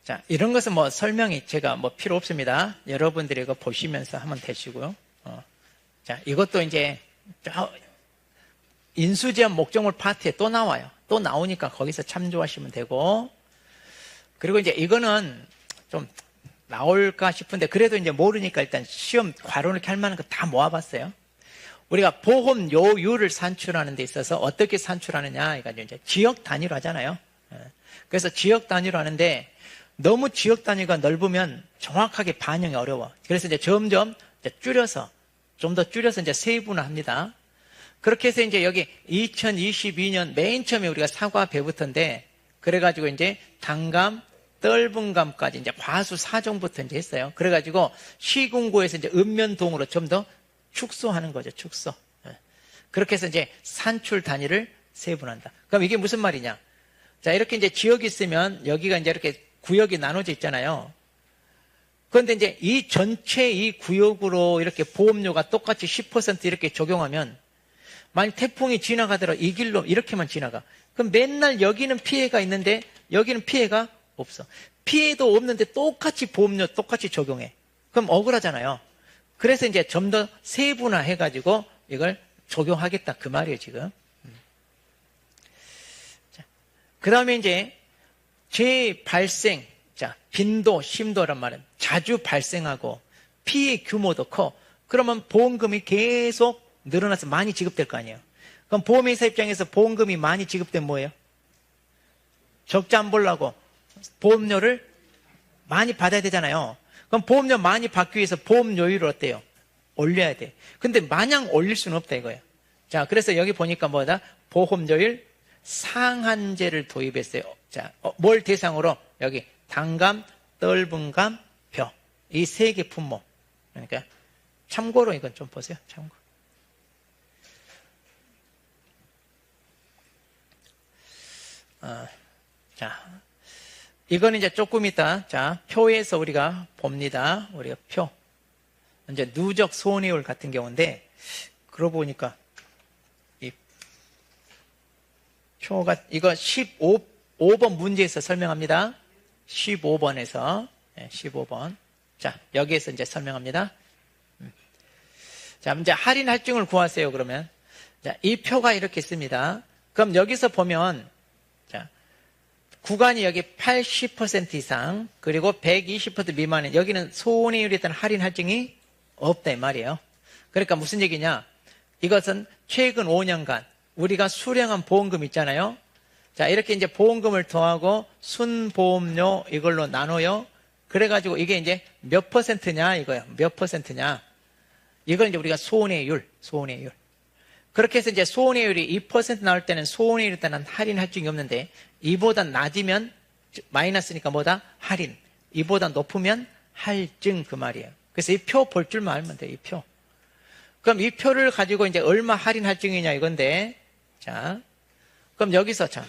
자, 이런 것은 뭐 설명이 제가 뭐 필요 없습니다. 여러분들이 이거 보시면서 하면 되시고요. 자, 이것도 이제 인수지원 목적물 파트에 또 나와요. 또 나오니까 거기서 참조하시면 되고, 그리고 이제 이거는 좀 나올까 싶은데 그래도 이제 모르니까 일단 시험 괄호 이렇게 할 만한 거 다 모아봤어요. 우리가 보험료율을 산출하는 데 있어서 어떻게 산출하느냐, 이거 이제 지역 단위로 하잖아요. 그래서 지역 단위로 하는데 너무 지역 단위가 넓으면 정확하게 반영이 어려워. 그래서 이제 점점 이제 줄여서, 좀 더 줄여서 이제 세분화합니다. 그렇게 해서 이제 여기 2022년 맨 처음에 우리가 사과 배부터인데, 그래가지고 이제 단감, 떫은감까지 이제 과수 4종부터 이제 했어요. 그래가지고 시군구에서 이제 읍면동으로 좀 더 축소하는 거죠, 축소. 그렇게 해서 이제 산출 단위를 세분한다. 그럼 이게 무슨 말이냐? 자, 이렇게 이제 지역이 있으면 여기가 이제 이렇게 구역이 나눠져 있잖아요. 그런데 이제 이 전체 이 구역으로 이렇게 보험료가 똑같이 10% 이렇게 적용하면, 만약 태풍이 지나가더라도 이 길로 이렇게만 지나가. 그럼 맨날 여기는 피해가 있는데 여기는 피해가 없어. 피해도 없는데 똑같이 보험료 똑같이 적용해. 그럼 억울하잖아요. 그래서 이제 좀 더 세분화해가지고 이걸 적용하겠다, 그 말이에요, 지금. 그 다음에 이제 재발생, 자, 빈도, 심도란 말은 자주 발생하고 피해 규모도 커. 그러면 보험금이 계속 늘어나서 많이 지급될 거 아니에요. 그럼 보험회사 입장에서 보험금이 많이 지급되면 뭐예요? 적자 안 보려고 보험료를 많이 받아야 되잖아요. 그럼 보험료 많이 받기 위해서 보험료율을 어때요? 올려야 돼. 근데 마냥 올릴 수는 없다 이거예요. 자, 그래서 여기 보니까 뭐다? 보험료율 상한제를 도입했어요. 자, 뭘 대상으로? 여기 단감, 떫은감, 벼. 이 세 개 품목. 그러니까 참고로 이건 좀 보세요. 참고. 자, 이거는 이제 조금 이따, 자, 표에서 우리가 봅니다. 우리가 표. 이제 누적 손해율 같은 경우인데, 그러고 보니까, 이 표가, 이거 15번 문제에서 설명합니다. 15번에서, 15번. 자, 여기에서 이제 설명합니다. 자, 이제 할인 할증을 구하세요, 그러면. 자, 이 표가 이렇게 있습니다. 그럼 여기서 보면, 자, 구간이 여기 80% 이상, 그리고 120% 미만은 여기는 손해율에 따른 할인 할증이 없다 이 말이에요. 그러니까 무슨 얘기냐? 이것은 최근 5년간 우리가 수령한 보험금 있잖아요. 자, 이렇게 이제 보험금을 더하고 순보험료 이걸로 나눠요. 그래가지고 이게 이제 몇 퍼센트냐 이거예요. 몇 퍼센트냐? 이걸 이제 우리가 손해율. 그렇게 해서 이제 손해율이 2% 나올 때는 손해율에 따른 할인 할증이 없는데, 이보다 낮으면 마이너스니까 뭐다? 할인. 이보다 높으면 할증, 그 말이에요. 그래서 이 표 볼 줄만 알면 돼요, 이 표. 그럼 이 표를 가지고 이제 얼마 할인 할증이냐 이건데, 자, 그럼 여기서 자,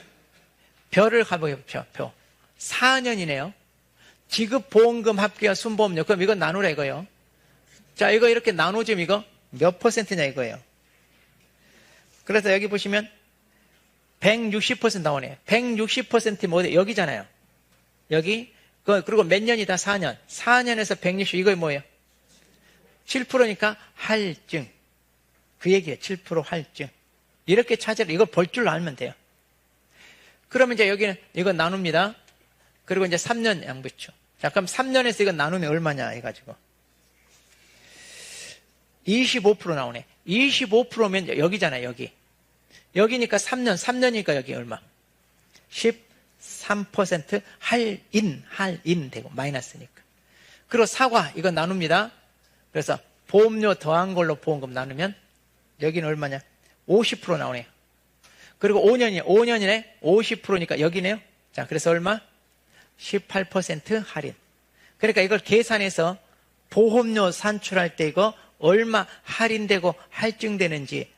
별을 가보게요, 표. 4년이네요. 지급 보험금 합계와 순보험료. 그럼 이건 나누라 이거예요. 자, 이거 이렇게 나누지면 이거 몇 퍼센트냐 이거예요. 그래서 여기 보시면 160% 나오네요. 160% 뭐예요? 여기잖아요. 여기. 그리고 몇 년이다? 4년. 4년에서 160, 이거 뭐예요? 7%니까 할증. 그 얘기예요. 7% 할증. 이렇게 찾으라. 이걸 볼 줄 알면 돼요. 그러면 이제 여기는 이거 나눕니다. 그리고 이제 3년 양부추. 자, 그럼 3년에서 이거 나누면 얼마냐 해가지고. 25% 나오네. 25%면 여기잖아요, 여기. 여기니까 3년이니까 여기 얼마? 13% 할인 되고, 마이너스니까. 그리고 사과, 이거 나눕니다. 그래서 보험료 더한 걸로 보험금 나누면 여기는 얼마냐? 50% 나오네요. 그리고 5년이네? 50%니까 여기네요. 자, 그래서 얼마? 18% 할인. 그러니까 이걸 계산해서 보험료 산출할 때 이거 얼마 할인되고 할증되는지,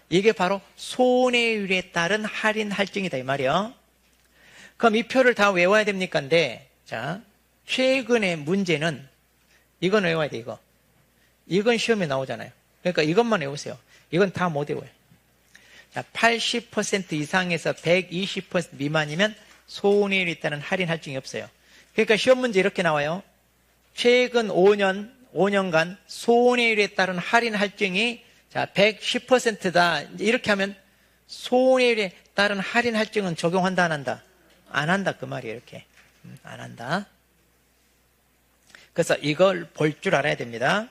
이게 바로 손해율에 따른 할인 할증이다 이 말이에요. 그럼 이 표를 다 외워야 됩니까인데, 자, 최근의 문제는 이건 외워야 돼, 이거. 이건 시험에 나오잖아요. 그러니까 이것만 외우세요. 이건 다 못 외워요. 자, 80% 이상에서 120% 미만이면 손해율이 있다는 할인 할증이 없어요. 그러니까 시험 문제 이렇게 나와요. 최근 5년간 손해율에 따른 할인 할증이 자, 110%다. 이렇게 하면 손해율에 따른 할인 할증은 적용한다, 안 한다? 안 한다, 그 말이에요, 이렇게. 안 한다. 그래서 이걸 볼 줄 알아야 됩니다.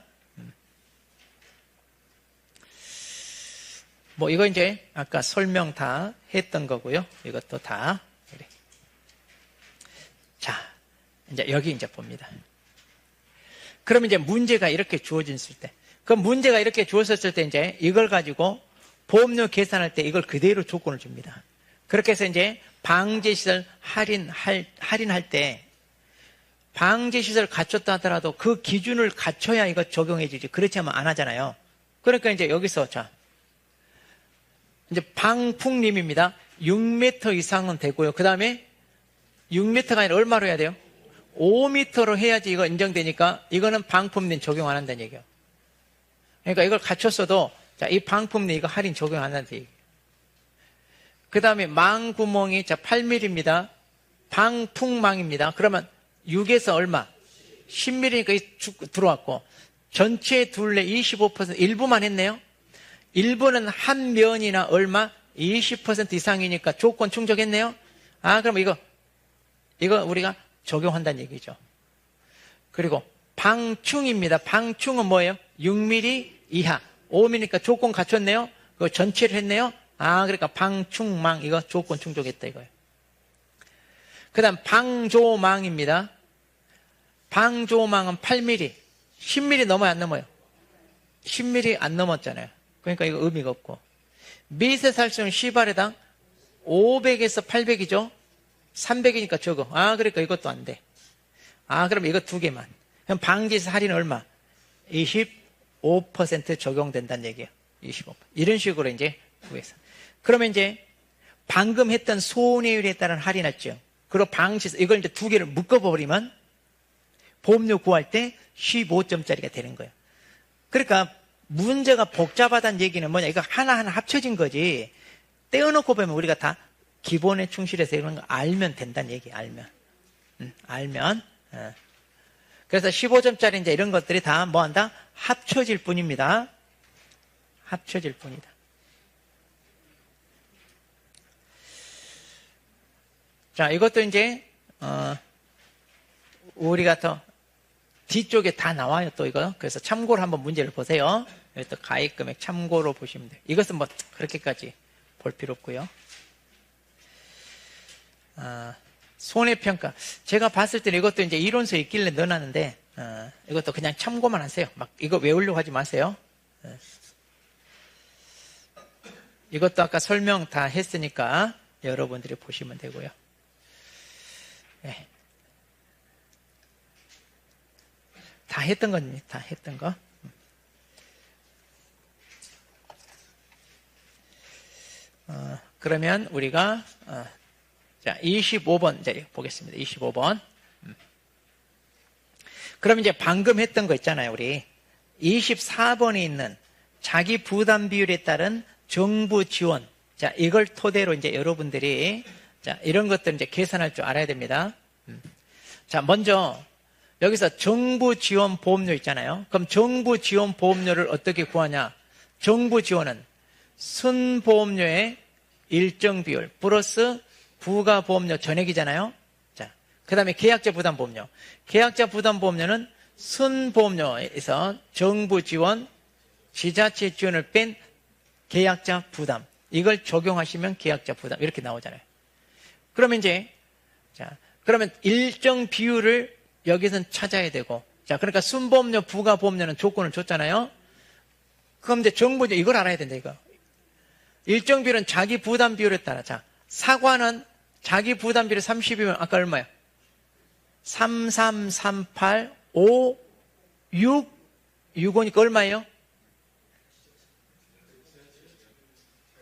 뭐, 이거 이제 아까 설명 다 했던 거고요. 이것도 다. 그래. 자, 이제 여기 이제 봅니다. 그럼 이제 문제가 이렇게 주어졌을 때, 그 문제가 이렇게 주어졌을 때 이제 이걸 가지고 보험료 계산할 때 이걸 그대로 조건을 줍니다. 그렇게 해서 이제 방제시설 할인할 때 방제시설 갖췄다 하더라도 그 기준을 갖춰야 이거 적용해 주지. 그렇지 않으면 안 하잖아요. 그러니까 이제 여기서 자, 이제 방풍림입니다. 6m 이상은 되고요. 그 다음에 6m가 아니라 얼마로 해야 돼요? 5m로 해야지 이거 인정되니까 이거는 방품림 적용 안 한다는 얘기예요. 그러니까 이걸 갖췄어도 자, 이 방품림 이거 할인 적용 안 한다는 얘기예요. 그 다음에 망구멍이 자 8mm입니다. 방풍망입니다. 그러면 6에서 얼마? 10mm니까 들어왔고 전체 둘레 25% 일부만 했네요. 일부는 한 면이나 얼마? 20% 이상이니까 조건 충족했네요. 아, 그럼 이거 우리가 적용한다는 얘기죠. 그리고 방충입니다. 방충은 뭐예요? 6mm 이하. 5mm니까 조건 갖췄네요. 그거 전체를 했네요. 아, 그러니까 방충망 이거 조건 충족했다 이거예요. 그 다음 방조망입니다. 방조망은 8mm. 10mm 넘어요, 안 넘어요? 10mm 안 넘었잖아요. 그러니까 이거 의미가 없고. 미세살수는 시발에당 500에서 800이죠? 300이니까 적어. 아, 그러니까 이것도 안 돼. 아, 그럼 이거 두 개만. 그럼 방지에서 할인 얼마? 25% 적용된다는 얘기예요. 25%. 이런 식으로 이제 구해서. 그러면 이제 방금 했던 손해율에 따른 할인했죠. 그리고 방지에서 이걸 이제 두 개를 묶어버리면 보험료 구할 때 15점짜리가 되는 거예요. 그러니까 문제가 복잡하다는 얘기는 뭐냐? 이거 하나하나 합쳐진 거지. 떼어놓고 보면 우리가 다 기본에 충실해서 이런 거 알면 된다는 얘기, 알면. 알면. 그래서 15점짜리 이제 이런 것들이 다 뭐 한다? 합쳐질 뿐입니다. 합쳐질 뿐이다. 자, 이것도 이제, 우리가 더 뒤쪽에 다 나와요, 또 이거. 그래서 참고로 한번 문제를 보세요. 여기 또 가입 금액 참고로 보시면 돼요. 이것은 뭐 그렇게까지 볼 필요 없고요. 손해평가. 제가 봤을 때는 이것도 이제 이론서에 있길래 넣어놨는데, 이것도 그냥 참고만 하세요. 막 이거 외우려고 하지 마세요. 이것도 아까 설명 다 했으니까 여러분들이 보시면 되고요. 네. 다 했던 겁니다. 다 했던 거. 그러면 우리가 자 25번 이제 보겠습니다. 25번. 그럼 이제 방금 했던 거 있잖아요. 우리 24번에 있는 자기 부담 비율에 따른 정부 지원. 자, 이걸 토대로 이제 여러분들이 자, 이런 것들 이제 계산할 줄 알아야 됩니다. 자, 먼저 여기서 정부 지원 보험료 있잖아요. 그럼 정부 지원 보험료를 어떻게 구하냐? 정부 지원은 순보험료의 일정 비율 플러스 부가보험료 전액이잖아요. 자, 그 다음에 계약자 부담보험료. 계약자 부담보험료는 순보험료에서 정부 지원, 지자체 지원을 뺀 계약자 부담. 이걸 적용하시면 계약자 부담. 이렇게 나오잖아요. 그러면 이제, 자, 그러면 일정 비율을 여기서는 찾아야 되고. 자, 그러니까 순보험료, 부가보험료는 조건을 줬잖아요. 그럼 이제 정부, 이걸 알아야 된다, 이거. 일정 비율은 자기 부담 비율에 따라. 자, 사과는 자기 부담 비율 30이면 아까 얼마야? 3, 3, 3, 8, 5, 6, 6오니까 얼마예요?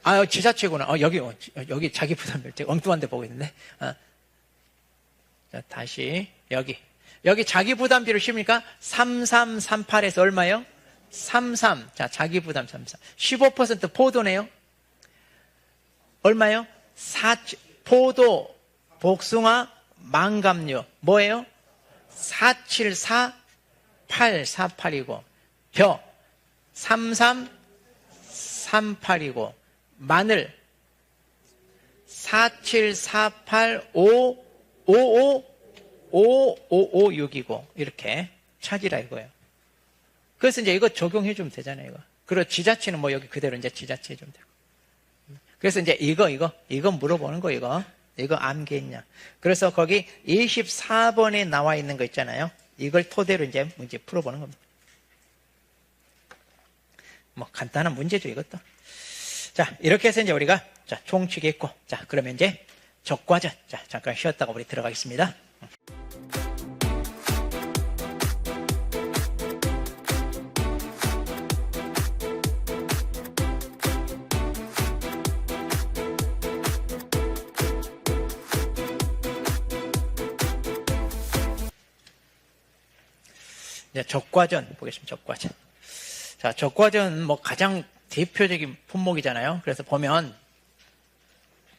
아, 지자체구나. 여기 자기 부담 비율. 제가 엉뚱한 데 보고 있는데. 자, 다시 여기 자기 부담비를 씁니까? 3338에서 얼마요? 33. 자, 자기 부담 33. 15% 포도네요. 얼마요? 포도, 복숭아, 망감류. 뭐예요? 4748이고, 벼 3338이고, 마늘 47485555556이고, 이렇게 찾으라 이거예요. 그래서 이제 이거 적용해 주면 되잖아요, 이거. 그리고 지자체는 뭐 여기 그대로 이제 지자체 해주면 되고. 그래서 이제 이거 물어보는 거, 이거 암기했냐. 그래서 거기 24번에 나와 있는 거 있잖아요. 이걸 토대로 이제 문제 풀어보는 겁니다. 뭐 간단한 문제죠, 이것도. 자, 이렇게 해서 이제 우리가 자, 총칙이 있고, 자, 그러면 이제 적과전. 자, 잠깐 쉬었다가 우리 들어가겠습니다. 이제 적과전 보겠습니다. 적과전. 자, 적과전 뭐 가장 대표적인 품목이잖아요. 그래서 보면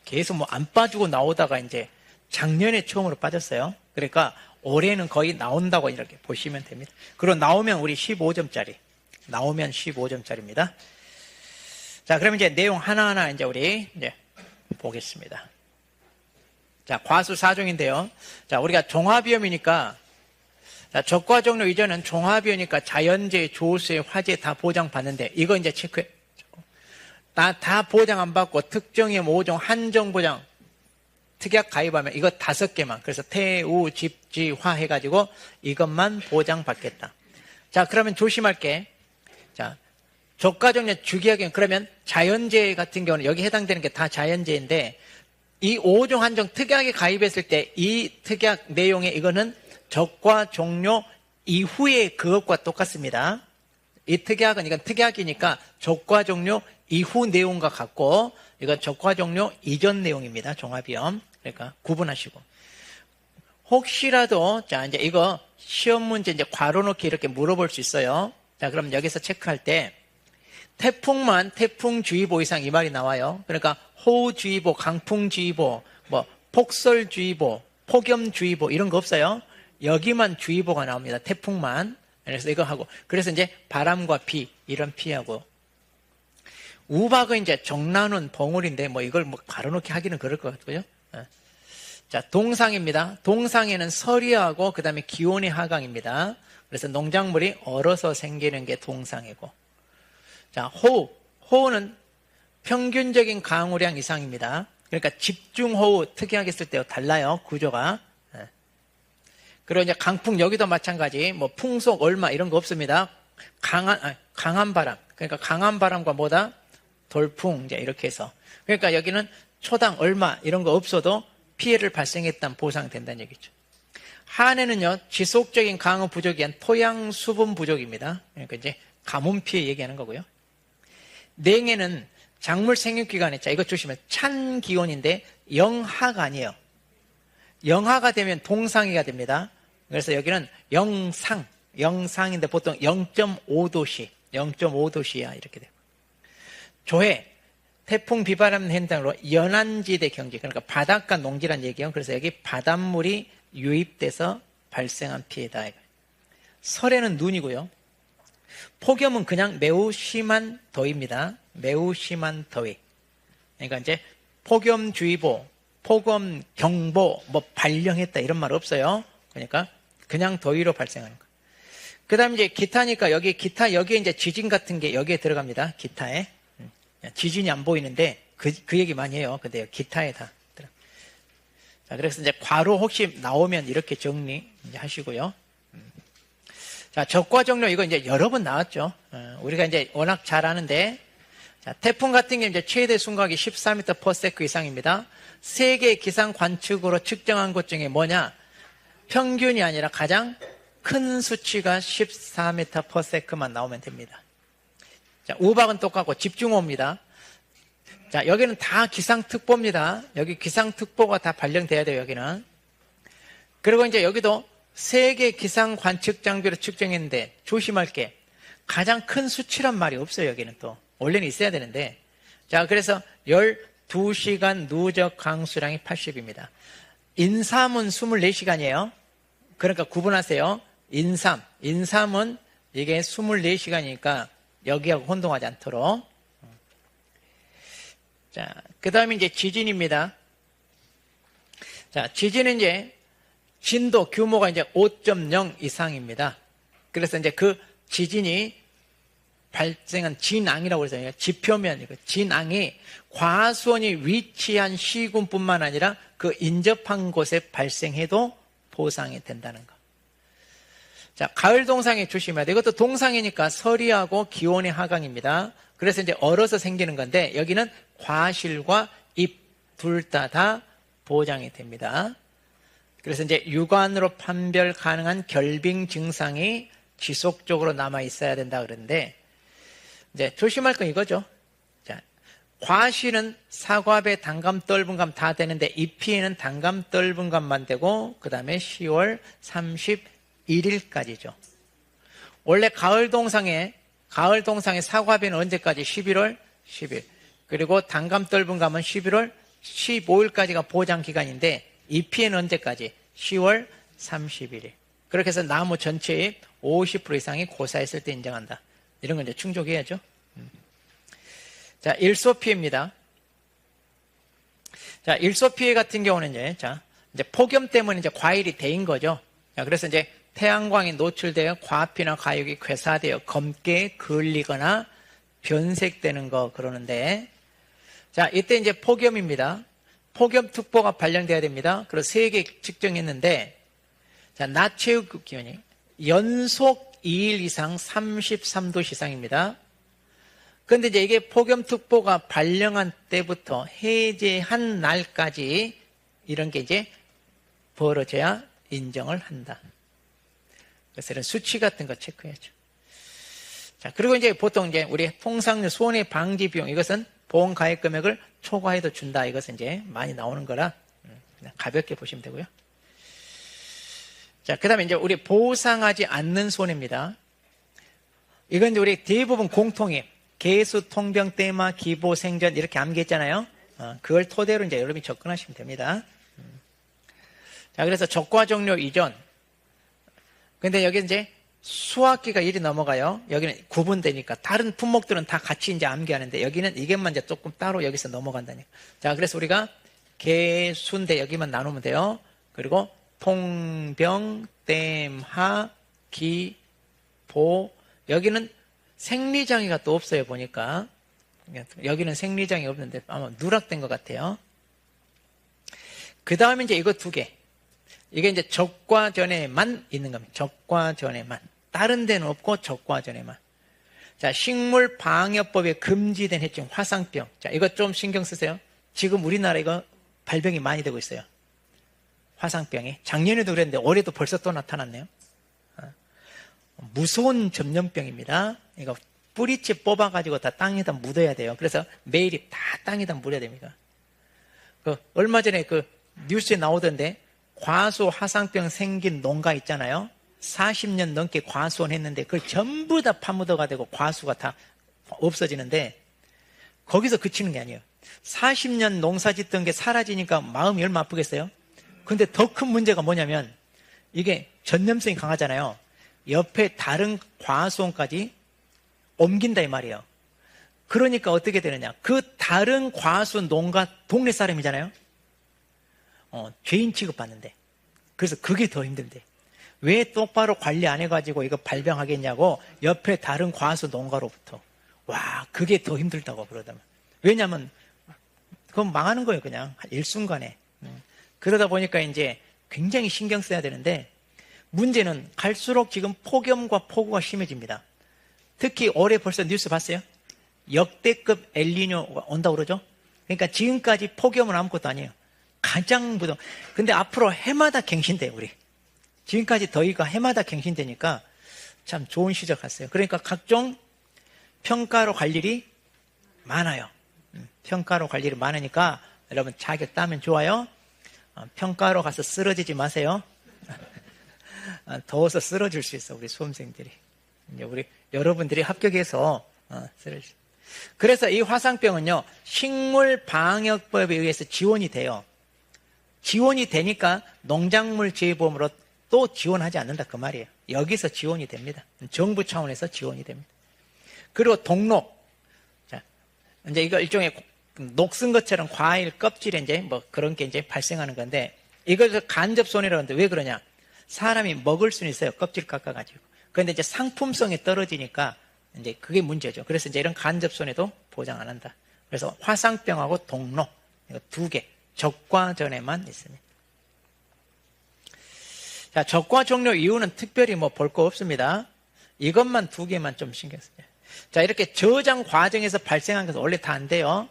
계속 뭐 안 빠지고 나오다가 이제 작년에 처음으로 빠졌어요. 그러니까 올해는 거의 나온다고 이렇게 보시면 됩니다. 그리고 나오면 우리 15점짜리. 나오면 15점짜리입니다. 자, 그러면 이제 내용 하나하나 이제 우리 이제 보겠습니다. 자, 과수 4종인데요. 자, 우리가 종합위험이니까 자, 적과 종료 이전은 종합이니까 자연재해, 조수해, 화재 다 보장받는데 이거 이제 체크해. 다 보장 안 받고 특정위험 5종 한정 보장 특약 가입하면 이거 5개만. 그래서 태우, 집지, 화 해가지고 이것만 보장받겠다. 자, 그러면 조심할 게 자, 적과 종료 주기하기는 그러면 자연재해 같은 경우는 여기 해당되는 게 다 자연재해인데 이 5종 한정 특약에 가입했을 때 이 특약 내용에 이거는 적과 종료 이후에 그것과 똑같습니다. 이 특약은 이건 특약이니까 적과 종료 이후 내용과 같고 이건 적과 종료 이전 내용입니다. 종합위험. 그러니까 구분하시고. 혹시라도 자 이제 이거 시험 문제 이제 괄호 넣기 이렇게 물어볼 수 있어요. 자, 그럼 여기서 체크할 때 태풍만 태풍주의보 이상 이 말이 나와요. 그러니까 호우주의보, 강풍주의보, 뭐 폭설주의보, 폭염주의보 이런 거 없어요. 여기만 주의보가 나옵니다. 태풍만. 그래서 이거 하고. 그래서 이제 바람과 비, 이런 피하고. 우박은 이제 정란운, 봉우리인데 뭐 이걸 뭐 가로놓기 하기는 그럴 것 같고요. 자, 동상입니다. 동상에는 서리하고 그 다음에 기온의 하강입니다. 그래서 농작물이 얼어서 생기는 게 동상이고. 자, 호우는 평균적인 강우량 이상입니다. 그러니까 집중호우 특이하게 쓸 때 달라요. 구조가. 그리고 이제 강풍 여기도 마찬가지 뭐 풍속 얼마 이런 거 없습니다. 강한 바람. 그러니까 강한 바람과 뭐다? 돌풍 이제 이렇게 해서. 그러니까 여기는 초당 얼마 이런 거 없어도 피해를 발생했다면 보상된다는 얘기죠. 한해는요 지속적인 강우 부족이 한 토양 수분 부족입니다. 그러니까 이제 가뭄 피해 얘기하는 거고요. 냉해는 작물 생육기간에 자 이거 조심해. 찬 기온인데 영하가 아니에요. 영하가 되면 동상이가 됩니다. 그래서 여기는 영상인데 보통 0.5도씨야 이렇게 되고. 조해, 태풍 비바람 현상으로 연안지대 경지 그러니까 바닷가 농지란 얘기예요. 그래서 여기 바닷물이 유입돼서 발생한 피해다. 설에는 눈이고요. 폭염은 그냥 매우 심한 더위입니다. 매우 심한 더위. 그러니까 이제 폭염주의보, 폭염경보, 뭐 발령했다 이런 말 없어요. 그러니까 그냥 더위로 발생하는 거. 그 다음에 이제 기타니까 여기에 이제 지진 같은 게 여기에 들어갑니다. 기타에. 지진이 안 보이는데 그 얘기 많이 해요. 근데 기타에 다 들어. 자, 그래서 이제 괄호 혹시 나오면 이렇게 정리 이제 하시고요. 자, 적과 종료 이거 이제 여러 번 나왔죠. 우리가 이제 워낙 잘 아는데 자, 태풍 같은 게 이제 최대 순간이 14m/s 이상입니다. 세계 기상 관측으로 측정한 것 중에 뭐냐? 평균이 아니라 가장 큰 수치가 14m/s만 나오면 됩니다. 자, 우박은 똑같고 집중호우입니다. 자, 여기는 다 기상특보입니다. 여기 기상특보가 다 발령돼야 돼요, 여기는. 그리고 이제 여기도 세계 기상 관측 장비로 측정했는데 조심할 게 가장 큰 수치란 말이 없어요. 여기는 또 원래는 있어야 되는데, 자, 그래서 12시간 누적 강수량이 80입니다. 인삼은 24시간이에요. 그러니까 구분하세요. 인삼은 이게 24시간이니까 여기하고 혼동하지 않도록. 자, 그 다음에 이제 지진입니다. 자, 지진은 이제 진도 규모가 이제 5.0 이상입니다. 그래서 이제 그 지진이 발생한 진앙이라고 해서 지표면 진앙이 과수원이 위치한 시군뿐만 아니라 그 인접한 곳에 발생해도 보상이 된다는 거. 자, 가을 동상에 조심해야 돼. 이것도 동상이니까 서리하고 기온의 하강입니다. 그래서 이제 얼어서 생기는 건데 여기는 과실과 잎 둘 다 보장이 됩니다. 그래서 이제 육안으로 판별 가능한 결빙 증상이 지속적으로 남아 있어야 된다 그러는데 이제 조심할 건 이거죠. 자, 과실은 사과배, 단감, 떫은감 다 되는데 잎피에는 단감, 떫은감만 되고 그 다음에 10월 31일까지죠. 원래 가을 동상에 사과배는 언제까지? 11월 10일. 그리고 단감, 떫은감은 11월 15일까지가 보장 기간인데 잎피에는 언제까지? 10월 31일. 그렇게 해서 나무 전체의 50% 이상이 고사했을 때 인정한다. 이런 건 이제 충족해야죠. 자, 일소피해입니다. 자, 일소피해 같은 경우는 이제 폭염 때문에 이제 과일이 데인 거죠. 자, 그래서 이제 태양광이 노출되어 과피나 과육이 괴사되어 검게 그을리거나 변색되는 거 그러는데, 자, 이때 이제 폭염입니다. 폭염특보가 발령돼야 됩니다. 그래서 3개 측정했는데, 자, 낮 최고 기온이 연속 2일 이상 33도 이상입니다. 그런데 이제 이게 폭염특보가 발령한 때부터 해제한 날까지 이런 게 이제 벌어져야 인정을 한다. 그래서 이런 수치 같은 거 체크해야죠. 자, 그리고 이제 보통 이제 우리 통상료 손해 방지 비용 이것은 보험 가입 금액을 초과해도 준다. 이것은 이제 많이 나오는 거라 그냥 가볍게 보시면 되고요. 자, 그 다음에 이제 우리 보상하지 않는 손해입니다. 이건 이제 우리 대부분 공통이에요. 개수, 통병, 때마, 기보, 생전 이렇게 암기했잖아요. 그걸 토대로 이제 여러분이 접근하시면 됩니다. 자, 그래서 적과 종료 이전. 근데 여기 이제 수학기가 1이 넘어가요. 여기는 구분되니까 다른 품목들은 다 같이 이제 암기하는데 여기는 이게만 이제 조금 따로 여기서 넘어간다니까. 자, 그래서 우리가 개수인데 여기만 나누면 돼요. 그리고 통병, 땜하, 기, 보. 여기는 생리장애가 또 없어요, 보니까. 여기는 생리장애 없는데 아마 누락된 것 같아요. 그 다음에 이제 이거 2개. 이게 이제 적과전에만 있는 겁니다. 적과전에만. 다른 데는 없고 적과전에만. 자, 식물방역법에 금지된 해충, 화상병. 자, 이거 좀 신경 쓰세요. 지금 우리나라 이거 발병이 많이 되고 있어요. 화상병이. 작년에도 그랬는데 올해도 벌써 또 나타났네요. 무서운 전염병입니다. 이거 뿌리째 뽑아가지고 다 땅에다 묻어야 돼요. 그래서 매일이 다 땅에다 묻어야 됩니다. 얼마 전에 그 뉴스에 나오던데 과수 화상병 생긴 농가 있잖아요. 40년 넘게 과수원 했는데 그걸 전부 다 파묻어가 되고 과수가 다 없어지는데 거기서 그치는 게 아니에요. 40년 농사 짓던 게 사라지니까 마음이 얼마나 아프겠어요? 근데 더 큰 문제가 뭐냐면 이게 전염성이 강하잖아요. 옆에 다른 과수원까지 옮긴다 이 말이에요. 그러니까 어떻게 되느냐. 그 다른 과수원 농가 동네 사람이잖아요. 죄인 취급받는데. 그래서 그게 더 힘든데. 왜 똑바로 관리 안 해가지고 이거 발병하겠냐고 옆에 다른 과수 농가로부터. 와, 그게 더 힘들다고 그러더만. 왜냐면 그건 망하는 거예요, 그냥. 일순간에. 그러다 보니까 이제 굉장히 신경 써야 되는데 문제는 갈수록 지금 폭염과 폭우가 심해집니다. 특히 올해 벌써 뉴스 봤어요? 역대급 엘니뇨가 온다고 그러죠? 그러니까 지금까지 폭염은 아무것도 아니에요. 가장 무더워. 근데 앞으로 해마다 갱신돼요, 우리. 지금까지 더위가 해마다 갱신되니까 참 좋은 시절 같아요. 그러니까 각종 평가로 갈 일이 많아요. 평가로 갈 일이 많으니까 여러분 자격 따면 좋아요. 평가로 가서 쓰러지지 마세요. 더워서 쓰러질 수 있어, 우리 수험생들이. 이제 우리 여러분들이 합격해서 쓰러질 수 있어. 그래서 이 화상병은요, 식물방역법에 의해서 지원이 돼요. 지원이 되니까 농작물 재해보험으로 또 지원하지 않는다, 그 말이에요. 여기서 지원이 됩니다. 정부 차원에서 지원이 됩니다. 그리고 동록. 자, 이제 이거 일종의 녹슨 것처럼 과일 껍질에 이제 뭐 그런 게 이제 발생하는 건데, 이것을 간접 손해라고 하는데 왜 그러냐? 사람이 먹을 수는 있어요. 껍질 깎아가지고. 그런데 이제 상품성이 떨어지니까 이제 그게 문제죠. 그래서 이제 이런 간접 손해도 보장 안 한다. 그래서 화상병하고 동록, 이거 두 개. 적과전에만 있습니다. 자, 적과 종료 이유는 특별히 뭐 볼 거 없습니다. 이것만 두 개만 좀 신경 쓰세요. 자, 이렇게 저장 과정에서 발생한 것은 원래 다 안 돼요.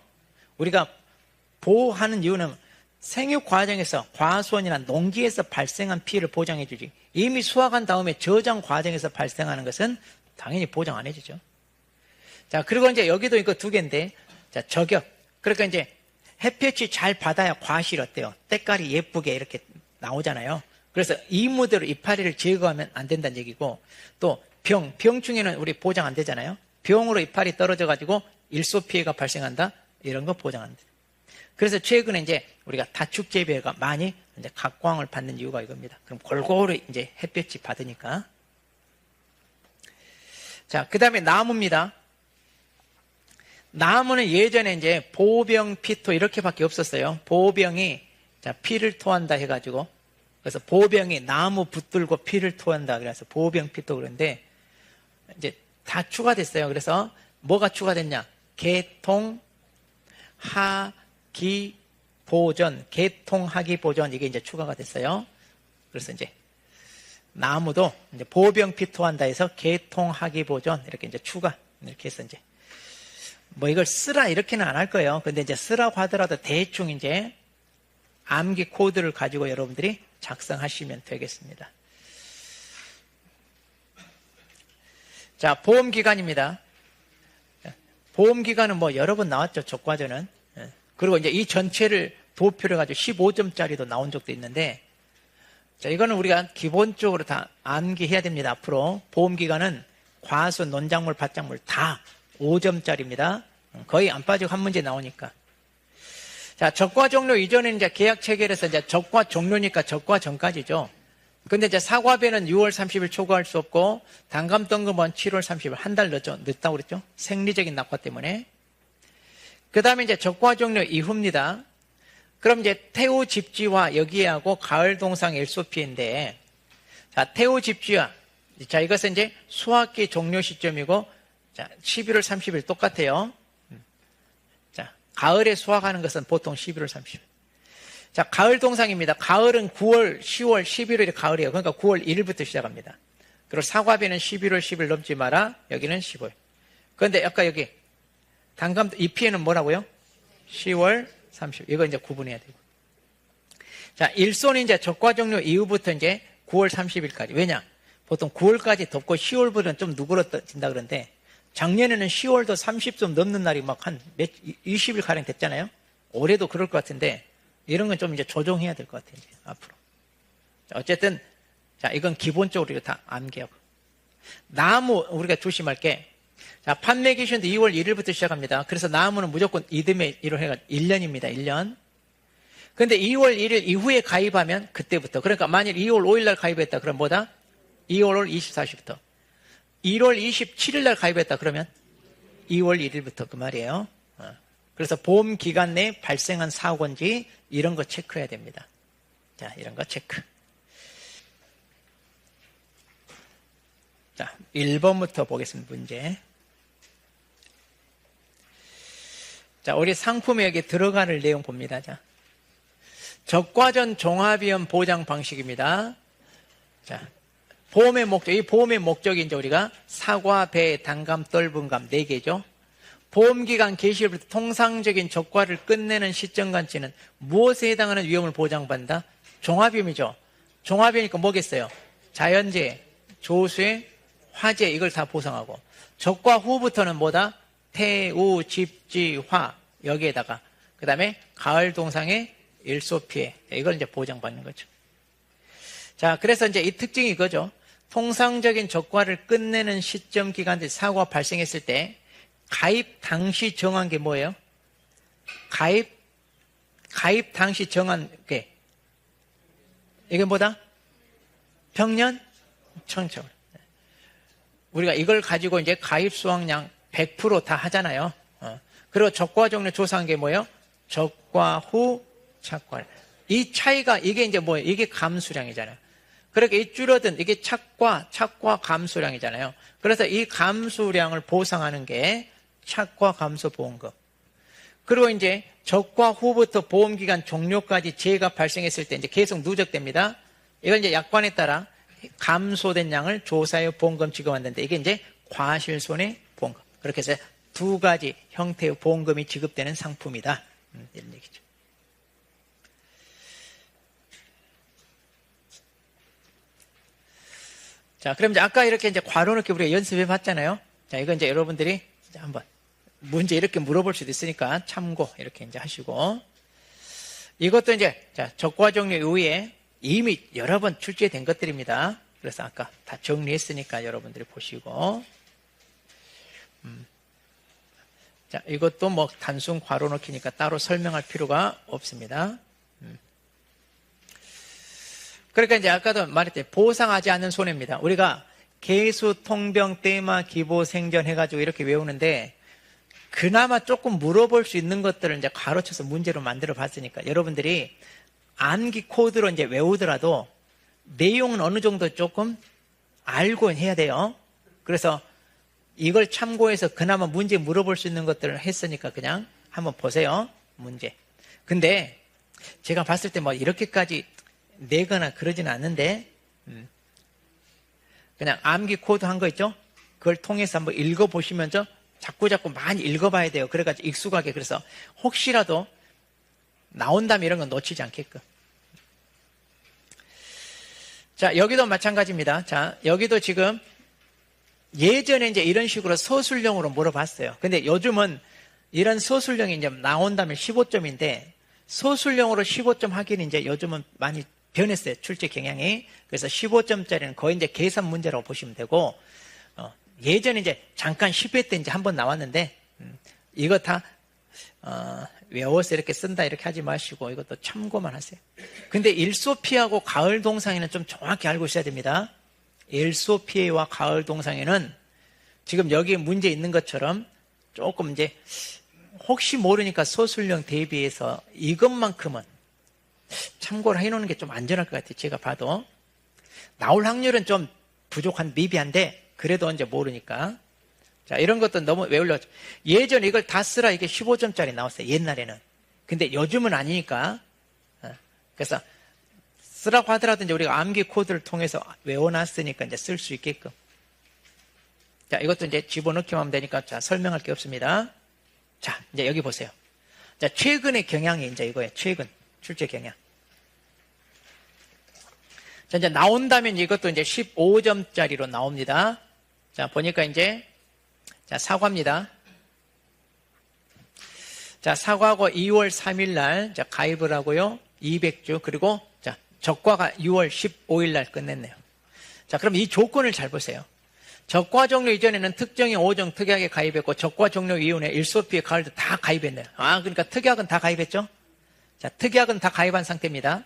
우리가 보호하는 이유는 생육 과정에서 과수원이나 농기에서 발생한 피해를 보장해 주지, 이미 수확한 다음에 저장 과정에서 발생하는 것은 당연히 보장 안 해주죠. 자, 그리고 이제 여기도 이거 두 개인데, 자, 저격. 그러니까 이제 햇볕이 잘 받아야 과실이 어때요? 때깔이 예쁘게 이렇게 나오잖아요. 그래서 이무대로 이파리를 제거하면 안 된다는 얘기고, 또 병충해는 우리 보장 안 되잖아요. 병으로 이파리 떨어져가지고 일소 피해가 발생한다? 이런 거 보장 안 돼. 그래서 최근에 이제 우리가 다축 재배가 많이 이제 각광을 받는 이유가 이겁니다. 그럼 골고루 이제 햇볕이 받으니까. 자, 그 다음에 나무입니다. 나무는 예전에 이제 보병, 피토 이렇게밖에 없었어요. 보병이 자, 피를 토한다 해가지고, 그래서 보병이 나무 붙들고 피를 토한다 그래서 보병, 피토 그런데 이제 다 추가됐어요. 그래서 뭐가 추가됐냐? 개통, 하기, 보전, 개통, 하기, 보전, 이게 이제 추가가 됐어요. 그래서 이제 나무도 이제 보병, 피토한다 해서 개통, 하기, 보전 이렇게 이제 추가, 이렇게 해서 이제 뭐 이걸 쓰라 이렇게는 안 할 거예요. 근데 이제 쓰라고 하더라도 대충 이제 암기 코드를 가지고 여러분들이 작성하시면 되겠습니다. 자, 보험기간입니다. 보험기간은 뭐 여러 번 나왔죠, 적과전은. 그리고 이제 이 전체를 도표를 가지고 15점짜리도 나온 적도 있는데, 자, 이거는 우리가 기본적으로 다 암기해야 됩니다. 앞으로 보험기간은 과수, 논작물, 밭작물 다 5점짜리입니다. 거의 안 빠지고 한 문제 나오니까. 자, 적과 종료 이전에는 이제 계약 체결해서 이제 적과 종료니까 적과 전까지죠. 근데 이제 사과배는 6월 30일 초과할 수 없고, 단감 등급은 7월 30일 한 달 늦다고 그랬죠. 생리적인 낙화 때문에. 그 다음에 이제 적과 종료 이후입니다. 그럼 이제 태우 집지화 여기하고 가을 동상 일소피인데, 자, 태우 집지화. 자, 이것은 이제 수확기 종료 시점이고, 자, 11월 30일 똑같아요. 자, 가을에 수확하는 것은 보통 11월 30일. 자, 가을 동상입니다. 가을은 9월, 10월, 11월이 가을이에요. 그러니까 9월 1일부터 시작합니다. 그리고 사과비는 11월 10일 넘지 마라. 여기는 15일. 그런데 아까 여기 단감 잎피에는 뭐라고요? 10월 30일. 이거 이제 구분해야 되고. 자, 일손이 이제 적과 종료 이후부터 이제 9월 30일까지. 왜냐? 보통 9월까지 덥고 10월부터는 좀 누그러진다 그러는데, 작년에는 10월도 30좀 넘는 날이 막 한 20일 가량 됐잖아요. 올해도 그럴 것 같은데, 이런 건 좀 이제 조정해야 될 것 같아요, 이제 앞으로. 자, 어쨌든, 자, 이건 기본적으로 이거 다 암기하고. 나무, 우리가 조심할 게, 자, 판매 기준도 2월 1일부터 시작합니다. 그래서 나무는 무조건 이듬해 1월 해가 1년입니다, 1년. 근데 2월 1일 이후에 가입하면 그때부터. 그러니까 만일 2월 5일 날 가입했다, 그럼 뭐다? 2월 24일부터. 1월 27일 날 가입했다, 그러면 2월 1일부터 그 말이에요. 그래서 보험 기간 내에 발생한 사고인지 이런 거 체크해야 됩니다. 자, 이런 거 체크. 자, 1번부터 보겠습니다. 문제. 자, 우리 상품에 여기 들어가는 내용 봅니다. 자, 적과전 종합위험 보장 방식입니다. 자, 보험의 목적, 이 보험의 목적이 이제 우리가 사과, 배, 단감, 떫은감 4개죠. 보험기간 개시일부터 통상적인 적과를 끝내는 시점까지는 무엇에 해당하는 위험을 보장받는다? 종합위험이죠. 종합위험이니까 뭐겠어요? 자연재해, 조수해, 화재 이걸 다 보상하고, 적과 후부터는 뭐다? 태우, 집지, 화 여기에다가 그 다음에 가을 동상의 일소피해 이걸 이제 보장받는 거죠. 자, 그래서 이제 이 특징이 이거죠. 통상적인 적과를 끝내는 시점 기간들 사고가 발생했을 때 가입 당시 정한 게 뭐예요? 가입 당시 정한 게 이게 뭐다? 평년 청청. 우리가 이걸 가지고 이제 가입 수확량 100% 다 하잖아요. 그리고 적과 종류 조사한 게 뭐예요? 적과 후 착과. 이 차이가 이게 이제 뭐예요? 이게 감수량이잖아요. 그러니까 이 줄어든 이게 착과 감수량이잖아요. 그래서 이 감수량을 보상하는 게 착과 감수 보험금. 그리고 이제 적과 후부터 보험기간 종료까지 재해가 발생했을 때 이제 계속 누적됩니다. 이건 이제 약관에 따라 감소된 양을 조사해 보험금 지급한다는데 이게 이제 과실손해 보험금. 그렇게 해서 두 가지 형태의 보험금이 지급되는 상품이다. 이런 얘기죠. 자, 그럼 이제 아까 이렇게 이제 괄호넣기 우리가 연습해 봤잖아요. 자, 이거 이제 여러분들이 이제 한번 문제 이렇게 물어볼 수도 있으니까 참고 이렇게 이제 하시고. 이것도 이제, 자, 적과 종류 이후에 이미 여러 번 출제된 것들입니다. 그래서 아까 다 정리했으니까 여러분들이 보시고. 자, 이것도 뭐 단순 괄호 넣기니까 따로 설명할 필요가 없습니다. 그러니까 이제 아까도 말했듯이 보상하지 않는 손해입니다. 우리가 개수, 통병, 때마, 기보, 생전 해가지고 이렇게 외우는데 그나마 조금 물어볼 수 있는 것들을 이제 가로쳐서 문제로 만들어 봤으니까 여러분들이 암기 코드로 이제 외우더라도 내용은 어느 정도 조금 알고 해야 돼요. 그래서 이걸 참고해서 그나마 문제 물어볼 수 있는 것들을 했으니까 그냥 한번 보세요. 문제. 근데 제가 봤을 때 뭐 이렇게까지 내거나 그러지는 않는데 그냥 암기 코드 한 거 있죠? 그걸 통해서 한번 읽어보시면서 자꾸 많이 읽어봐야 돼요. 그래가지고 익숙하게. 그래서 혹시라도 나온다면 이런 건 놓치지 않게끔. 자, 여기도 마찬가지입니다. 자, 여기도 지금 예전에 이제 이런 식으로 서술형으로 물어봤어요. 근데 요즘은 이런 서술형이 이제 나온다면 15점인데 서술형으로 15점 하기는 이제 요즘은 많이 변했어요. 출제 경향이. 그래서 15점짜리는 거의 이제 계산 문제라고 보시면 되고, 예전에 이제 잠깐 10회 때 이제 한번 나왔는데, 이거 다, 외워서 이렇게 쓴다 이렇게 하지 마시고 이것도 참고만 하세요. 근데 일소피하고 가을 동상에는 좀 정확히 알고 있어야 됩니다. 일소피해와 가을 동상에는 지금 여기 문제 있는 것처럼 조금 이제 혹시 모르니까 서술형 대비해서 이것만큼은 참고를 해놓는 게 좀 안전할 것 같아요. 제가 봐도 나올 확률은 좀 부족한 미비한데 그래도 이제 모르니까. 자, 이런 것도 너무 외우려고. 예전에 이걸 다 쓰라 이게 15점짜리 나왔어요. 옛날에는. 근데 요즘은 아니니까. 그래서 쓰라고 하더라도 이제 우리가 암기 코드를 통해서 외워놨으니까 이제 쓸 수 있게끔. 자, 이것도 이제 집어넣기만 하면 되니까 자, 설명할 게 없습니다. 자, 이제 여기 보세요. 자, 최근의 경향이 이제 이거예요. 최근 출제 경향. 자, 이제 나온다면 이것도 이제 15점짜리로 나옵니다. 자, 보니까 이제 자, 사과입니다. 자, 사과하고 2월 3일 날 자, 가입을 하고요. 200주 그리고 자, 적과가 6월 15일 날 끝냈네요. 자, 그럼 이 조건을 잘 보세요. 적과 종료 이전에는 특정의 5종 특약에 가입했고 적과 종료 이후에 일소피해 가을도 다 가입했네요. 아, 그러니까 특약은 다 가입했죠? 자, 특약은 다 가입한 상태입니다.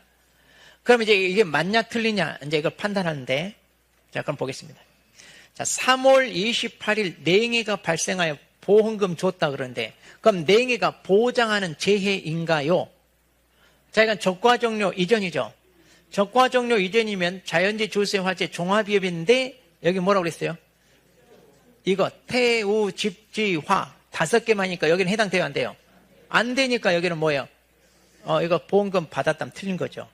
그럼 이제 이게 맞냐 틀리냐 이제 이걸 판단하는데 자, 그럼 보겠습니다. 자, 3월 28일 냉해가 발생하여 보험금 줬다 그러는데 그럼 냉해가 보장하는 재해인가요? 자, 이건 적과 종료 이전이죠. 적과 종료 이전이면 자연재 주세 화재 종합위협인데 여기 뭐라고 그랬어요? 이거 태우 집지화 5개만이니까 여기는 해당돼요 안 돼요? 안 되니까 여기는 뭐예요? 이거 보험금 받았다면 틀린 거죠.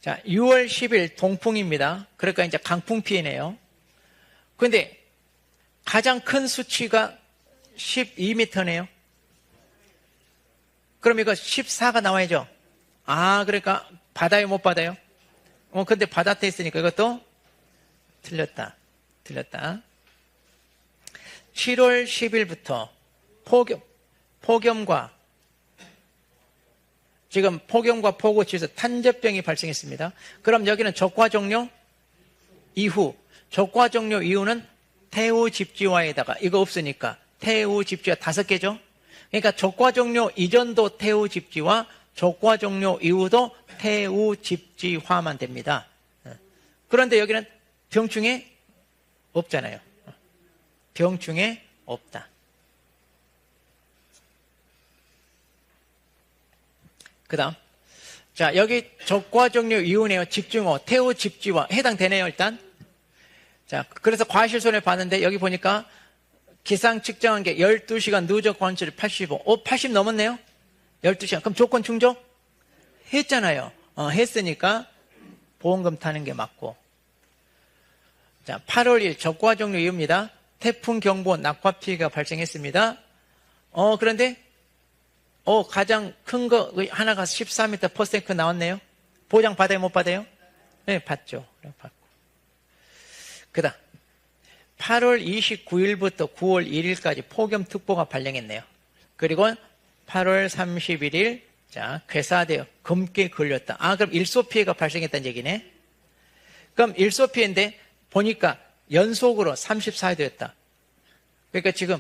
자, 6월 10일 동풍입니다. 그러니까 이제 강풍 피해네요. 그런데 가장 큰 수치가 12m네요. 그럼 이거 14가 나와야죠. 아, 그러니까 받아요 못 받아요? 근데 받았다 했으니까 이것도 틀렸다. 7월 10일부터 폭염과 지금 폭염과 폭우 치에서 탄저병이 발생했습니다. 그럼 여기는 적과 종료 이후. 적과 종료 이후는 태우 집지화에다가 이거 없으니까 태우 집지화 5개죠. 그러니까 적과 종료 이전도 태우 집지화, 적과 종료 이후도 태우 집지화만 됩니다. 그런데 여기는 병충해 없잖아요. 병충해 없다. 그 다음. 자, 여기 적과 종료 이후네요. 집중호, 태우 집지화 해당되네요, 일단. 자, 그래서 과실손해 봤는데 여기 보니까 기상 측정한 게 12시간 누적 관실 85. 80 넘었네요? 12시간. 그럼 조건 충족? 했잖아요. 했으니까 보험금 타는 게 맞고. 자, 8월 1일 적과 종료 이후입니다. 태풍 경보 낙화 피해가 발생했습니다. 그런데 가장 큰 거 하나가 14m/s 나왔네요. 보장 받아요, 못 받아요? 네, 받죠. 받고. 그다음 8월 29일부터 9월 1일까지 폭염특보가 발령했네요. 그리고 8월 31일 자, 괴사되어 검게 걸렸다. 그럼 일소 피해가 발생했다는 얘기네. 그럼 일소 피해인데 보니까 연속으로 34회 되었다. 그러니까 지금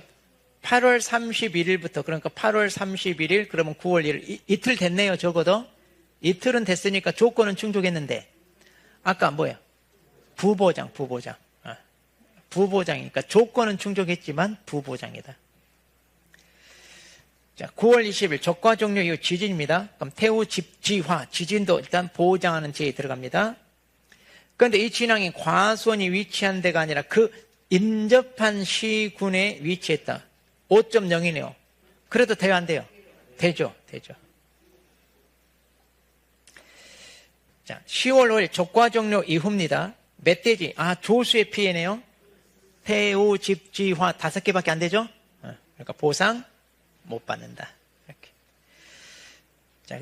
8월 31일부터 그러니까 8월 31일 그러면 9월 1일 이틀 됐네요. 적어도 이틀은 됐으니까 조건은 충족했는데 아까 뭐야? 부보장. 부보장이니까 조건은 충족했지만 부보장이다. 자, 9월 20일 적과 종료 이후 지진입니다. 그럼 태우 집지화 지진도 일단 보장하는 지에 들어갑니다. 그런데 이 진앙이 과수원이 위치한 데가 아니라 그 인접한 시군에 위치했다. 5.0이네요. 그래도 돼요, 안 돼요? 되죠. 자, 10월 5일 적과 종료 이후입니다. 멧돼지, 조수의 피해네요. 태우 집지화 5개밖에 안 되죠? 그러니까 보상 못 받는다. 이렇게. 자,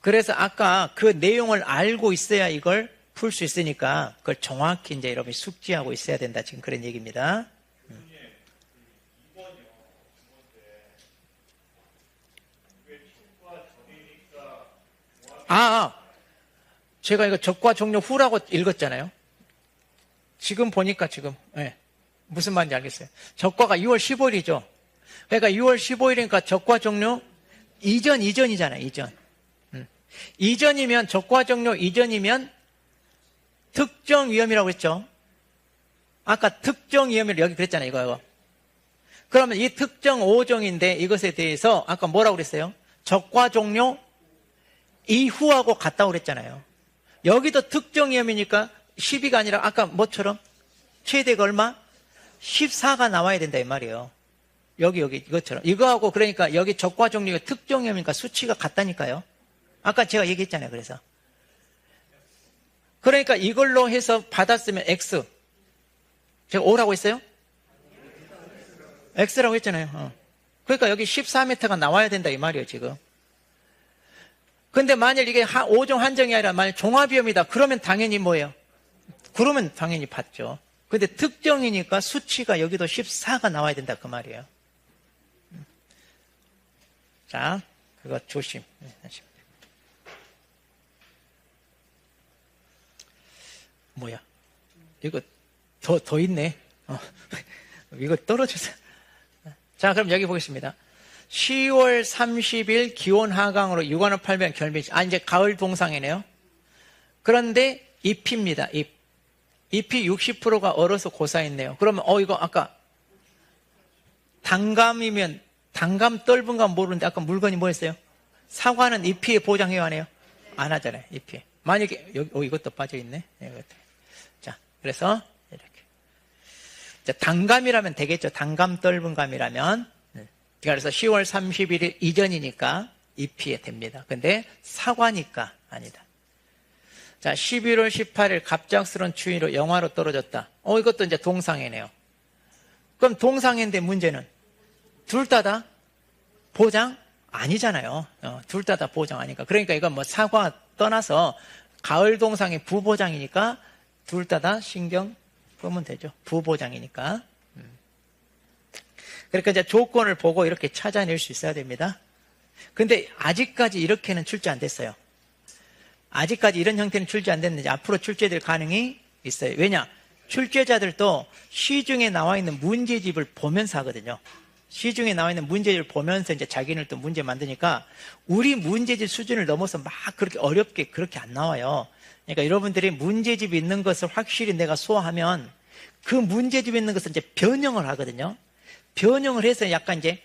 그래서 아까 그 내용을 알고 있어야 이걸 풀 수 있으니까 그걸 정확히 이제 여러분이 숙지하고 있어야 된다. 지금 그런 얘기입니다. 제가 이거 적과 종료 후라고 읽었잖아요. 지금 보니까 무슨 말인지 알겠어요. 적과가 6월 15일이죠. 그러니까 6월 15일이니까 적과 종료 이전이잖아요. 이전이면 적과 종료 이전이면 특정 위험이라고 했죠. 아까 특정 위험이라고 여기 그랬잖아요. 이거. 그러면 이 특정 5종인데 이것에 대해서 아까 뭐라고 그랬어요? 적과 종료 이후하고 같다고 그랬잖아요. 여기도 특정 위험이니까 12가 아니라 아까 뭐처럼 최대가 얼마? 14가 나와야 된다 이 말이에요. 여기 이것처럼. 이거하고 그러니까 여기 적과 종료가 특정 위험이니까 수치가 같다니까요. 아까 제가 얘기했잖아요. 그러니까 이걸로 해서 받았으면 X. 제가 O라고 했어요? X라고 했잖아요. 그러니까 여기 14m가 나와야 된다 이 말이에요 지금. 근데 만일 이게 5종 한정이 아니라 만일 종합위험이다 그러면 당연히 뭐예요? 그러면 당연히 받죠. 근데 특정이니까 수치가 여기도 14가 나와야 된다 그 말이에요. 자, 그거 조심. 뭐야? 이거 더 있네. 이거 떨어져서. 자, 그럼 여기 보겠습니다. 10월 30일 기온 하강으로 육안을 팔면 결핍. 이제 가을 동상이네요. 그런데 잎입니다. 잎이 60%가 얼어서 고사했네요. 그러면 이거 아까 단감이면 단감 떫은 감 모르는데 아까 물건이 뭐였어요? 사과는 잎이 보장해요, 안 해요? 안 하잖아요, 잎이. 만약에 여기 이것도 빠져 있네. 자, 그래서 이렇게. 자, 단감이라면 되겠죠. 단감 떫은 감이라면. 그래서 10월 31일 이전이니까 잎이 됩니다. 근데 사과니까 아니다. 자, 11월 18일 갑작스러운 추위로 영하로 떨어졌다. 이것도 이제 동상이네요. 그럼 동상인데 문제는 둘 다 보장 아니잖아요. 둘 다 보장 아니까. 그러니까 이건 뭐 사과 떠나서 가을 동상이 부보장이니까 둘 다 신경 끄면 되죠. 부보장이니까. 그러니까 이제 조건을 보고 이렇게 찾아낼 수 있어야 됩니다. 근데 아직까지 이렇게는 출제 안 됐어요. 아직까지 이런 형태는 출제 안 됐는데 앞으로 출제될 가능이 있어요. 왜냐? 출제자들도 시중에 나와 있는 문제집을 보면서 하거든요. 시중에 나와 있는 문제집을 보면서 이제 자기는 또 문제 만드니까 우리 문제집 수준을 넘어서 막 그렇게 어렵게 그렇게 안 나와요. 그러니까 여러분들이 문제집이 있는 것을 확실히 내가 소화하면 그 문제집에 있는 것을 이제 변형을 하거든요. 변형을 해서 약간 이제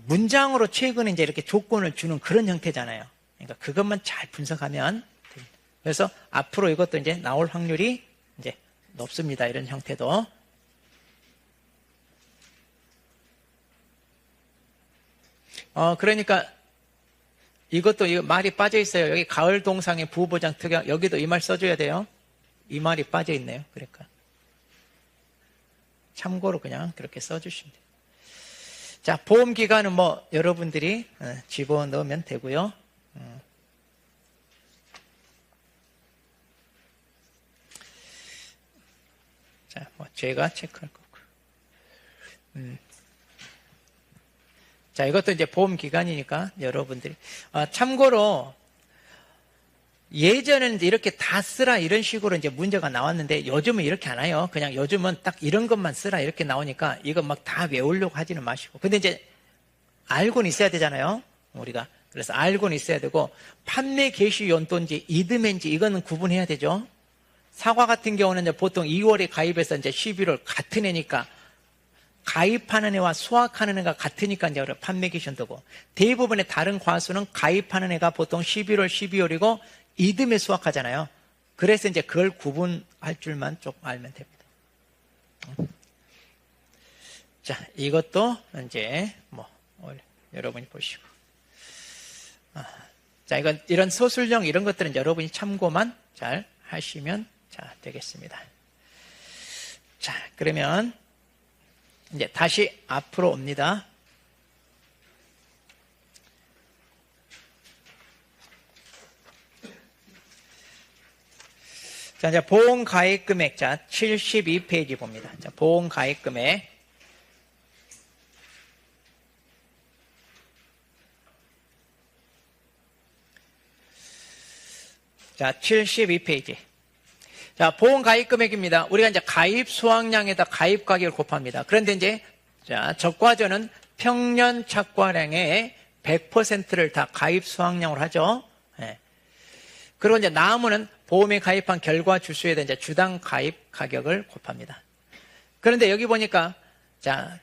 문장으로 최근에 이제 이렇게 조건을 주는 그런 형태잖아요. 그러니까 그것만 잘 분석하면 됩니다. 그래서 앞으로 이것도 이제 나올 확률이 이제 높습니다. 이런 형태도. 그러니까 이것도 이거 말이 빠져 있어요. 여기 가을 동상의 부보장 특약 여기도 이 말 써줘야 돼요. 이 말이 빠져 있네요. 그러니까 참고로 그냥 그렇게 써주시면 돼요. 자, 보험 기간은 뭐 여러분들이 집어넣으면 되고요. 자, 뭐 제가 체크할 거고. 자, 이것도 이제 보험 기간이니까 여러분들이 참고로 예전에는 이제 이렇게 다 쓰라 이런 식으로 이제 문제가 나왔는데 요즘은 이렇게 안 해요. 그냥 요즘은 딱 이런 것만 쓰라 이렇게 나오니까 이거 막 다 외우려고 하지는 마시고. 근데 이제 알고는 있어야 되잖아요. 우리가. 그래서 알고는 있어야 되고 판매 개시 연도인지 이듬해인지 이거는 구분해야 되죠. 사과 같은 경우는 이제 보통 2월에 가입해서 이제 11월 같은 해니까 가입하는 애와 수확하는 애가 같으니까 이제 판매 개시 연도고 대부분의 다른 과수는 가입하는 애가 보통 11월, 12월이고 이듬해 수확하잖아요. 그래서 이제 그걸 구분할 줄만 조금 알면 됩니다. 자, 이것도 이제 뭐 여러분이 보시고. 자, 이건 이런 서술형 이런 것들은 여러분이 참고만 잘 하시면 자, 되겠습니다. 자, 그러면 이제 다시 앞으로 옵니다. 자, 이제 보험 가입 금액, 자, 72페이지 봅니다. 자, 보험 가입 금액. 자, 72페이지. 자, 보험 가입 금액입니다. 우리가 이제 가입 수확량에다 가입 가격을 곱합니다. 그런데 이제, 자, 적과저는 평년 착과량의 100%를 다 가입 수확량으로 하죠. 네. 그리고 이제 나머지는 보험에 가입한 결과 주수에 대한 이제 주당 가입 가격을 곱합니다. 그런데 여기 보니까, 자,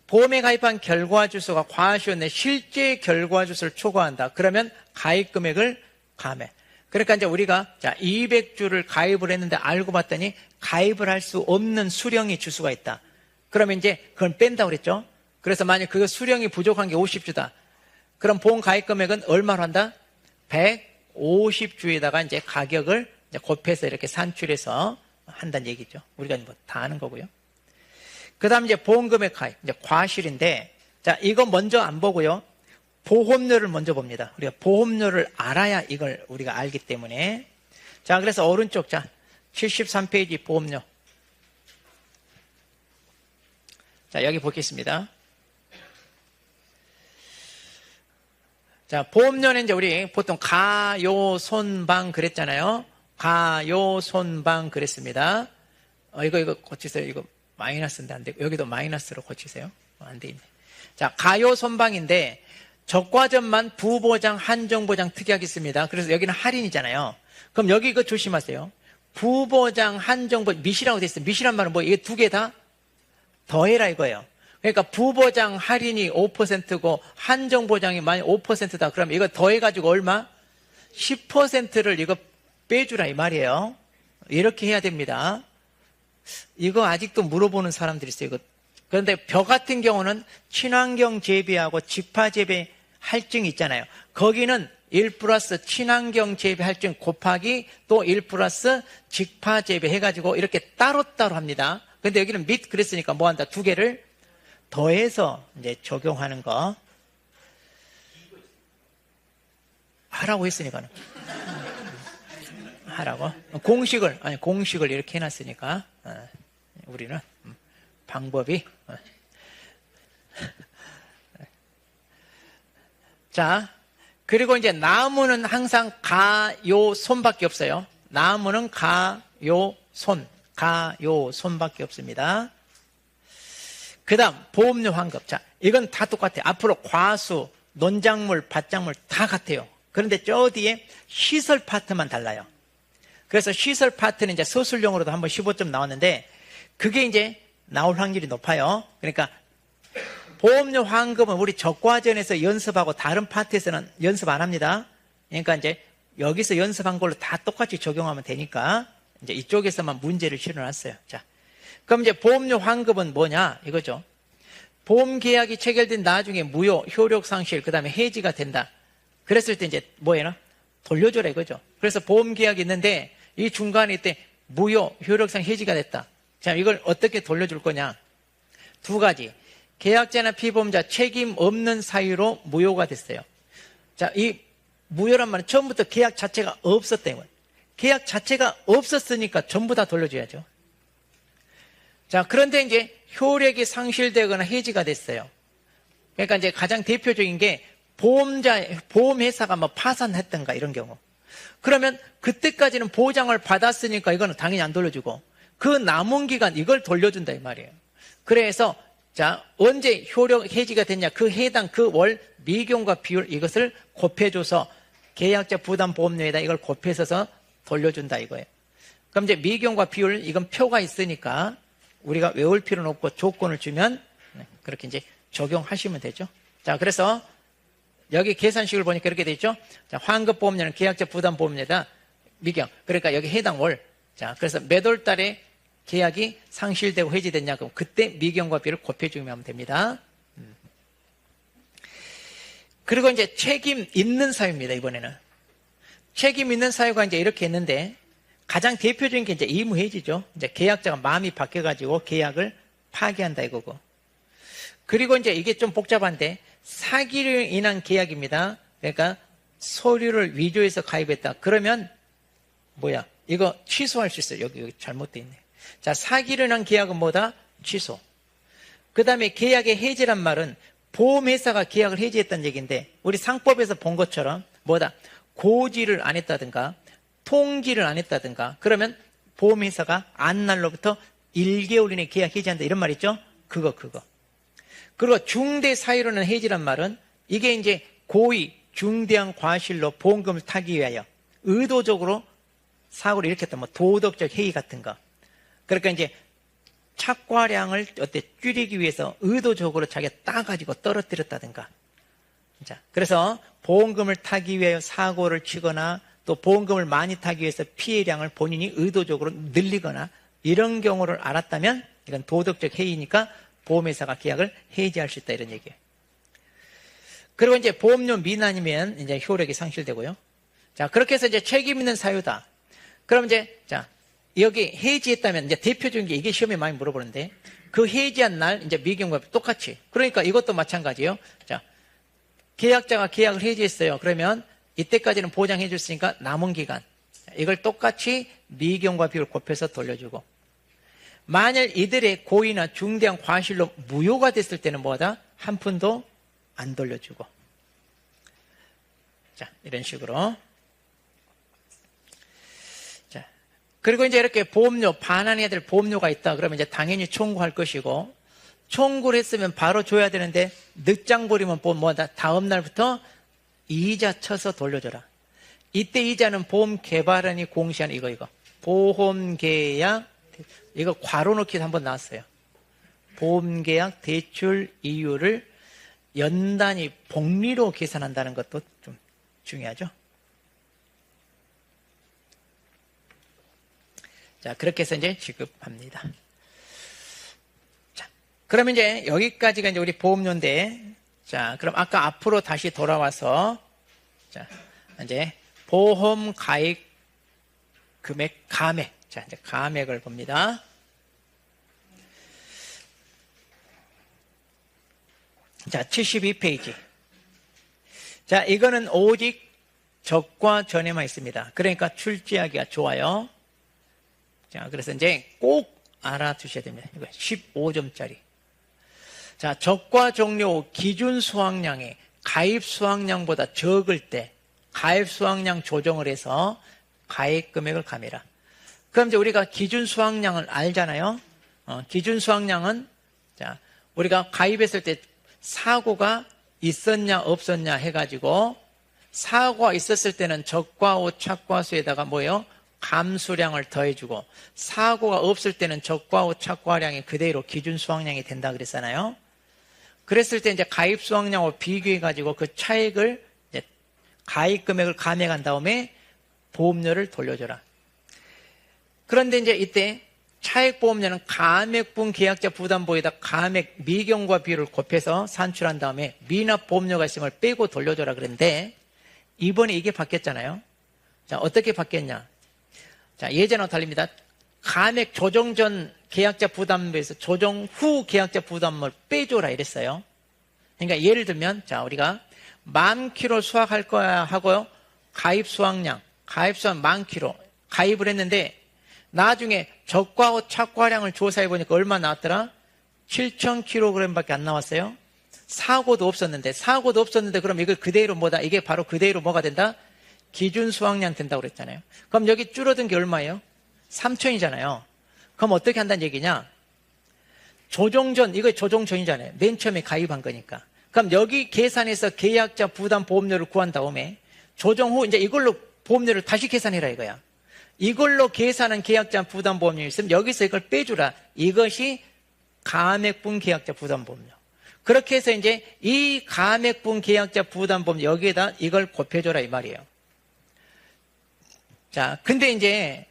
보험에 가입한 결과 주수가 과하시었네. 실제 결과 주수를 초과한다. 그러면 가입 금액을 감해. 그러니까 이제 우리가 자 200주를 가입을 했는데 알고 봤더니 가입을 할 수 없는 수령이 주수가 있다. 그러면 이제 그걸 뺀다고 그랬죠. 그래서 만약 그 수령이 부족한 게 50주다. 그럼 보험 가입 금액은 얼마로 한다? 150주에다가 이제 가격을 이제 곱해서 이렇게 산출해서 한다는 얘기죠. 우리가 뭐 다 아는 거고요. 그 다음 이제 보험금액 가입, 이제 과실인데, 자, 이거 먼저 안 보고요. 보험료를 먼저 봅니다. 우리가 보험료를 알아야 이걸 우리가 알기 때문에. 자, 그래서 오른쪽, 자, 73페이지 보험료. 자, 여기 보겠습니다. 자, 보험료는 이제 우리 보통 가요손방 그랬잖아요. 가요손방 그랬습니다. 이거 고치세요. 이거 마이너스인데 안 되고, 여기도 마이너스로 고치세요. 안 돼 있네. 자, 가요손방인데, 적과점만 부보장, 한정보장 특약이 있습니다. 그래서 여기는 할인이잖아요. 그럼 여기 이거 조심하세요. 부보장, 한정보장, 미시라고 돼 있어요. 미시란 말은 뭐, 이게 두 개 다 더해라 이거예요. 그러니까 부보장 할인이 5%고, 한정보장이 만약 5%다. 그러면 이거 더해가지고 얼마? 10%를 이거 빼주라 이 말이에요. 이렇게 해야 됩니다. 이거 아직도 물어보는 사람들이 있어요. 이거. 그런데 벼 같은 경우는 친환경 재배하고 직파 재배 할증이 있잖아요. 거기는 1 플러스 친환경 재배 할증 곱하기 또 1 플러스 직파 재배 해가지고 이렇게 따로따로 합니다. 근데 여기는 및 그랬으니까 뭐 한다? 두 개를 더해서 이제 적용하는 거. 하라고 했으니까는. 하라고. 공식을 이렇게 해놨으니까. 우리는 방법이. 자, 그리고 이제 나무는 항상 가, 요, 손밖에 없어요. 나무는 가, 요, 손. 가, 요, 손밖에 없습니다. 그 다음, 보험료 환급. 자, 이건 다 똑같아요. 앞으로 과수, 논작물, 밭작물 다 같아요. 그런데 저 뒤에 시설 파트만 달라요. 그래서 시설 파트는 이제 서술용으로도 한번 15점 나왔는데, 그게 이제 나올 확률이 높아요. 그러니까, 보험료 환급은 우리 적과전에서 연습하고 다른 파트에서는 연습 안 합니다. 그러니까 이제 여기서 연습한 걸로 다 똑같이 적용하면 되니까, 이제 이쪽에서만 문제를 실어놨어요. 자, 그럼 이제 보험료 환급은 뭐냐? 이거죠. 보험 계약이 체결된 나중에 무효, 효력 상실, 그 다음에 해지가 된다. 그랬을 때 이제 뭐예요? 돌려줘라 이거죠. 그래서 보험 계약이 있는데 이 중간에 이때 무효, 효력상 해지가 됐다. 자, 이걸 어떻게 돌려줄 거냐? 두 가지. 계약자나 피보험자 책임 없는 사유로 무효가 됐어요. 자, 이 무효란 말은 처음부터 계약 자체가 없었다는 거예요. 계약 자체가 없었으니까 전부 다 돌려줘야죠. 자, 그런데 이제 효력이 상실되거나 해지가 됐어요. 그러니까 이제 가장 대표적인 게 보험회사가 뭐 파산했던가 이런 경우. 그러면 그때까지는 보장을 받았으니까 이거는 당연히 안 돌려주고 그 남은 기간 이걸 돌려준다 이 말이에요. 그래서 자, 언제 효력 해지가 됐냐? 그 해당 그 월 미경과 비율 이것을 곱해줘서 계약자 부담 보험료에다 이걸 곱해서 돌려준다 이거예요. 그럼 이제 미경과 비율 이건 표가 있으니까 우리가 외울 필요는 없고 조건을 주면 그렇게 이제 적용하시면 되죠. 자, 그래서 여기 계산식을 보니까 이렇게 돼 있죠. 자, 환급보험료는 계약자 부담보험료에다 미경. 그러니까 여기 해당 월. 자, 그래서 몇 월 달에 계약이 상실되고 해지됐냐? 그럼 그때 미경과 비를 곱해주면 됩니다. 그리고 이제 책임 있는 사유입니다, 이번에는. 책임 있는 사유가 이제 이렇게 했는데 가장 대표적인 게 이제 의무해지죠. 이제 계약자가 마음이 바뀌어가지고 계약을 파기한다 이거고. 그리고 이제 이게 좀 복잡한데 사기로 인한 계약입니다. 그러니까 서류를 위조해서 가입했다. 그러면 뭐야? 이거 취소할 수 있어요. 여기 잘못돼 있네. 자, 사기로 인한 계약은 뭐다? 취소. 그 다음에 계약의 해지란 말은 보험회사가 계약을 해지했다는 얘기인데 우리 상법에서 본 것처럼 뭐다? 고지를 안 했다든가 통지를 안 했다든가 그러면 보험회사가 안 날로부터 1개월 이내에 계약 해지한다 이런 말 있죠? 그거. 그리고 중대 사유로는 해지란 말은 이게 이제 고의, 중대한 과실로 보험금을 타기 위하여 의도적으로 사고를 일으켰다. 뭐 도덕적 해이 같은 거. 그러니까 이제 착과량을 줄이기 위해서 의도적으로 자기가 따가지고 떨어뜨렸다든가. 자, 그래서 보험금을 타기 위하여 사고를 치거나 또 보험금을 많이 타기 위해서 피해량을 본인이 의도적으로 늘리거나 이런 경우를 알았다면 이건 도덕적 해이니까 보험회사가 계약을 해지할 수 있다 이런 얘기예요. 그리고 이제 보험료 미만이면 이제 효력이 상실되고요. 자, 그렇게 해서 이제 책임 있는 사유다. 그럼 이제 자, 여기 해지했다면 이제 대표적인 게 이게 시험에 많이 물어보는데 그 해지한 날 이제 미경과 똑같이. 그러니까 이것도 마찬가지예요. 자, 계약자가 계약을 해지했어요. 그러면 이때까지는 보장해 줬으니까 남은 기간 이걸 똑같이 미경과 비율 곱해서 돌려주고 만일 이들의 고의나 중대한 과실로 무효가 됐을 때는 뭐다? 한 푼도 안 돌려주고 자, 이런 식으로 자, 그리고 이제 이렇게 보험료 반환해야 될 보험료가 있다 그러면 이제 당연히 청구할 것이고 청구를 했으면 바로 줘야 되는데 늦장 부리면 뭐다? 다음 날부터 이자 쳐서 돌려줘라. 이때 이자는 보험개발원이 공시한 이거. 보험계약, 이거 괄호 넣기도 한번 나왔어요. 보험계약 대출 이율을 연단위 복리로 계산한다는 것도 좀 중요하죠. 자, 그렇게 해서 이제 지급합니다. 자, 그러면 이제 여기까지가 이제 우리 보험료인데 자, 그럼 아까 앞으로 다시 돌아와서 자, 이제 보험 가입 금액 감액. 자, 이제 감액을 봅니다. 자, 72페이지. 자, 이거는 오직 적과 전에만 있습니다. 그러니까 출제하기가 좋아요. 자, 그래서 이제 꼭 알아두셔야 됩니다. 이거 15점짜리. 자, 적과 종료 기준 수확량의 가입 수확량보다 적을 때 가입 수확량 조정을 해서 가입 금액을 감해라. 그럼 이제 우리가 기준 수확량을 알잖아요. 기준 수확량은 자, 우리가 가입했을 때 사고가 있었냐 없었냐 해가지고 사고가 있었을 때는 적과후 착과수에다가 뭐예요? 감수량을 더해주고 사고가 없을 때는 적과후 착과량이 그대로 기준 수확량이 된다 그랬잖아요. 그랬을 때 이제 가입 수확량하고 비교해가지고 그 차액을 이제 가입 금액을 감액한 다음에 보험료를 돌려줘라. 그런데 이제 이때 차액 보험료는 감액분 계약자 부담보에다 감액 미경과 비율을 곱해서 산출한 다음에 미납 보험료가 있음을 빼고 돌려줘라 그랬는데 이번에 이게 바뀌었잖아요. 자, 어떻게 바뀌었냐? 자, 예전하고 달립니다. 감액 조정 전 계약자 부담부에서 조정 후 계약자 부담을 빼줘라 이랬어요. 그러니까 예를 들면 자, 우리가 10,000kg 수확할 거야 하고요. 가입 수확량 10,000kg 가입을 했는데 나중에 적과후 착과량을 조사해 보니까 얼마 나왔더라? 7,000kg밖에 안 나왔어요. 사고도 없었는데 그럼 이걸 그대로 뭐다? 이게 바로 그대로 뭐가 된다? 기준 수확량 된다고 그랬잖아요. 그럼 여기 줄어든 게 얼마예요? 3,000이잖아요. 그럼 어떻게 한다는 얘기냐? 조정 전, 이거 조정 전이잖아요. 맨 처음에 가입한 거니까. 그럼 여기 계산해서 계약자 부담 보험료를 구한 다음에 조정 후 이제 이걸로 보험료를 다시 계산해라 이거야. 이걸로 계산한 계약자 부담 보험료가 있으면 여기서 이걸 빼주라. 이것이 감액분 계약자 부담 보험료. 그렇게 해서 이제 이 감액분 계약자 부담 보험료 여기에다 이걸 곱해줘라 이 말이에요. 자, 근데 이제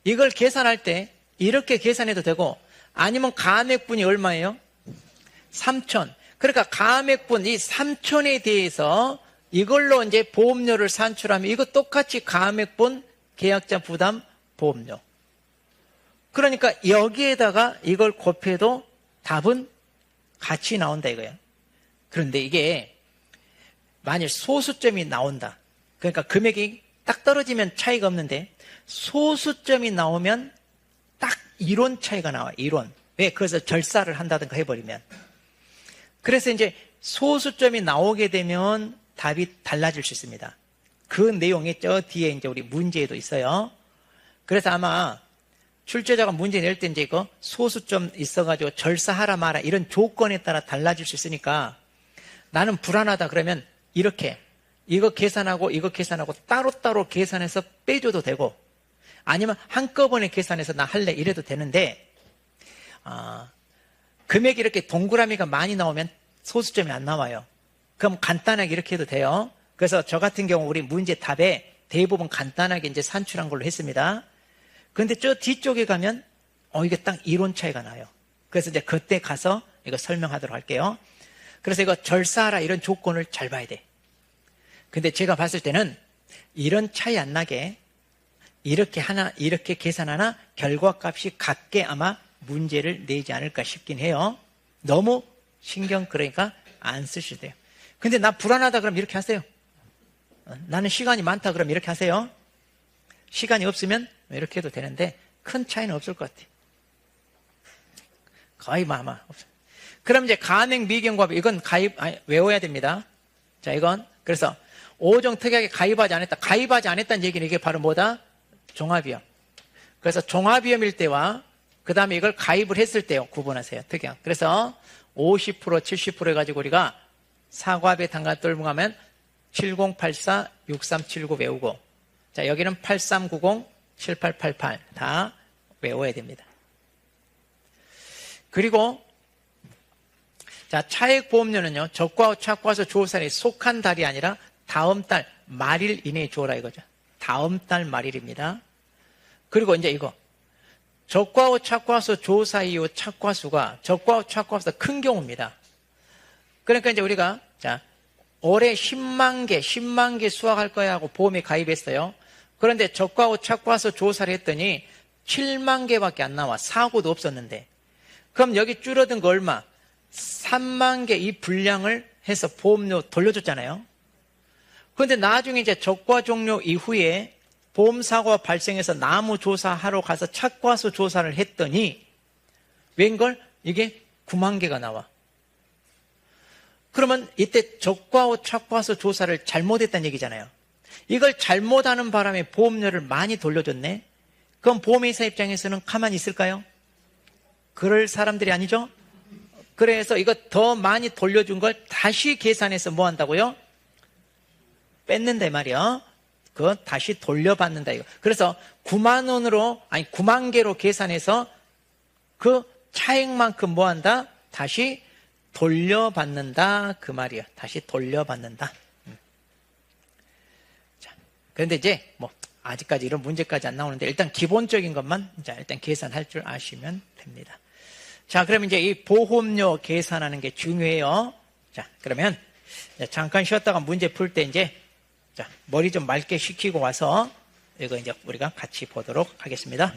이걸 계산할 때 이렇게 계산해도 되고 아니면 감액분이 얼마예요? 3,000. 그러니까 감액분 이 3,000에 대해서 이걸로 이제 보험료를 산출하면 이거 똑같이 감액분 계약자 부담 보험료. 그러니까 여기에다가 이걸 곱해도 답은 같이 나온다 이거예요. 그런데 이게 만일 소수점이 나온다. 그러니까 금액이 딱 떨어지면 차이가 없는데 소수점이 나오면 딱 이론 차이가 나와. 이론. 왜? 그래서 절사를 한다든가 해버리면. 그래서 이제 소수점이 나오게 되면 답이 달라질 수 있습니다. 그 내용이 저 뒤에 이제 우리 문제에도 있어요. 그래서 아마 출제자가 문제 낼 때 이제 이거 소수점 있어가지고 절사하라 마라 이런 조건에 따라 달라질 수 있으니까 나는 불안하다 그러면 이렇게 이거 계산하고 이거 계산하고 따로따로 계산해서 빼줘도 되고 아니면 한꺼번에 계산해서 나 할래 이래도 되는데 금액이 이렇게 동그라미가 많이 나오면 소수점이 안 나와요. 그럼 간단하게 이렇게 해도 돼요. 그래서 저 같은 경우 우리 문제 답에 대부분 간단하게 이제 산출한 걸로 했습니다. 그런데 저 뒤쪽에 가면 이게 딱 이론 차이가 나요. 그래서 이제 그때 가서 이거 설명하도록 할게요. 그래서 이거 절사하라 이런 조건을 잘 봐야 돼. 근데 제가 봤을 때는 이런 차이 안 나게 이렇게 하나 이렇게 계산하나 결과값이 같게 아마 문제를 내지 않을까 싶긴 해요. 너무 신경 그러니까 안 쓰셔도 돼요. 근데 나 불안하다 그럼 이렇게 하세요. 나는 시간이 많다 그럼 이렇게 하세요. 시간이 없으면 이렇게 해도 되는데 큰 차이는 없을 것 같아요. 거의 아마 없어요. 그럼 이제 감액 미경과 이건 외워야 됩니다. 자, 이건 그래서 5종 특약에 가입하지 않았다. 가입하지 않았다는 얘기는 이게 바로 뭐다? 종합위험. 그래서 종합위험일 때와 그 다음에 이걸 가입을 했을 때요 구분하세요. 특약. 그래서 50% 70% 해가지고 우리가 사과배 단가 떨뭉하면 7084 6379 외우고 자 여기는 8390 7888 다 외워야 됩니다. 그리고 자 차액보험료는요 적과후 착과서 조사에 속한 달이 아니라 다음 달 말일 이내에 주어라 이거죠. 다음 달 말일입니다. 그리고 이제 이거 적과후 착과서 조사 이후 착과수가 적과후 착과수가 큰 경우입니다. 그러니까 이제 우리가 자 올해 10만 개 수확할 거야 하고 보험에 가입했어요. 그런데 적과후 착과서 조사를 했더니 7만 개밖에 안 나와. 사고도 없었는데. 그럼 여기 줄어든 거 얼마? 3만 개 이 분량을 해서 보험료 돌려줬잖아요. 그런데 나중에 이제 적과 종료 이후에 보험사고가 발생해서 나무 조사하러 가서 착과수 조사를 했더니 웬걸? 이게 9만 개가 나와. 그러면 이때 적과호, 착과서 조사를 잘못했다는 얘기잖아요. 이걸 잘못하는 바람에 보험료를 많이 돌려줬네. 그럼 보험회사 입장에서는 가만히 있을까요? 그럴 사람들이 아니죠? 그래서 이거 더 많이 돌려준 걸 다시 계산해서 뭐 한다고요? 뺐는데 말이야. 그거 다시 돌려받는다 이거. 그래서 9만 원으로, 아니 9만 개로 계산해서 그 차액만큼 뭐 한다? 다시 돌려받는다 그 말이야. 다시 돌려받는다. 자, 그런데 이제 뭐 아직까지 이런 문제까지 안 나오는데 일단 기본적인 것만 자 일단 계산할 줄 아시면 됩니다. 자, 그러면 이제 이 보험료 계산하는 게 중요해요. 자, 그러면 잠깐 쉬었다가 문제 풀 때 이제 자 머리 좀 맑게 식히고 와서 이거 이제 우리가 같이 보도록 하겠습니다.